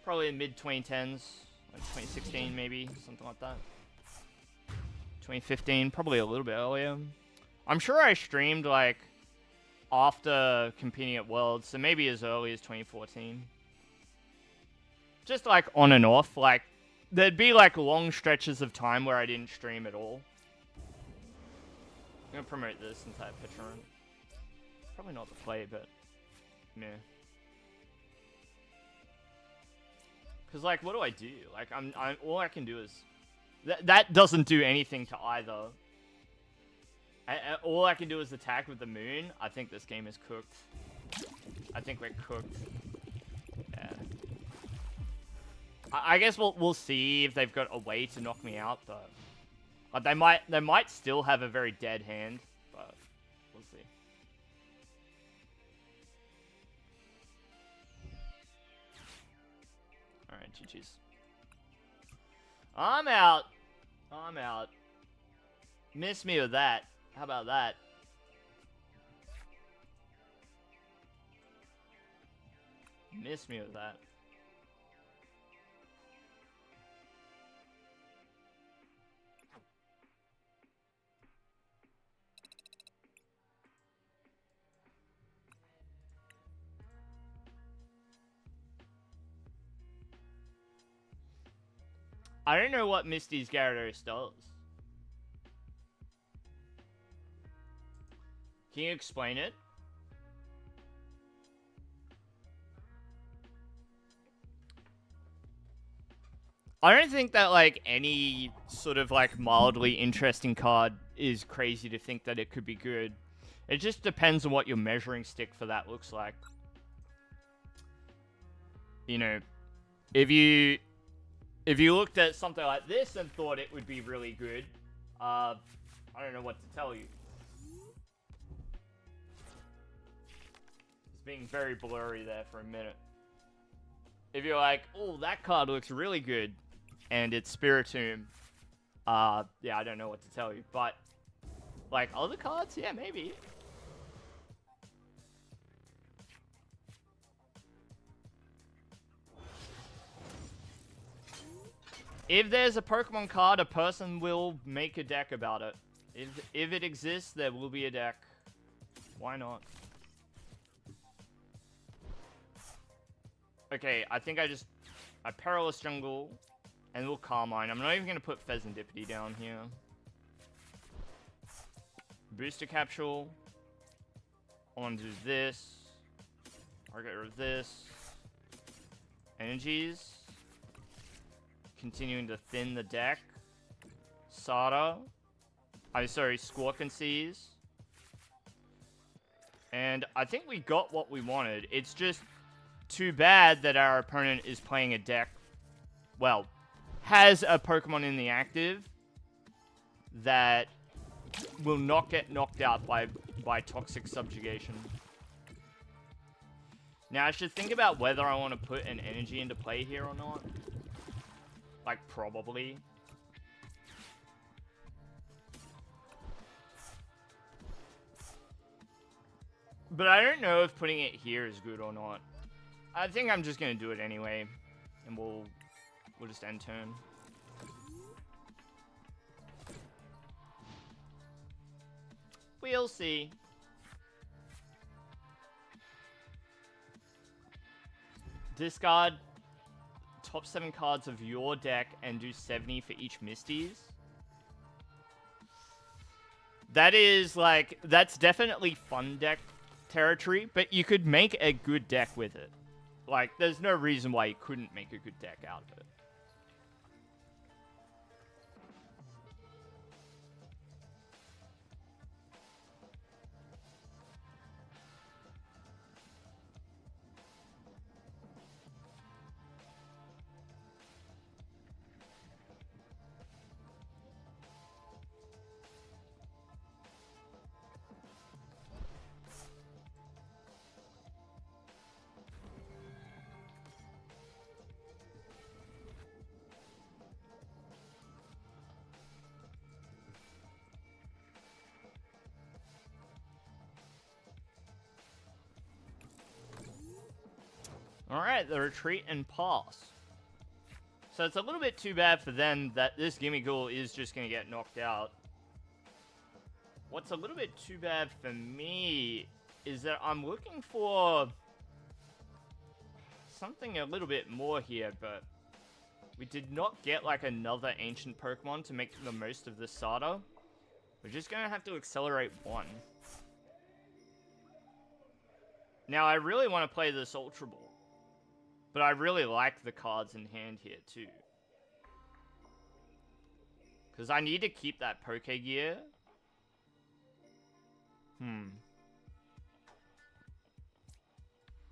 probably in mid-2010s, like 2016 maybe, something like that. 2015, probably a little bit earlier. I'm sure I streamed like after competing at Worlds, so maybe as early as 2014. Just like on and off, like there'd be like long stretches of time where I didn't stream at all. I'm gonna promote this entire picture run. Probably not the play, but meh. Cause like, what do I do? Like, I'm all I can do is that doesn't do anything to either. All I can do is attack with the moon. I think this game is cooked. I think we're cooked. Yeah. I guess we'll see if they've got a way to knock me out, but like they might still have a very dead hand, but we'll see. Alright, GG's. I'm out. I'm out. Miss me with that. How about that? Miss me with that. I don't know what Misty's Gyarados does. Can you explain it? I don't think that, like, any sort of, like, mildly interesting card is crazy to think that it could be good. It just depends on what your measuring stick for that looks like. You know, if you looked at something like this and thought it would be really good, I don't know what to tell you. It's being very blurry there for a minute. If you're like, oh, that card looks really good, and it's Spiritomb, yeah, I don't know what to tell you. But, like, other cards, yeah, maybe. If there's a Pokemon card, a person will make a deck about it. If it exists, there will be a deck. Why not? Okay, I think I Perilous Jungle, and we'll Carmine. I'm not even going to put Pheasantipity down here. Booster Capsule. I want to do this. I'll get rid of this. Energies. Continuing to thin the deck. Sada. Squawk and Seize. And I think we got what we wanted. It's just too bad that our opponent is playing a deck, well, has a Pokemon in the active that will not get knocked out by Toxic Subjugation. Now, I should think about whether I want to put an energy into play here or not. Like, probably. But I don't know if putting it here is good or not. I think I'm just gonna do it anyway, and we'll just end turn. We'll see. Discard top 7 cards of your deck and do 70 for each Misties. That is, like, that's definitely fun deck territory, but you could make a good deck with it. Like, there's no reason why you couldn't make a good deck out of it. Alright, the retreat and pass. So it's a little bit too bad for them that this Gimmighoul is just going to get knocked out. What's a little bit too bad for me is that I'm looking for something a little bit more here, but we did not get like another ancient Pokemon to make the most of this Sada. We're just going to have to accelerate one. Now, I really want to play this Ultra Ball. But I really like the cards in hand here, too. Because I need to keep that Pokegear.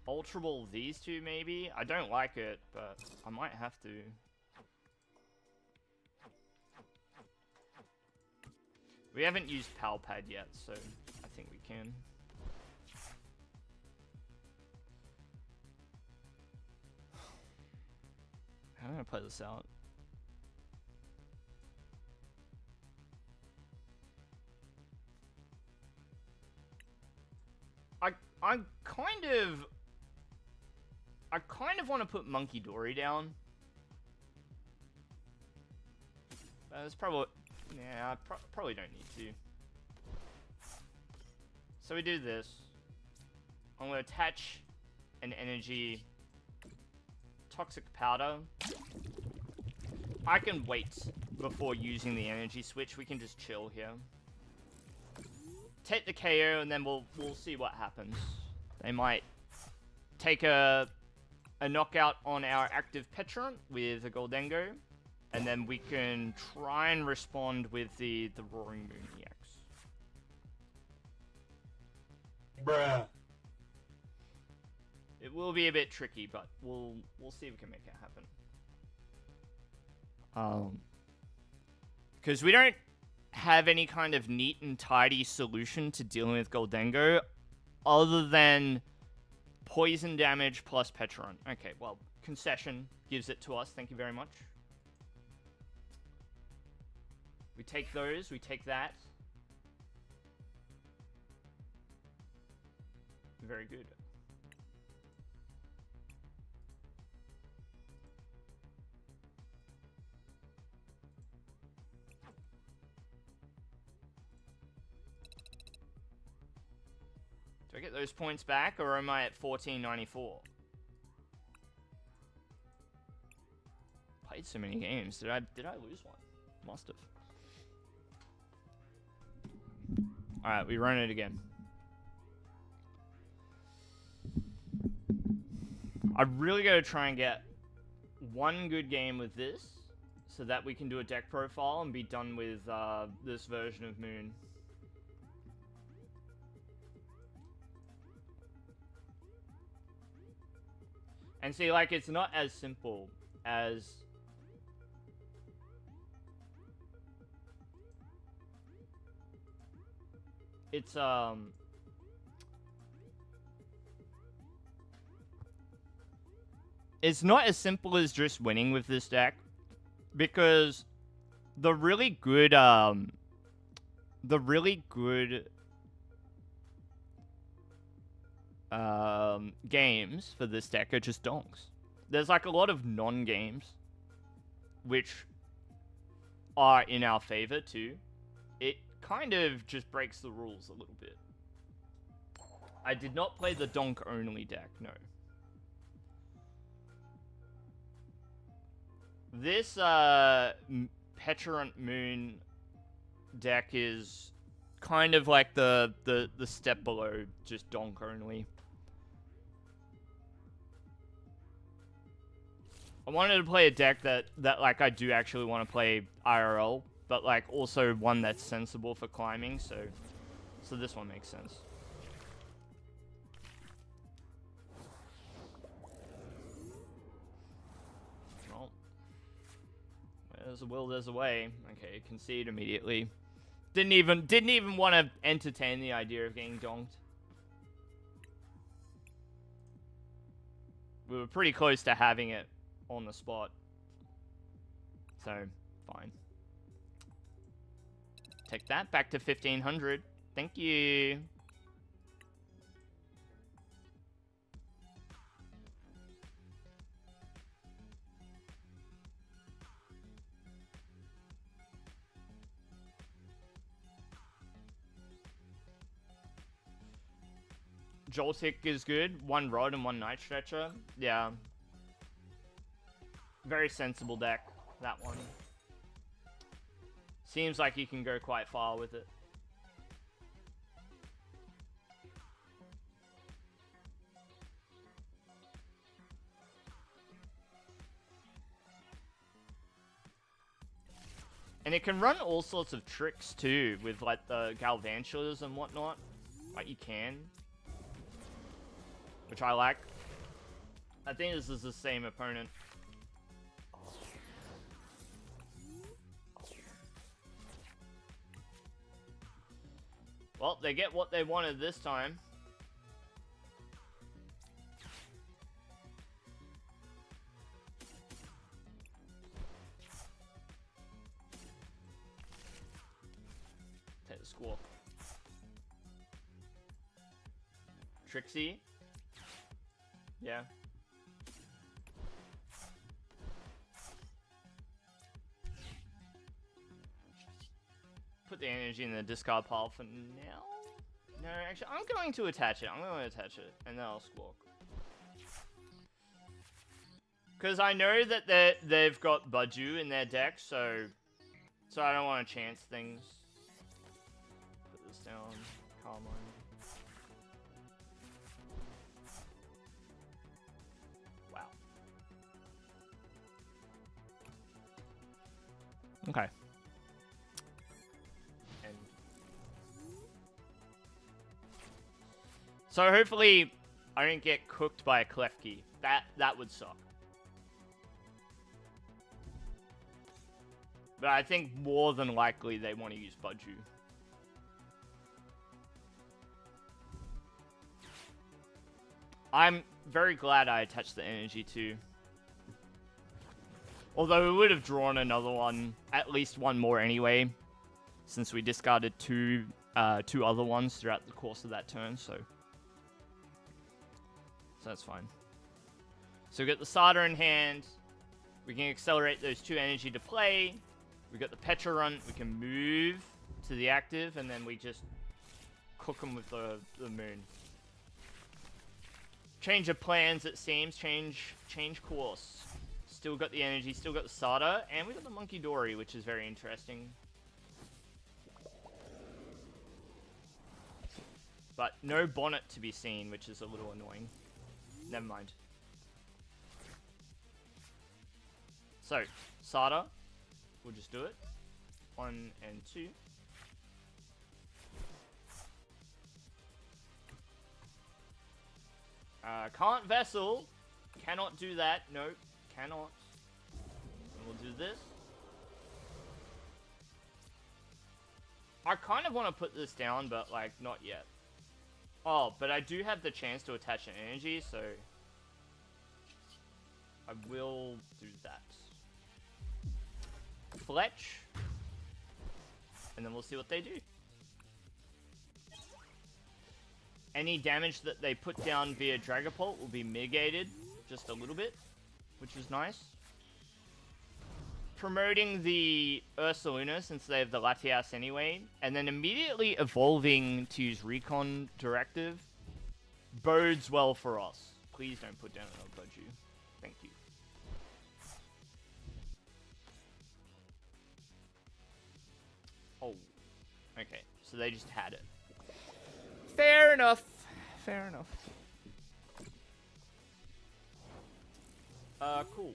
Ultra Ball these two, maybe? I don't like it, but I might have to. We haven't used Pal Pad yet, so I think we can. How am I gonna play this out? I kind of want to put Monkey Dory down. That's probably, yeah, I probably don't need to. So we do this. I'm gonna attach an energy. Toxic Powder. I can wait before using the energy switch. We can just chill here. Take the KO and then we'll see what happens. They might take a knockout on our active Petrant with a Goldengo, and then we can try and respond with the Roaring Moon EX. Bruh. It will be a bit tricky, but we'll see if we can make it happen. Because we don't have any kind of neat and tidy solution to dealing with Goldengo, other than poison damage plus Petrant. Okay, well, Concession gives it to us. Thank you very much. We take those. We take that. Very good. Do I get those points back, or am I at 1494? Played so many games. Did I lose one? Must have. Alright, we run it again. I really gotta try and get one good game with this, so that we can do a deck profile and be done with this version of Moon. And see, like, it's not as simple as... It's not as simple as just winning with this deck, because the really good games for this deck are just donks. There's like a lot of non-games which are in our favor too. It kind of just breaks the rules a little bit. I did not play the donk only deck, no. This Petrant Moon deck is kind of like the step below just donk only. I wanted to play a deck that like I do actually want to play IRL, but like also one that's sensible for climbing, so this one makes sense. Well, there's a will, there's a way. Okay, concede immediately. Didn't even want to entertain the idea of getting donked. We were pretty close to having it on the spot. So, fine. Take that back to 1500. Thank you. Joltik is good. One Rod and one Night Stretcher. Yeah. Very sensible deck, that one. Seems like you can go quite far with it. And it can run all sorts of tricks too, with like the Galvantulas and whatnot. Like you can. Which I like. I think this is the same opponent. Well, they get what they wanted this time. Take the squawk. Trixie. Yeah. Put the energy in the discard pile for now. No, actually, I'm going to attach it. I'm going to attach it, and then I'll squawk. Because I know that they've got Budju in their deck, so I don't want to chance things. Put this down. Carmine. Wow. Okay. And so hopefully I don't get cooked by a Klefki. That would suck. But I think more than likely they want to use Budju. I'm very glad I attached the energy too. Although we would have drawn another one, at least one more anyway, since we discarded two other ones throughout the course of that turn, so that's fine. So we got the Sada in hand. We can accelerate those 2 energy to play. We got the Petra run. We can move to the active, and then we just cook them with the moon. Change of plans, it seems. Change course. Still got the energy, still got the Sada, and we got the Monkey Dory, which is very interesting. But no Bonnet to be seen, which is a little annoying. Never mind. So, Sada. We'll just do it. 1 and 2. Can't Vessel. Cannot do that. Nope. Cannot. And we'll do this. I kind of want to put this down, but, like, not yet. Oh, but I do have the chance to attach an energy, so I will do that. Fletch. And then we'll see what they do. Any damage that they put down via Dragapult will be mitigated just a little bit, which is nice. Promoting the Ursaluna since they have the Latias anyway, and then immediately evolving to use Recon Directive bodes well for us. Please don't put down an Budju. Thank you. Oh, okay. So they just had it. Fair enough. Fair enough. Cool.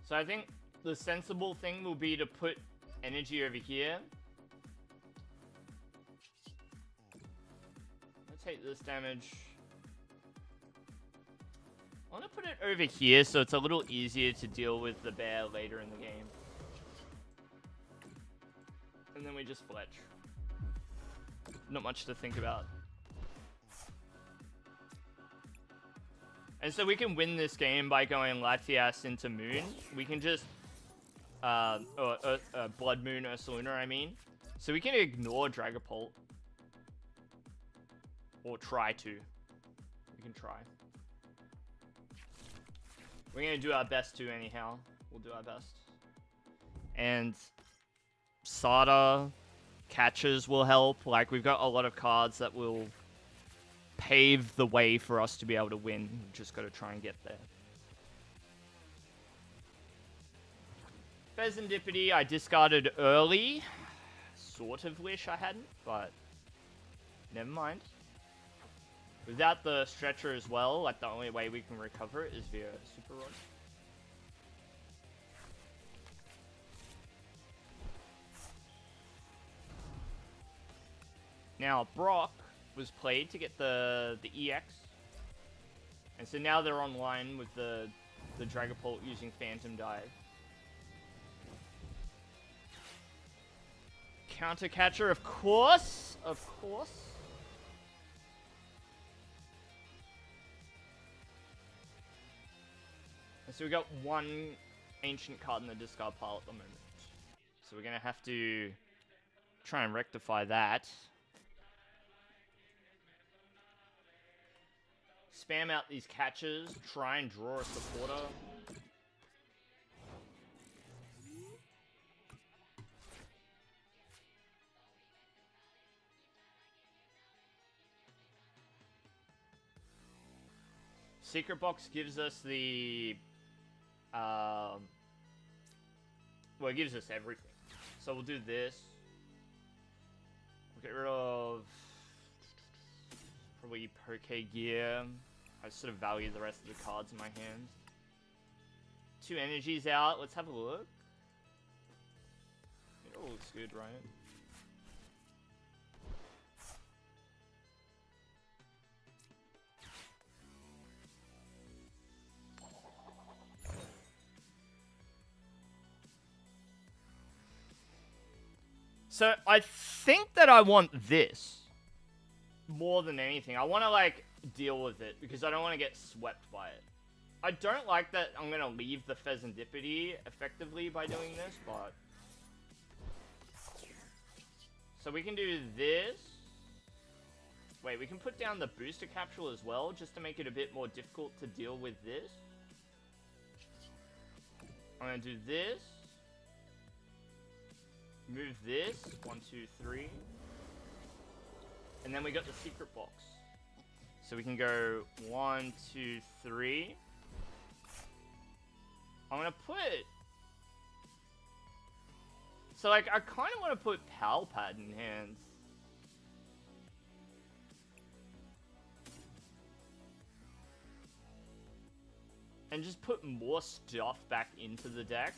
So I think the sensible thing will be to put energy over here. Let's take this damage. I want to put it over here so it's a little easier to deal with the bear later in the game. And then we just fletch. Not much to think about. And so we can win this game by going Latias into Moon. We can just... Blood Moon Ursaluna, I mean. So we can ignore Dragapult. Or try to. We can try. We're going to do our best to anyhow. We'll do our best. And Sada catches will help. Like, we've got a lot of cards that will pave the way for us to be able to win. We've just got to try and get there. Pheasantipity I discarded early. Sort of wish I hadn't, but never mind. Without the stretcher as well, like the only way we can recover it is via Super Rod. Now, Brock was played to get the EX. And so now they're online with the Dragapult using Phantom Dive. Counter Catcher, of course! Of course. And so we got one ancient card in the discard pile at the moment. So we're going to have to try and rectify that. Spam out these catches, try and draw a supporter. Secret box gives us the... well, it gives us everything. So we'll do this. We'll get rid of... probably Poké Gear. I sort of value the rest of the cards in my hand. 2 energies out. Let's have a look. It all looks good, right? So I think that I want this more than anything. I want to like deal with it because I don't want to get swept by it. I don't like that I'm going to leave the Pheasantipity effectively by doing this, but... So we can do this. Wait, we can put down the booster capsule as well, just to make it a bit more difficult to deal with this. I'm going to do this. Move this. 1, 2, 3. And then we got the secret box. So we can go 1, 2, 3. I'm gonna put... So, like, I kind of want to put Pal Pad in hands. And just put more stuff back into the deck.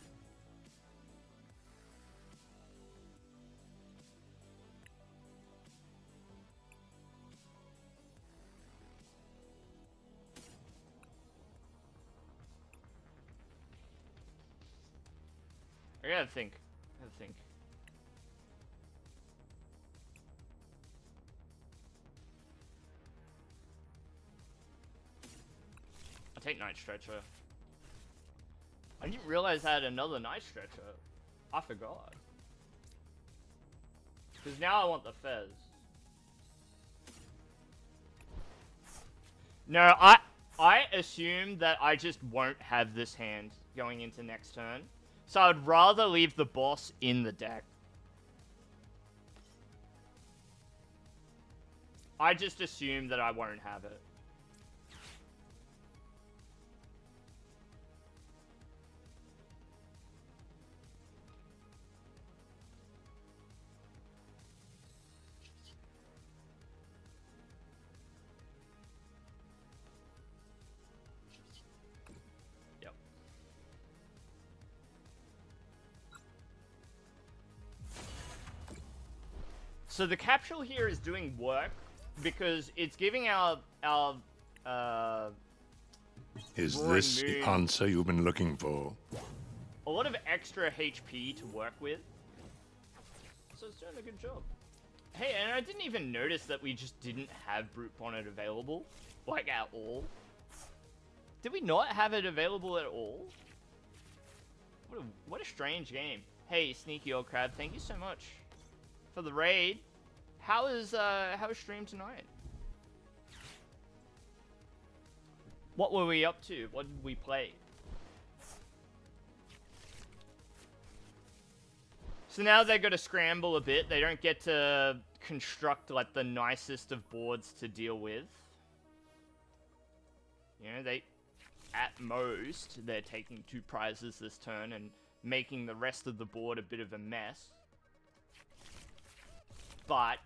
I gotta think. I'll take Night Stretcher. I didn't realize I had another Night Stretcher. I forgot. Because now I want the Fez. No, I assume that I just won't have this hand going into next turn. So I'd rather leave the boss in the deck. I just assume that I won't have it. So the capsule here is doing work because it's giving our Is Roaring this the Moon answer you've been looking for? a lot of extra HP to work with. So it's doing a good job. Hey, and I didn't even notice that we just didn't have Brute Bonnet available, like at all. Did we not have it available at all? What a strange game. Hey, Sneaky Old Crab, thank you so much for the raid. How is stream tonight? What were we up to? What did we play? So now they've got to scramble a bit. They don't get to construct like the nicest of boards to deal with. You know, at most they're taking 2 prizes this turn and making the rest of the board a bit of a mess. But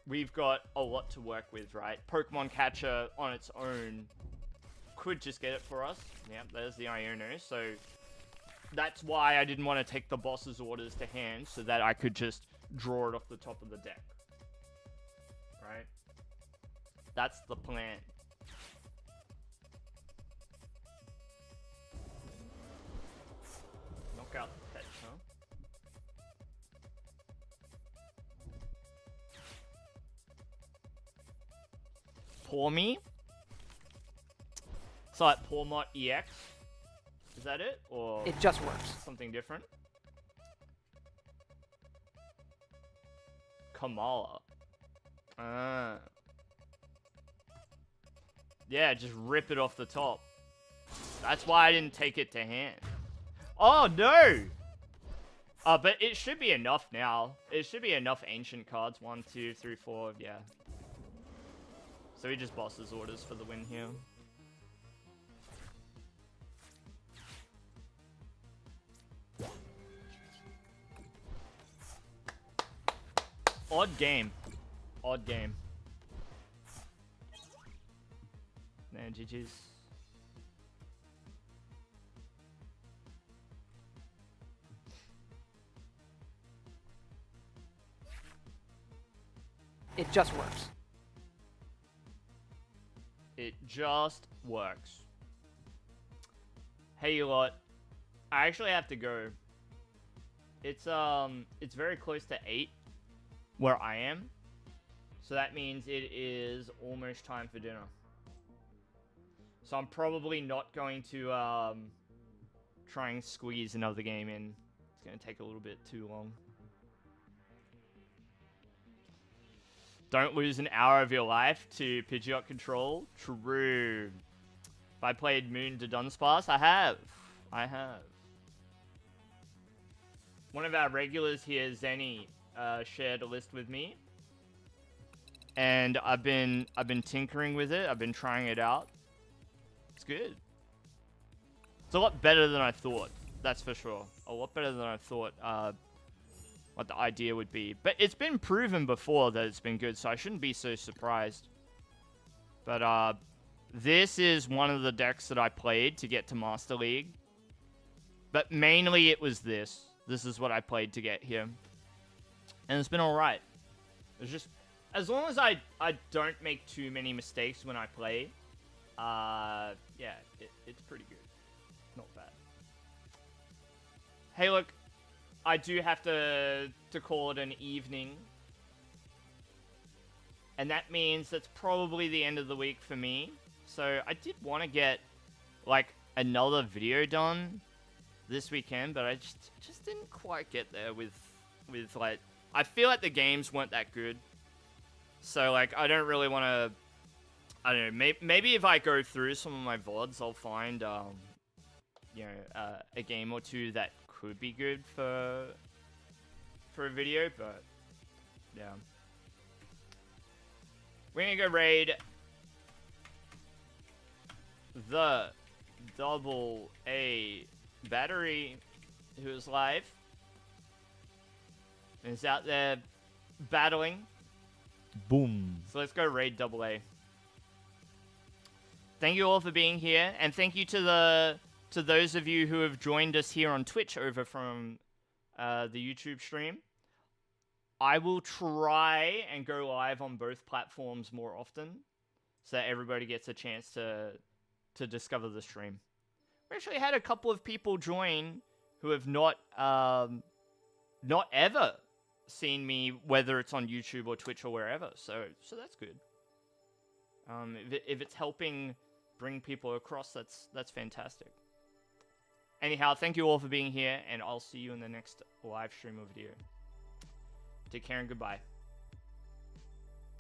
we've got a lot to work with, right? Pokemon Catcher on its own could just get it for us. Yep, there's the Iono. So that's why I didn't want to take the boss's orders to hand, so that I could just draw it off the top of the deck. Right? That's the plan. Knock out the pet, huh? Pour me. So like Pourmot EX. Is that it? Or It just works. something different? Kamala. Yeah, just rip it off the top. That's why I didn't take it to hand. Oh no! But it should be enough now. It should be enough ancient cards. 1, 2, 3, 4, yeah. So he just bosses orders for the win here. Odd game. Odd game. Man, GG's. It just works. It just works. Hey, you lot. I actually have to go. It's very close to 8 where I am. So that means it is almost time for dinner. So I'm probably not going to try and squeeze another game in. It's going to take a little bit too long. Don't lose an hour of your life to Pidgeot Control. True. If I played Moon to Dunsparce, I have. One of our regulars here, Zenny, shared a list with me. And I've been tinkering with it. I've been trying it out. It's good. It's a lot better than I thought. That's for sure. A lot better than I thought what the idea would be. But it's been proven before that it's been good, so I shouldn't be so surprised. But this is one of the decks that I played to get to Master League. But mainly it was this. This is what I played to get here. And it's been alright. It's just, as long as I don't make too many mistakes when I play, yeah, it's pretty good. Not bad. Hey, look, I do have to call it an evening. And that means that's probably the end of the week for me. So I did want to get, like, another video done this weekend, but I just didn't quite get there with like, I feel like the games weren't that good. So, like, I don't really want to, I don't know, maybe if I go through some of my VODs, I'll find, you know, a game or two that could be good for a video, but, yeah. We're gonna go raid the AA Battery, who is live and is out there battling. Boom. So let's go raid AA. Thank you all for being here, and thank you to those of you who have joined us here on Twitch over from the YouTube stream. I will try and go live on both platforms more often, so that everybody gets a chance to discover the stream. We actually had a couple of people join who have not ever seen me, whether it's on YouTube or Twitch or wherever. So that's good. If it's helping bring people across, that's fantastic. Anyhow, thank you all for being here, and I'll see you in the next live stream or video. Take care and goodbye.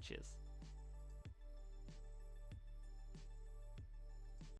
Cheers.